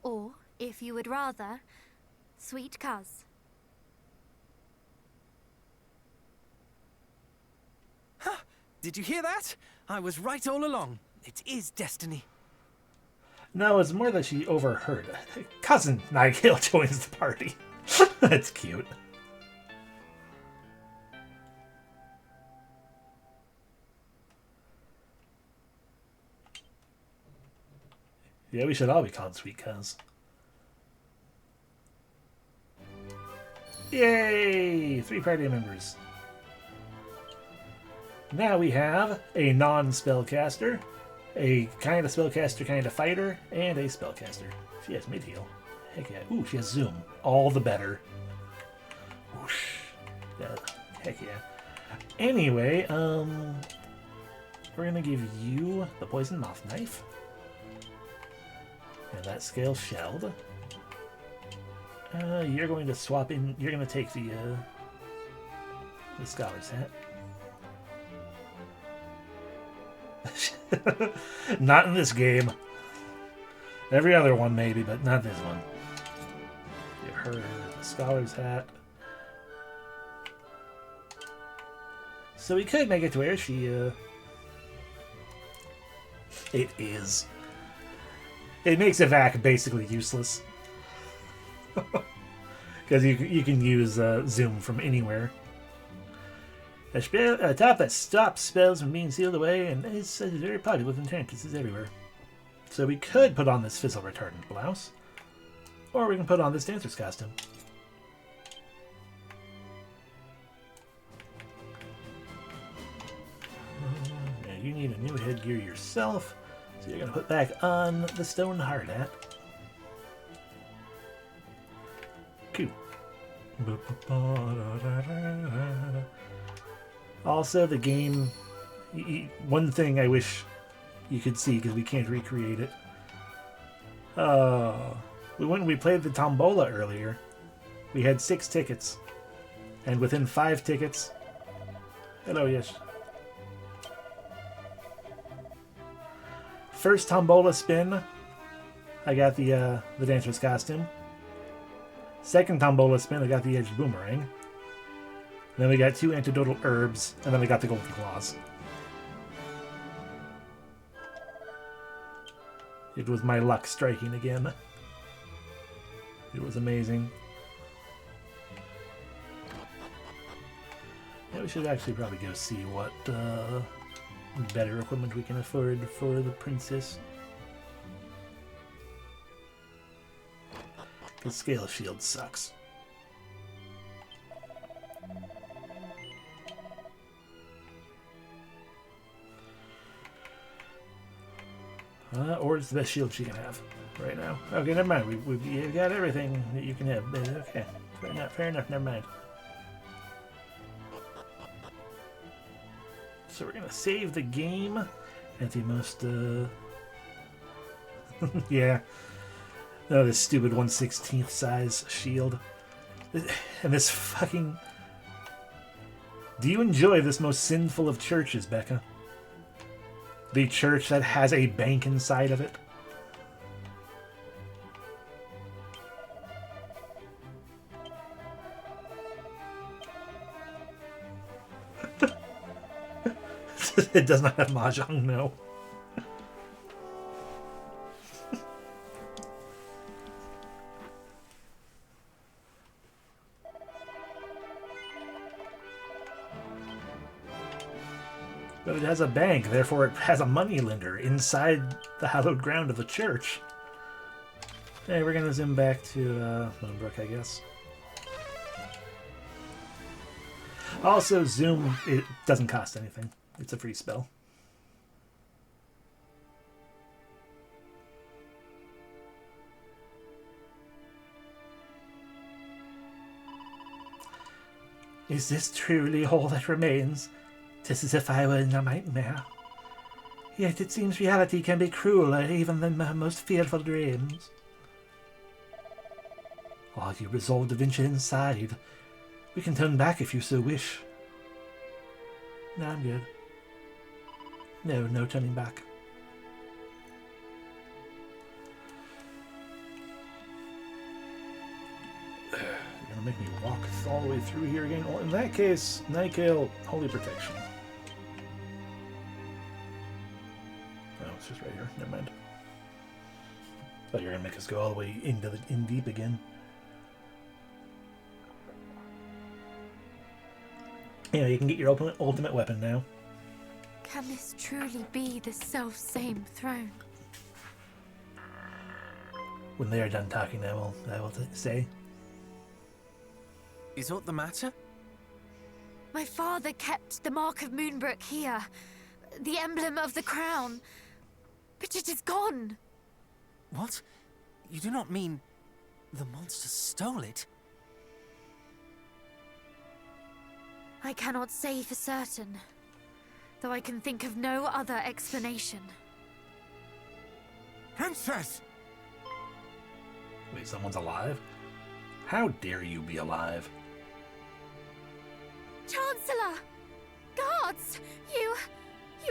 Or, if you would rather, sweet cuz. Did you hear that? I was right all along. It is destiny. No, it's more that she overheard. Cousin Nigel joins the party. That's cute. Yeah, we should all be called Sweet Cuz. Yay! 3 party members. Now we have a non-spellcaster, a kind of spellcaster, kind of fighter, and a spellcaster. She has mid-heal. Heck yeah. Ooh, she has zoom. All the better. Whoosh. Yeah, heck yeah. Anyway, we're gonna give you the poison moth knife. And that scale shelled. You're going to swap in. You're going to take the scholar's hat. Not in this game. Every other one maybe, but not this one. Give her the scholar's hat. So we could make it to where she. It is. It makes Evac basically useless. Because you can use zoom from anywhere. A top that stops spells from being sealed away and is very popular with enchantresses everywhere. So we could put on this fizzle retardant blouse. Or we can put on this dancer's costume. Now you need a new headgear yourself. So you're going to put back on the stone hard hat. Cool. Also, the game... One thing I wish you could see, because we can't recreate it. When we played the Tombola earlier, we had 6 tickets. And within 5 tickets... Hello, yes. First Tombola spin, I got the dancer's costume. Second Tombola spin, I got the edged boomerang. Then we got 2 antidotal herbs, and then we got the golden claws. It was my luck striking again. It was amazing. Yeah, we should actually probably go see what better equipment we can afford for the princess. Because Scale Shield sucks. Or it's the best shield she can have right now. Okay, never mind. We've got everything that you can have. Okay, fair enough. Never mind. So we're gonna save the game at the most. Yeah. Oh, this stupid 1/16 size shield. And this fucking. Do you enjoy this most sinful of churches, Becca? The church that has a bank inside of it? It does not have mahjong, no. But it has a bank, therefore it has a moneylender inside the hallowed ground of the church. Okay, we're gonna zoom back to Moonbrook, I guess. Also, zoom, it doesn't cost anything. It's a free spell. Is this truly all that remains? 'Tis as if I were in a nightmare. Yet it seems reality can be crueler even than my most fearful dreams. Are you resolved to venture inside? We can turn back if you so wish. No, I'm good. No turning back. You're gonna make me walk all the way through here again? Well, in that case, Nightgale, Holy Protection. Oh, it's just right here. Never mind. Thought you were gonna make us go all the way in deep again. Yeah, you can get your ultimate weapon now. Can this truly be the self-same throne? When they are done talking, I will say. Is aught the matter? My father kept the mark of Moonbrook here, the emblem of the crown, but it is gone. What? You do not mean the monster stole it? I cannot say for certain, though I can think of no other explanation. Princess! Wait, someone's alive? How dare you be alive? Chancellor! Guards! You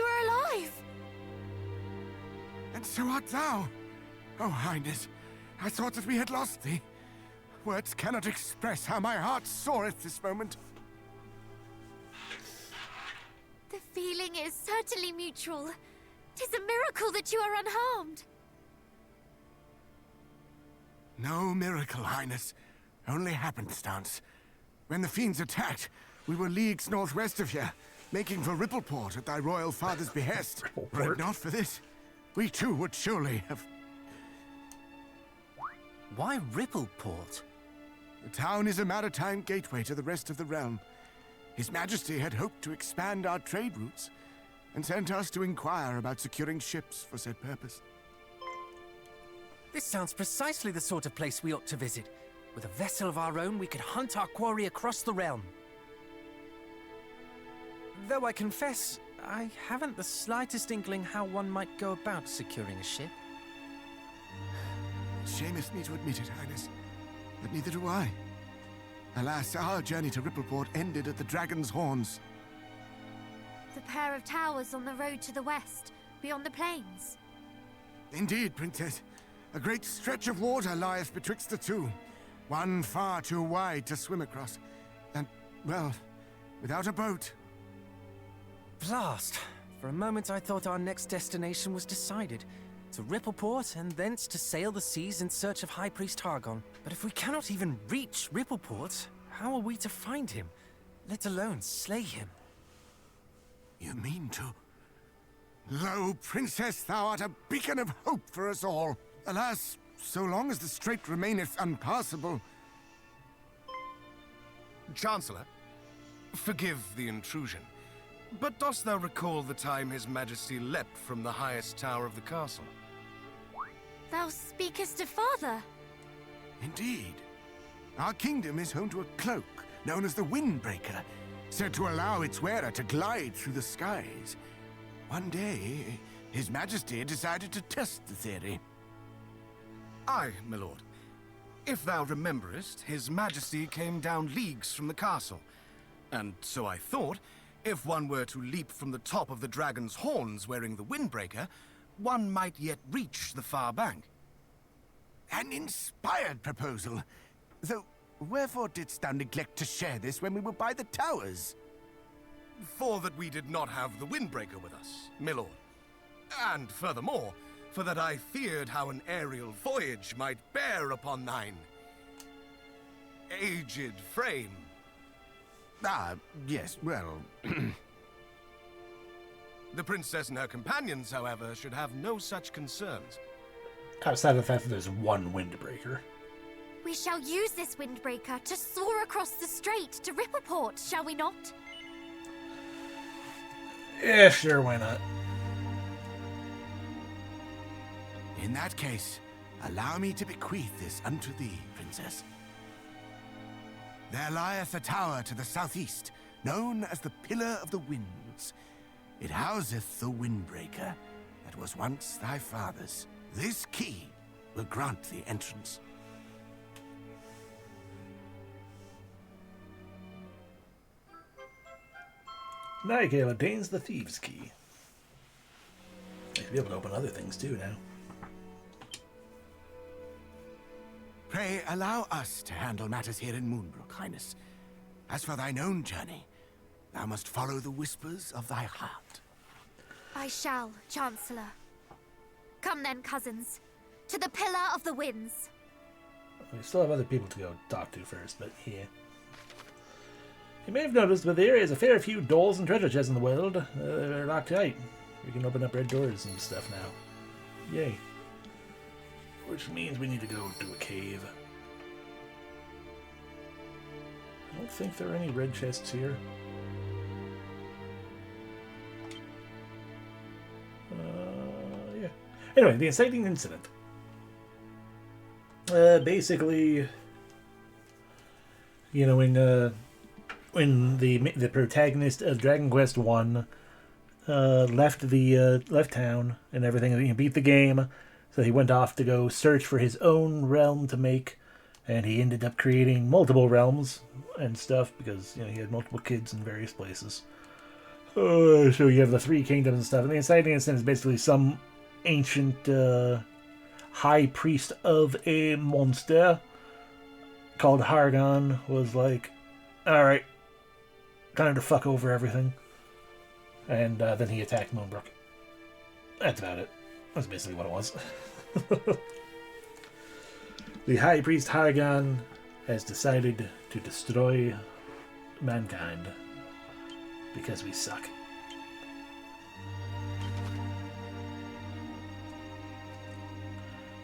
are alive! And so art thou! Oh, Highness, I thought that we had lost thee. Words cannot express how my heart soareth this moment. The feeling is certainly mutual. 'Tis a miracle that you are unharmed. No miracle, Highness. Only happenstance. When the fiends attacked, we were leagues northwest of here, making for Rippleport at thy royal father's behest. Were it not for this, we too would surely have... Why Rippleport? The town is a maritime gateway to the rest of the realm. His Majesty had hoped to expand our trade routes, and sent us to inquire about securing ships for said purpose. This sounds precisely the sort of place we ought to visit. With a vessel of our own, we could hunt our quarry across the realm. Though I confess, I haven't the slightest inkling how one might go about securing a ship. It shameth me to admit it, Highness, but neither do I. Alas, our journey to Rippleport ended at the Dragon's Horns. The pair of towers on the road to the west, beyond the plains. Indeed, Princess. A great stretch of water lieth betwixt the two. One far too wide to swim across. And, well, without a boat. Blast! For a moment I thought our next destination was decided. To Rippleport, and thence to sail the seas in search of High Priest Hargon. But if we cannot even reach Rippleport, how are we to find him? Let alone slay him. You mean to... Lo, Princess, thou art a beacon of hope for us all. Alas, so long as the strait remaineth unpassable... Chancellor, forgive the intrusion, but dost thou recall the time His Majesty leapt from the highest tower of the castle? Thou speakest of father. Indeed. Our kingdom is home to a cloak known as the Windbreaker, said to allow its wearer to glide through the skies. One day, His Majesty decided to test the theory. Aye, my lord. If thou rememberest, His Majesty came down leagues from the castle. And so I thought, if one were to leap from the top of the Dragon's Horns wearing the Windbreaker, one might yet reach the far bank. An inspired proposal. Though, wherefore didst thou neglect to share this when we were by the towers? For that we did not have the Windbreaker with us, my lord. And furthermore, for that I feared how an aerial voyage might bear upon thine aged frame. Ah, yes, well... The princess and her companions, however, should have no such concerns. Outside of the fact that there's one windbreaker. We shall use this windbreaker to soar across the strait to Rippleport, shall we not? Yeah, sure, why not? In that case, allow me to bequeath this unto thee, Princess. There lieth a tower to the southeast, known as the Pillar of the Winds. It houseth the Windbreaker that was once thy father's. This key will grant the entrance. Nigel obtains the Thieves' Key. I should be able to open other things too now. Pray allow us to handle matters here in Moonbrook, Highness. As for thine own journey, thou must follow the whispers of thy heart. I shall, Chancellor. Come then, cousins, to the Pillar of the Winds. We still have other people to go talk to first, but yeah. You may have noticed, but there is a fair few doors and treasure chests in the world. They're locked tight. We can open up red doors and stuff now. Yay. Which means we need to go to a cave. I don't think there are any red chests here. Yeah. Anyway, the inciting incident. Basically, you know, when the protagonist of Dragon Quest I left town and everything, he beat the game, so he went off to go search for his own realm to make, and he ended up creating multiple realms and stuff because, you know, he had multiple kids in various places. So you have the three kingdoms and stuff, and the inciting incident is basically some ancient high priest of a monster called Hargon was like, alright, time to fuck over everything. And then he attacked Moonbrook. That's about it. That's basically what it was. The High Priest Hargon has decided to destroy mankind because we suck.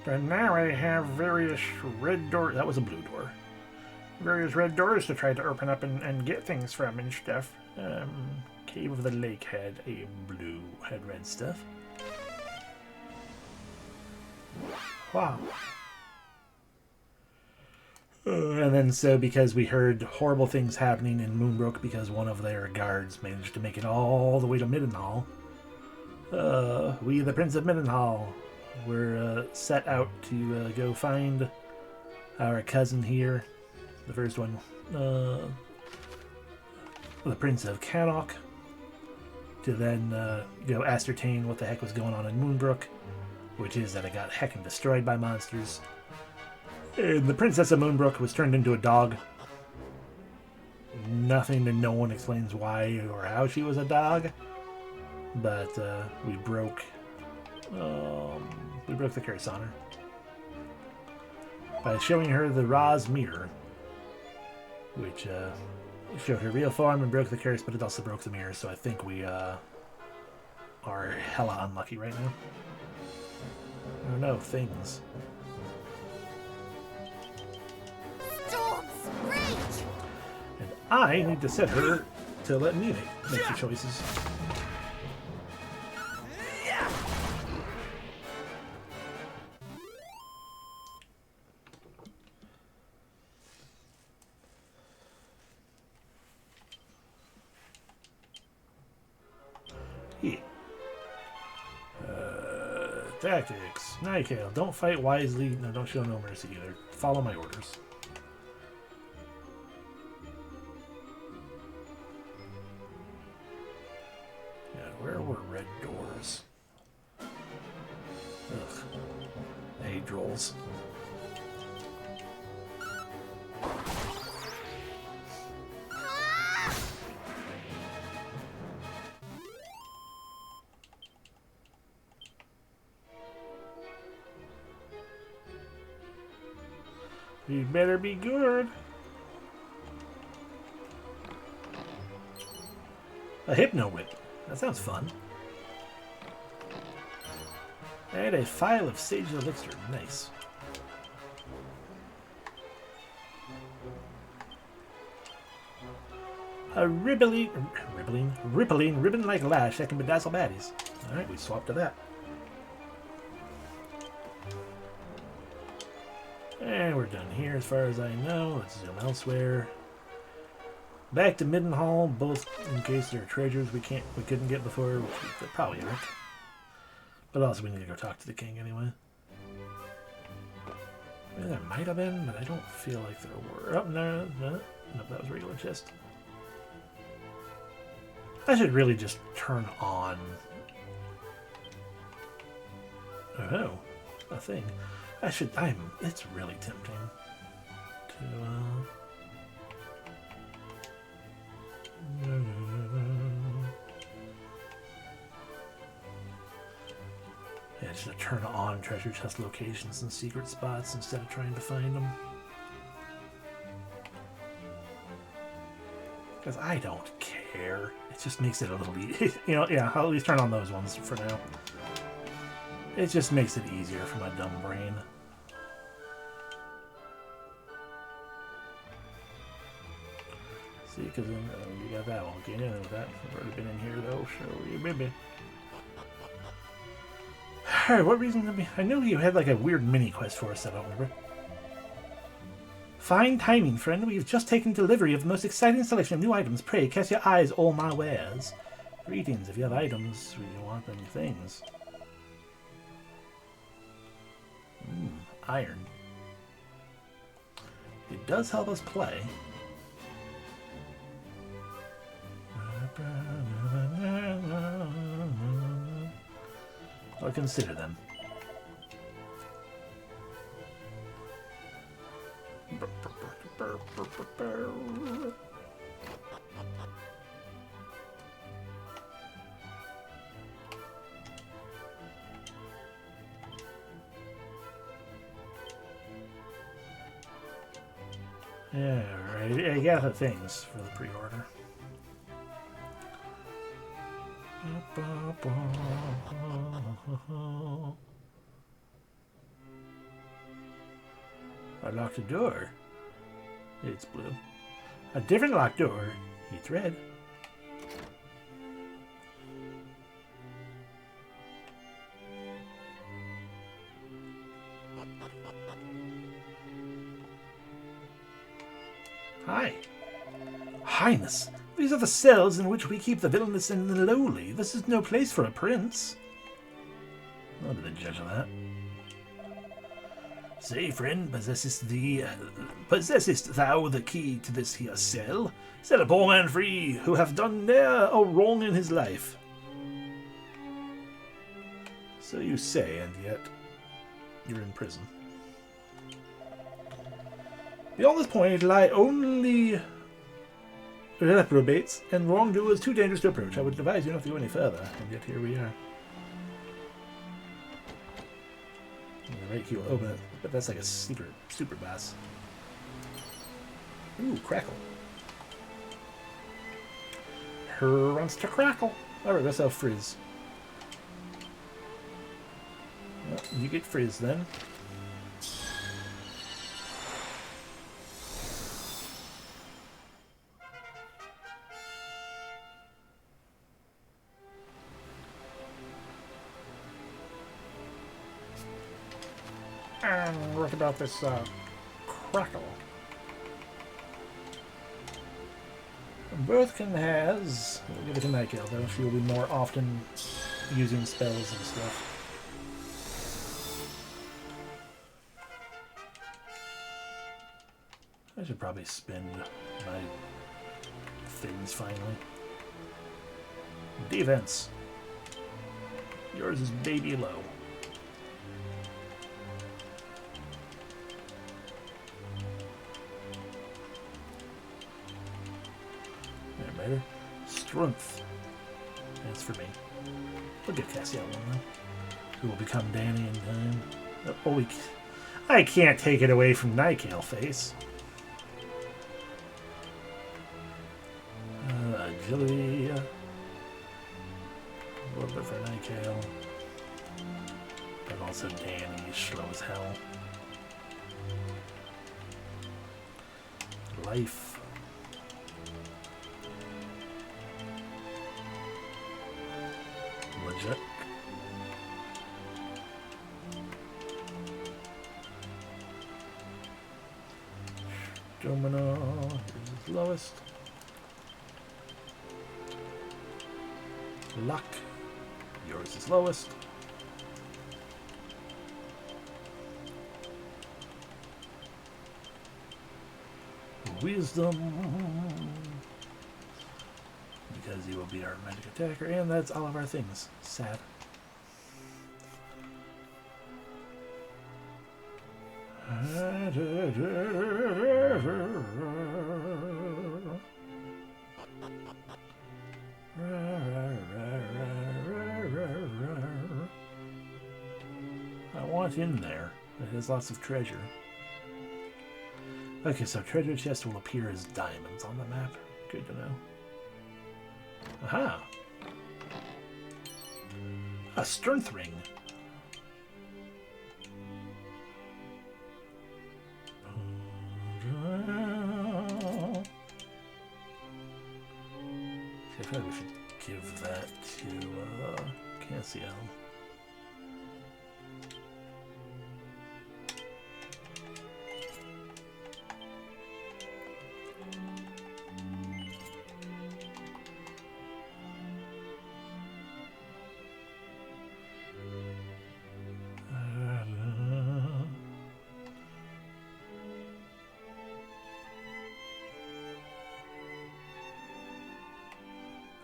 But now I have various red doors. That was a blue door. Various red doors to try to open up and get things from and stuff. Cave of the Lake had red stuff. Wow. And then so because we heard horrible things happening in Moonbrook because one of their guards managed to make it all the way to Middenhall, we, the Prince of Middenhall, were set out to go find our cousin here, the first one, the Prince of Cannock, to then go ascertain what the heck was going on in Moonbrook, which is that it got heckin' destroyed by monsters. And the Princess of Moonbrook was turned into a dog. Nothing and no one explains why or how she was a dog, but we broke the curse on her by showing her the Ra's mirror, which showed her real form and broke the curse, but it also broke the mirror, so I think we are hella unlucky right now. Oh no, things. Storms, rage! And I need to set her to let me make the choices. Yeah. Tactics. Nigel, don't fight wisely. No, don't show no mercy either. Follow my orders. Yeah, where were red doors? Ugh. I hate trolls. You better be good. A Hypno Whip. That sounds fun. And a phial of Sage Elixir. Nice. A rippling ribbon-like lash that can bedazzle baddies. Alright, we swapped to that. And we're done here as far as I know. Let's zoom elsewhere. Back to Middenhall, both in case there are treasures we couldn't get before, which there probably aren't. But also we need to go talk to the king anyway. Maybe there might have been, but I don't feel like there were. Oh, no, that was a regular chest. I should really just turn on... Oh, a thing. It's really tempting to, yeah, just to turn on treasure chest locations and secret spots instead of trying to find them. Because I don't care. It just makes it a little easier. You know, yeah, I'll at least turn on those ones for now. It just makes it easier for my dumb brain. See, because you got that one. Okay, yeah, that. I've already been in here, though. Show you, baby. Alright, what reason? I knew you had like a weird mini quest for us that I don't remember. Fine timing, friend. We've just taken delivery of the most exciting selection of new items. Pray, cast your eyes all my wares. Greetings. If you have items, we want them things. Iron. It does help us play. I'll consider them. Yeah, right. I got the things for the pre-order. I locked a door. It's blue. A different locked door. It's red. Hi. Highness, these are the cells in which we keep the villainous and the lowly. This is no place for a prince. I'll be the judge of that. Say, friend, possessest thou the key to this here cell? Set a poor man free, who hath done ne'er a wrong in his life. So you say, and yet you're in prison. Beyond this point lie only reprobates and wrongdoers too dangerous to approach. I would advise you not to go any further, and yet here we are. The right key will open it, but that's like a secret super boss. Ooh, crackle. Her wants to crackle. Alright, let's have frizz. Well, you get frizz then. And what about this crackle? Birthkin has... We'll give it to Nightgale, though. She will be more often using spells and stuff. I should probably spend my things finally. Defense. Yours is baby low. Better. Strength. That's for me. We'll get Cassiel one though. Who will become Danny in time. Oh, I can't take it away from Nightgale face. Agility. A little bit for Nightgale. But also Danny is slow as hell. Life. Legit. Domino. Here's his lowest. Luck. Yours is lowest. Wisdom. Because he will be our magic attacker. And that's all of our things. Sad. I want in there. It has lots of treasure. Okay, so treasure chest will appear as diamonds on the map. Good to know. Aha! A strength ring. I feel like we should give that to Cassio.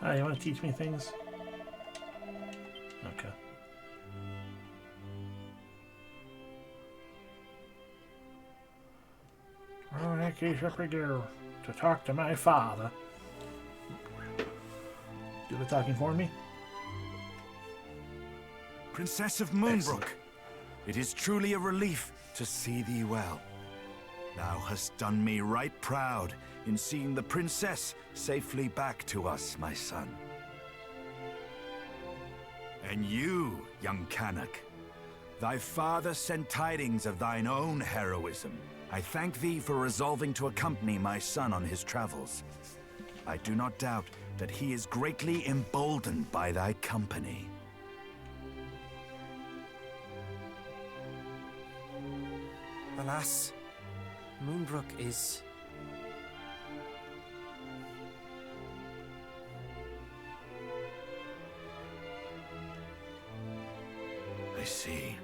Ah, you want to teach me things? Okay. Well, in case up we go to talk to my father. Do the talking for me? Princess of Moonbrook, it is truly a relief to see thee well. Thou hast done me right proud in seeing the princess safely back to us, my son. And you, young Canuck, thy father sent tidings of thine own heroism. I thank thee for resolving to accompany my son on his travels. I do not doubt that he is greatly emboldened by thy company. Alas, Moonbrook is... I see.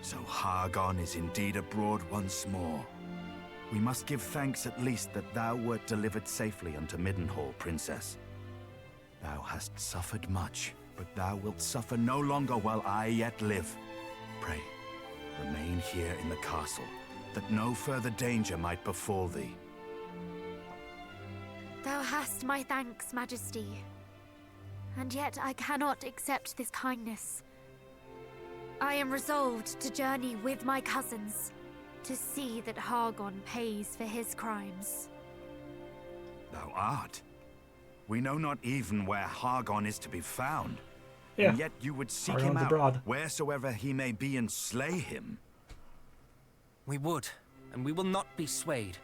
So Hargon is indeed abroad once more. We must give thanks at least that thou wert delivered safely unto Middenhall, Princess. Thou hast suffered much, but thou wilt suffer no longer while I yet live. Pray, remain here in the castle, that no further danger might befall thee. Thou hast my thanks, Majesty. And yet I cannot accept this kindness. I am resolved to journey with my cousins, to see that Hargon pays for his crimes. Thou art? We know not even where Hargon is to be found. Yeah. And yet you would seek Hargon's him out abroad. wheresoever he may be and slay him. We would, and we will not be swayed.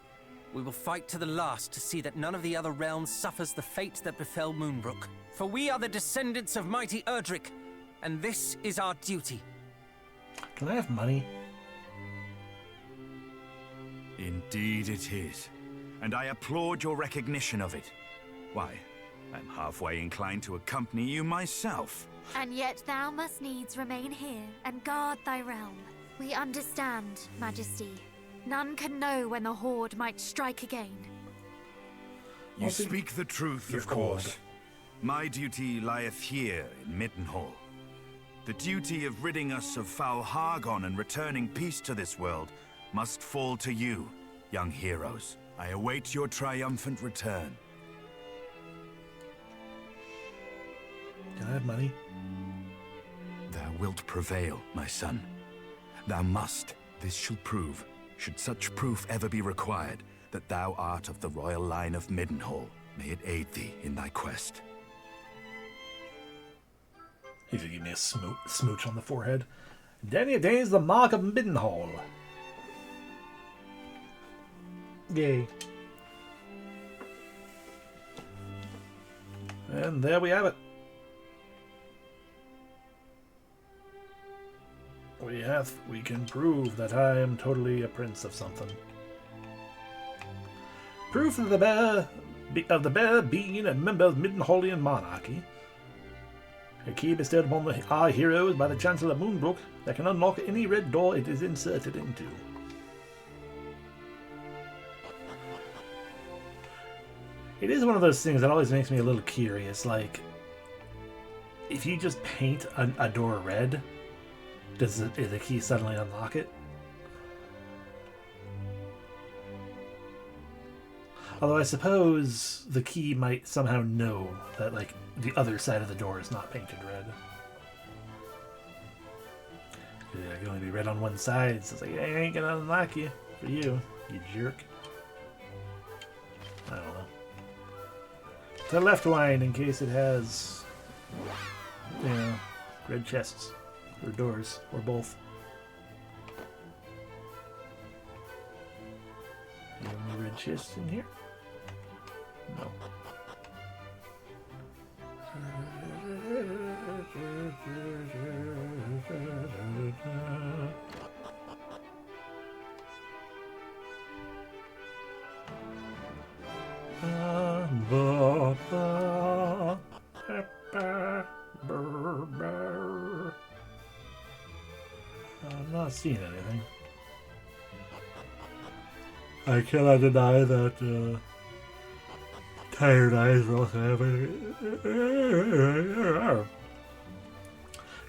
We will fight to the last to see that none of the other realms suffers the fate that befell Moonbrook. For we are the descendants of mighty Erdrick, and this is our duty. Can I have money? Indeed it is. And I applaud your recognition of it. Why, I'm halfway inclined to accompany you myself. And yet thou must needs remain here and guard thy realm. We understand, Majesty. None can know when the Horde might strike again. You speak the truth, of course. My duty lieth here in Middenhall. The duty of ridding us of foul Hargon and returning peace to this world must fall to you, young heroes. I await your triumphant return. Can I have money? Thou wilt prevail, my son. Thou must. This shall prove, should such proof ever be required, that thou art of the royal line of Middenhall. May it aid thee in thy quest. He's gonna give me a smooch on the forehead. Danny attains the mark of Middenhall. Yay. And there we have it. We can prove that I am totally a prince of something. Proof of the bear being a member of Middenhallian monarchy. A key bestowed upon our heroes by the Chancellor Moonbrook that can unlock any red door it is inserted into. It is one of those things that always makes me a little curious, like, if you just paint a door red, does the key suddenly unlock it? Although I suppose the key might somehow know that, like, the other side of the door is not painted red. It can only be red on one side, so it's like, I ain't gonna unlock you for you jerk. I don't know. To the left wine in case it has, you know, red chests or doors or both. You have any red chests in here? No. I'm not seeing anything. I cannot deny that tired eyes will also have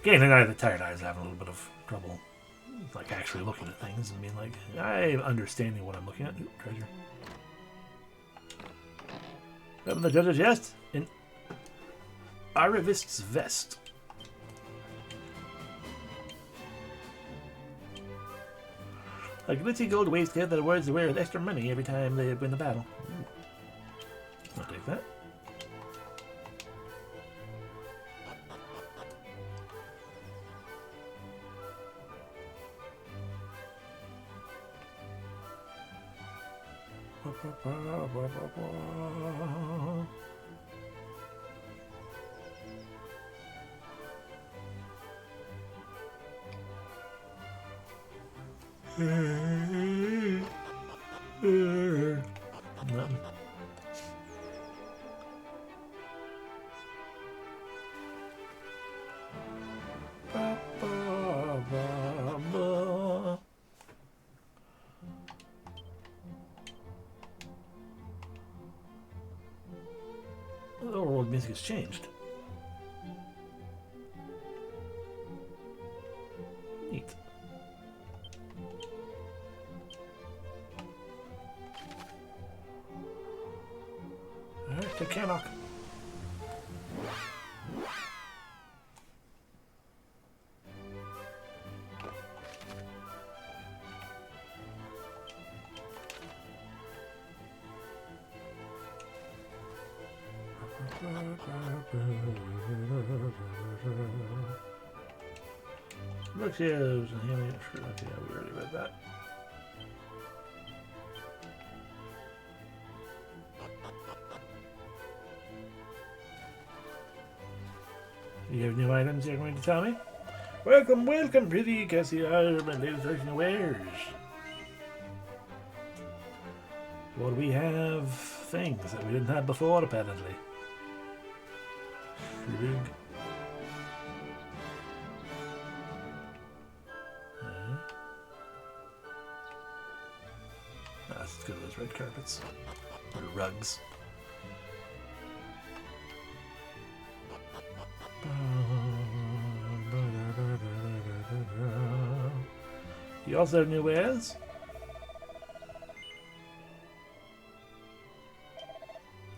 Can't deny that tired eyes have a little bit of trouble, like, actually looking at things and being like, I'm understanding what I'm looking at. Ooh, treasure. Open the judge's chest in Arivist's vest. A glitzy gold waistcoat that awards the wearer with extra money every time they win the battle. Ooh. I'll take that. Nothing. The world music has changed. Neat. Alright, to Cannock. Looks yeah, there's a hand sure, yeah, we already read that. You have new items you're going to tell me? Welcome, welcome, pretty Cassie Iron and latest section wares. Well, we have things that we didn't have before, apparently. Shrig. That's as good as those red carpets. Or rugs. You also have new wares?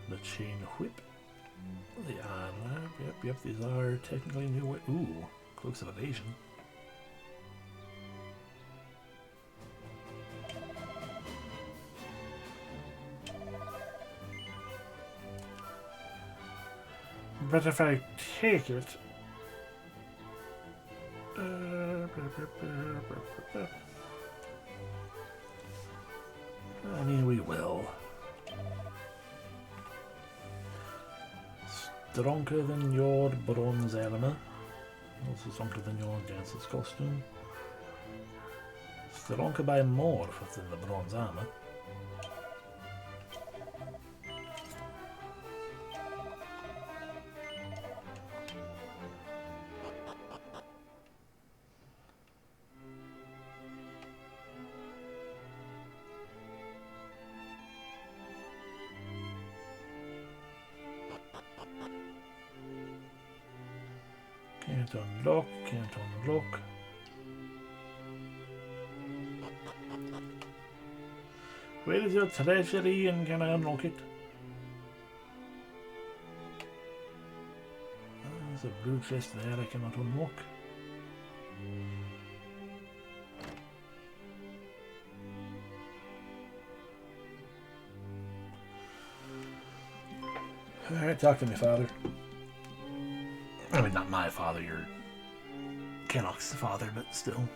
The chain whip. The armor. Yep, these are technically new wares. Ooh, cloaks of evasion. But if I take it... I mean, we will. Stronger than your bronze armor. Also stronger than your dancer's costume. Stronger by more than the bronze armor. Can't unlock, can't unlock. Where is your treasury and can I unlock it? There's a blue chest there I cannot unlock. Alright, talk to me, father. I mean, not my father, your Kennock's father, but still.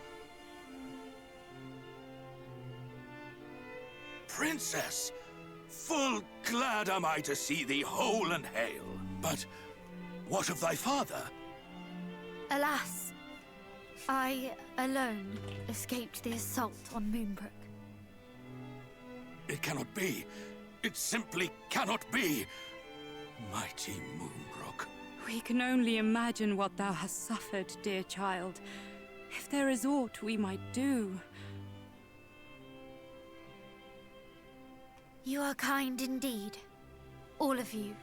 Princess, full glad am I to see thee whole and hale. But what of thy father? Alas, I alone escaped the assault on Moonbrook. It cannot be. It simply cannot be. Mighty Moonbrook. We can only imagine what thou hast suffered, dear child. If there is aught we might do. You are kind indeed. All of you.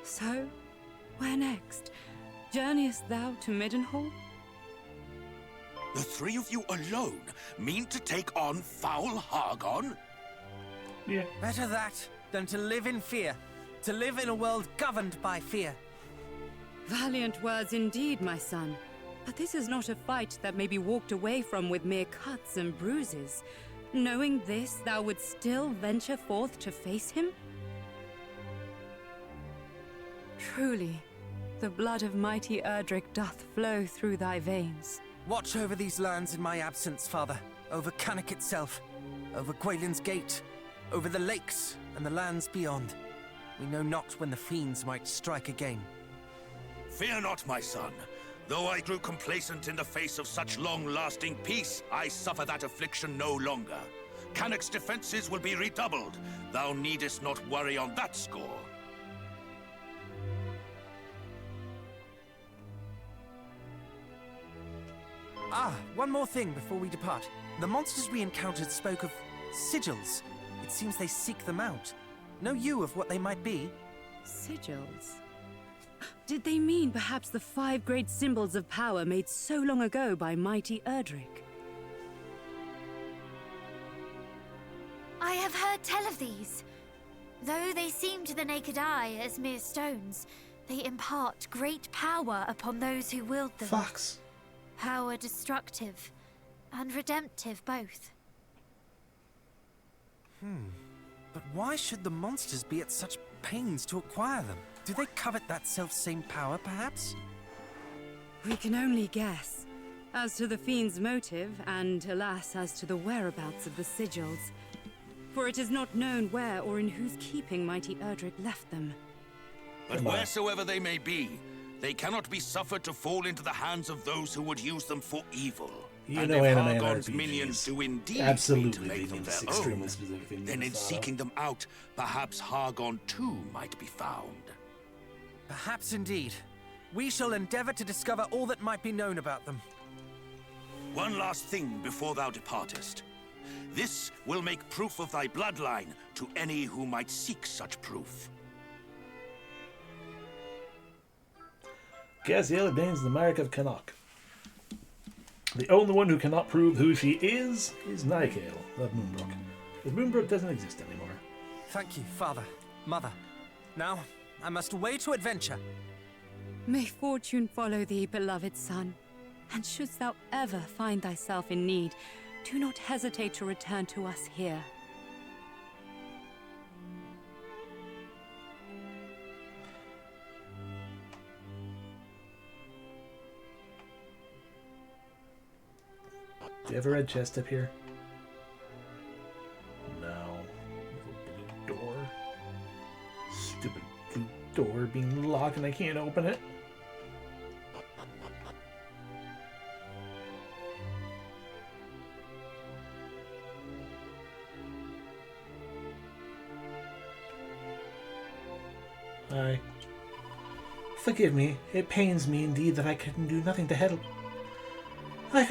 So, where next? Journeyest thou to Middenhall? The three of you alone mean to take on foul Hargon? Yeah. Better that than to live in fear. To live in a world governed by fear. Valiant words indeed, my son. But this is not a fight that may be walked away from with mere cuts and bruises. Knowing this, thou would still venture forth to face him? Truly, the blood of mighty Erdrick doth flow through thy veins. Watch over these lands in my absence, father. Over Cannock itself. Over Gwaelin's Gate. Over the lakes and the lands beyond. We know not when the fiends might strike again. Fear not, my son. Though I grew complacent in the face of such long-lasting peace, I suffer that affliction no longer. Cannock's defenses will be redoubled. Thou needest not worry on that score. Ah, one more thing before we depart. The monsters we encountered spoke of sigils. It seems they seek them out. Know you of what they might be? Sigils? Did they mean perhaps the 5 great symbols of power made so long ago by mighty Erdrick? I have heard tell of these. Though they seem to the naked eye as mere stones, they impart great power upon those who wield them. Fox. Power destructive and redemptive both. But why should the monsters be at such pains to acquire them? Do they covet that self-same power, perhaps? We can only guess. As to the fiend's motive, and alas, as to the whereabouts of the sigils. For it is not known where or in whose keeping mighty Erdrick left them. But wheresoever they may be, they cannot be suffered to fall into the hands of those who would use them for evil. You and know, if anime Hargon's RPGs minions do indeed absolutely mean to make they them need their this extremely own, specific thing then in to follow. seeking them out, perhaps Hargon too might be found. Perhaps indeed. We shall endeavor to discover all that might be known about them. One last thing before thou departest. This will make proof of thy bloodline to any who might seek such proof. Gaziel obtains the mark of Cannock. The only one who cannot prove who she is Nikael of Moonbrook. Because Moonbrook doesn't exist anymore. Thank you, father, mother. Now, I must away to adventure. May fortune follow thee, beloved son. And shouldst thou ever find thyself in need, do not hesitate to return to us here. Do you have a red chest up here? No. Blue door. Stupid blue door being locked and I can't open it. Hi. Forgive me. It pains me indeed that I can do nothing to help. I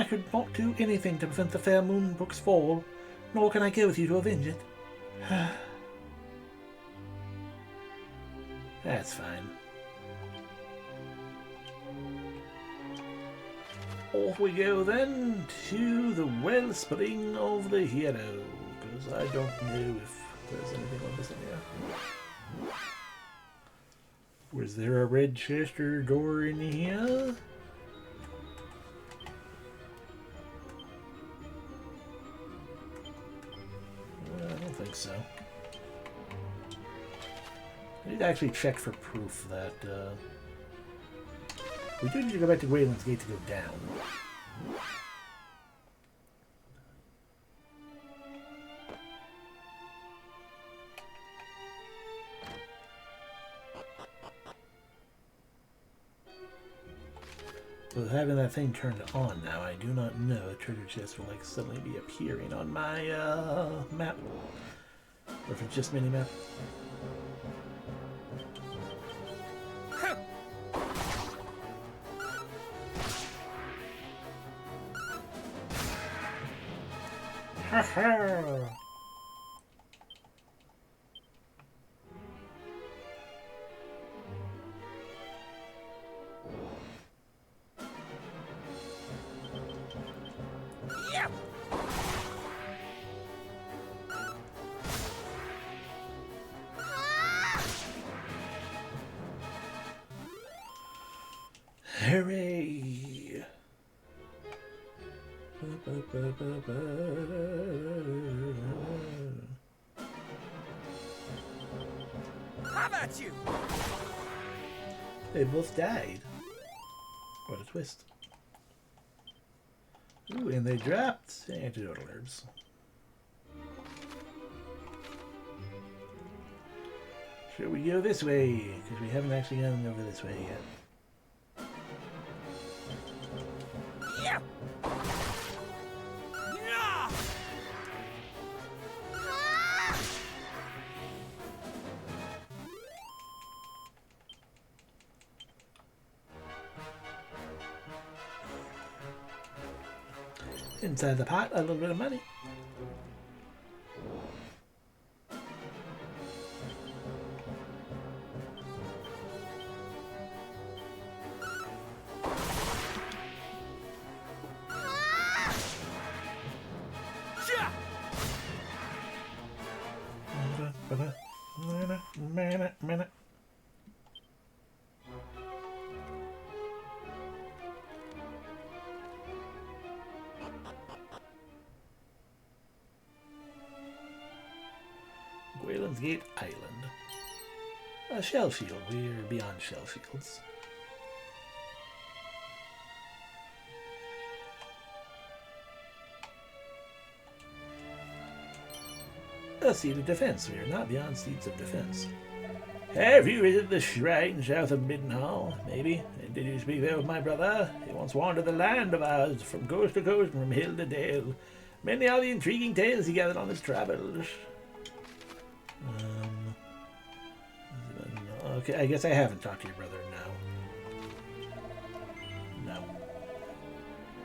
could not do anything to prevent the fair Moonbrook's fall, nor can I go with you to avenge it. That's fine. Off we go then to the wellspring of the hero, because I don't know if there's anything on this in here. Was there a red chest or door in here? I don't think so. I need to actually check for proof that we do need to go back to Wayland's Gate to go down. With having that thing turned on now, I do not know a treasure chest will like suddenly be appearing on my map. Or if it's just mini-map. Ha ha! Hooray! Have at you! They both died. What a twist. Ooh, and they dropped antidote herbs. Should we go this way? Because we haven't actually gone over this way yet. Yeah. Yeah. Inside the pot, a little bit of money. Minute. Wayland's Gate Island. A shell shield. We're beyond shell shields. A seat of defense. We are not beyond seats of defense. Have you visited the shrine south of Middenhall? Maybe. And did you speak there with my brother? He once wandered the land of ours, from coast to coast and from hill to dale. Many are the intriguing tales he gathered on his travels. Okay, I guess I haven't talked to your brother now. No.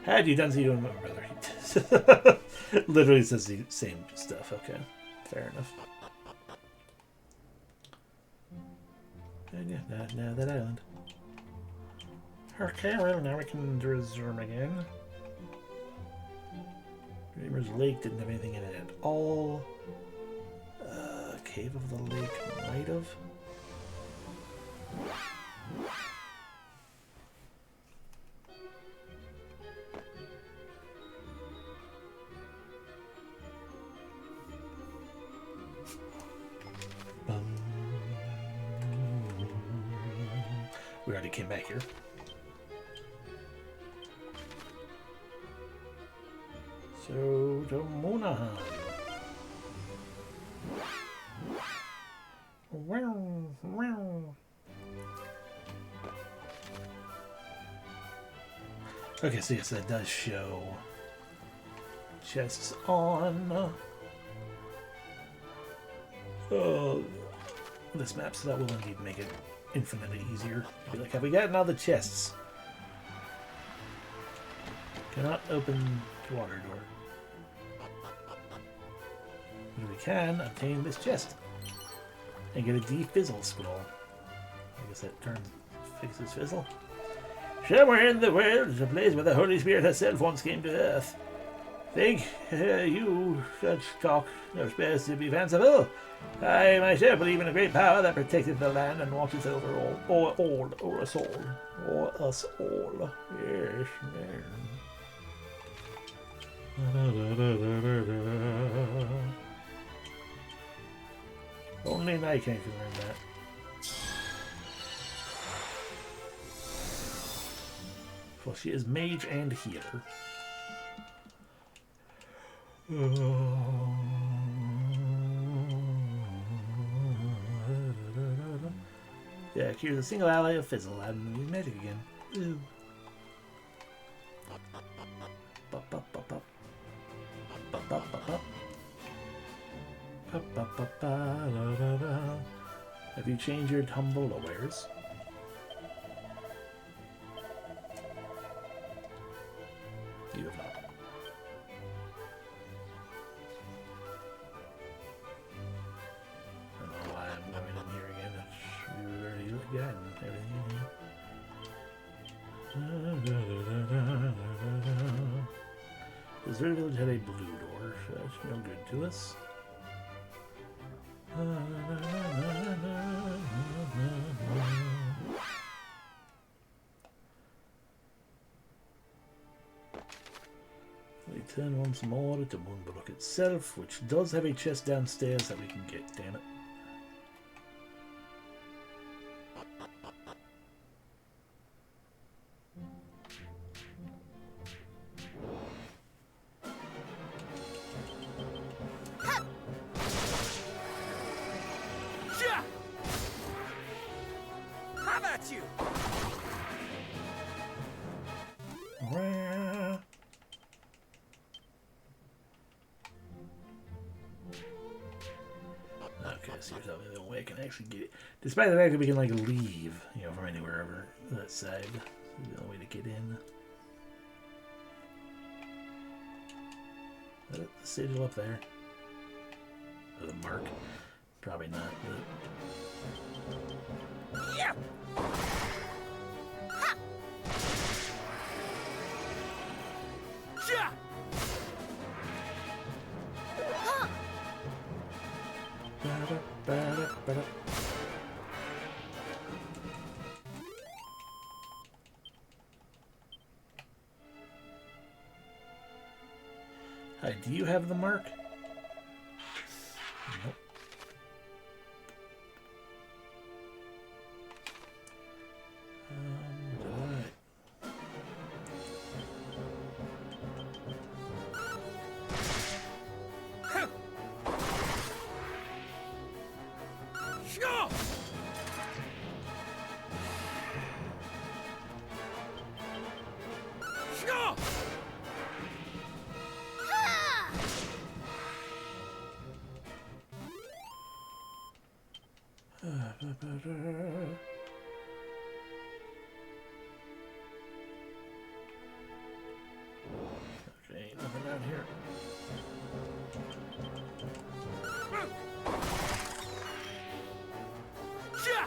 Had you done so, you don't know my brother. Literally says the same stuff. Okay, fair enough. And yeah, now that island. Okay, well, now we can resume again. Dreamer's Lake didn't have anything in it at all. Cave of the Lake might have. We already came back here. So, to Monahan. Okay, so yes, that does show chests on this map, so that will indeed make it infinitely easier. Be like, have we gotten all the chests? Cannot open the water door. But we can obtain this chest and get a defizzle scroll. I guess that fixes fizzle. Somewhere in the world is a place where the Holy Spirit herself once came to earth. Think you such talk no space to be fanciful. I myself believe in a great power that protecteth the land and watches over us all. Yes, man. Only Night can learn that. For she is mage and healer. Yeah, cures a single ally of fizzle, and use magic again. Ooh. Have you changed your humble awares? You have not. I don't know why I'm going in here again. We already looked at everything. This very village had a blue door, so that's no good to us. We turn once more to Moonbrook itself, which does have a chest downstairs that we can get, damn it. Have at you! Okay, so you're telling me the only way I can actually get it. Despite the fact that we can, like, leave, you know, from anywhere over that side. This is the only way to get in. Is that the sigil up there? Or the mark? Probably not, but... Yeah! Ha! Yeah! Huh! Hi, do you have the mark? Nope. Sure! Sure! Okay, nothing down here. Yeah!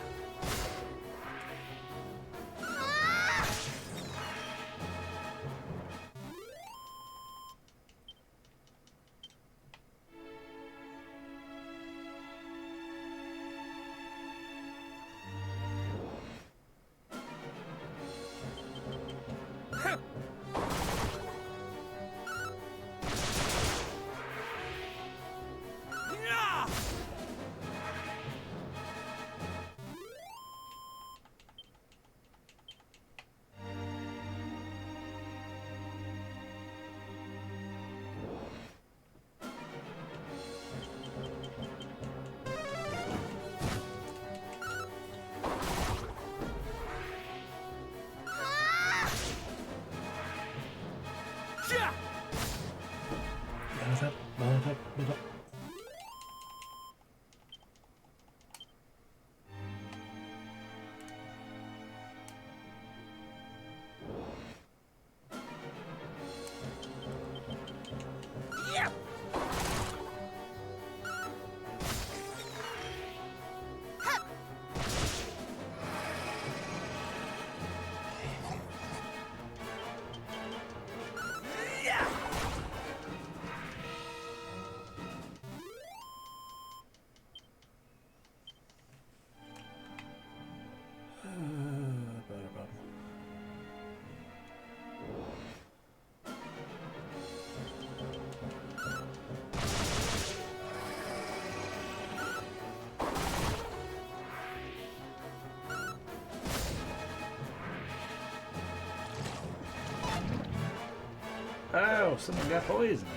Yeah! Yeah! Yeah! Oh, someone got poisoned.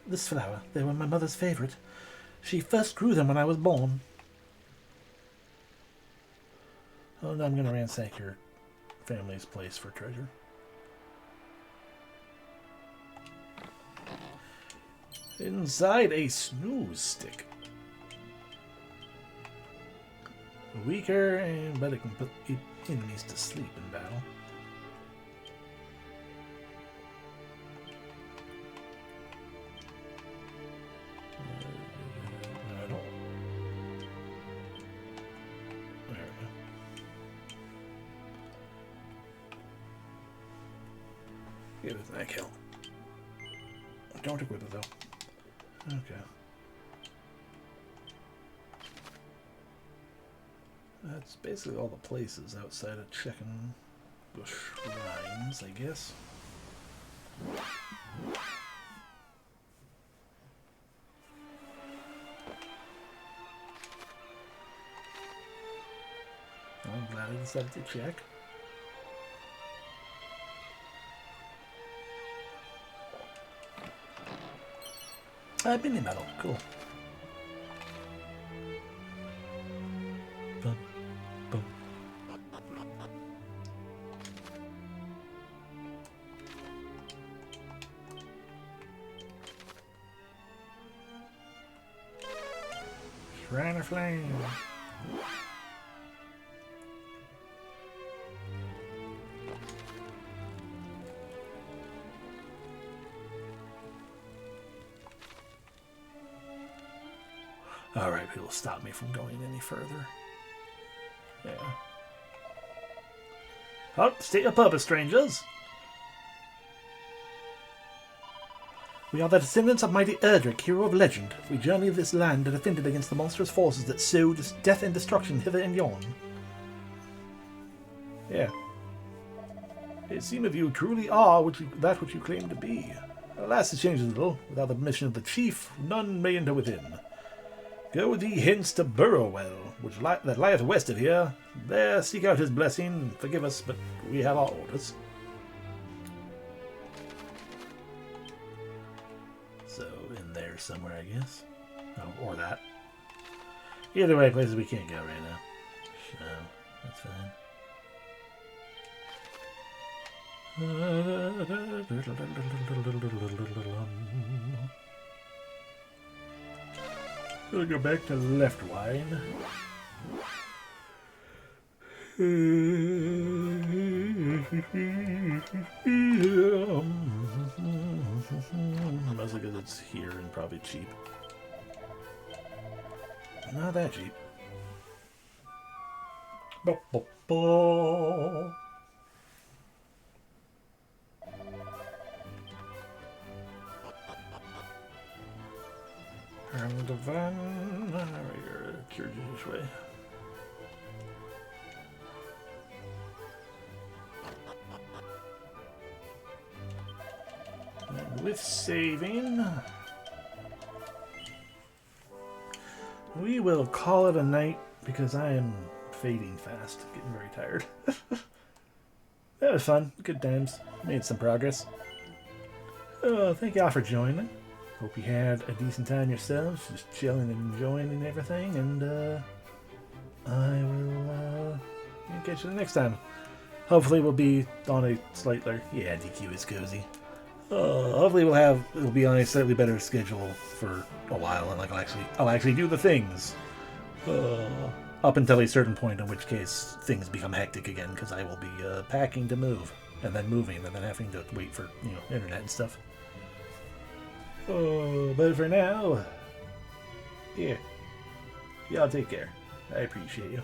This flower, they were my mother's favorite. She first grew them when I was born. Oh, now I'm going to ransack your family's place for treasure. Inside a snooze stick. Weaker, but it can put enemies to sleep in battle. Give it that kill. Don't equip it though. Okay. That's basically all the places outside of checking the shrines, I guess. I'm glad I decided to check. Mini metal, cool. Boom, boom. Shrine of Flame. Alright, people stop me from going any further. Yeah. Oh, state your purpose, strangers. We are the descendants of mighty Erdrick, hero of legend. We journeyed this land and defended against the monstrous forces that sowed death and destruction hither and yon. Yeah. It seems if you truly are that which you claim to be. Alas, it changes little. Without the permission of the chief, none may enter within. Go thee hence to Burrowell, that lieth west of here. There seek out his blessing. Forgive us, but we have our orders. So, in there somewhere, I guess. Oh, or that. Either way, places we can't go right now. So, that's fine. We'll go back to left wine. Mostly because it's here and probably cheap. Not that cheap. And the van. We're church this way. And with saving, we will call it a night because I am fading fast, getting very tired. That was fun, good times, made some progress. Oh, thank y'all for joining. Hope you had a decent time yourselves, just chilling and enjoying and everything, and I will catch you the next time. Hopefully we'll be on a slightly, yeah, DQ is cozy. Hopefully we'll be on a slightly better schedule for a while, and like I'll actually do the things. Up until a certain point, in which case things become hectic again, because I will be packing to move. and then moving, and then having to wait for, internet and stuff. But for now, yeah, y'all take care. I appreciate you.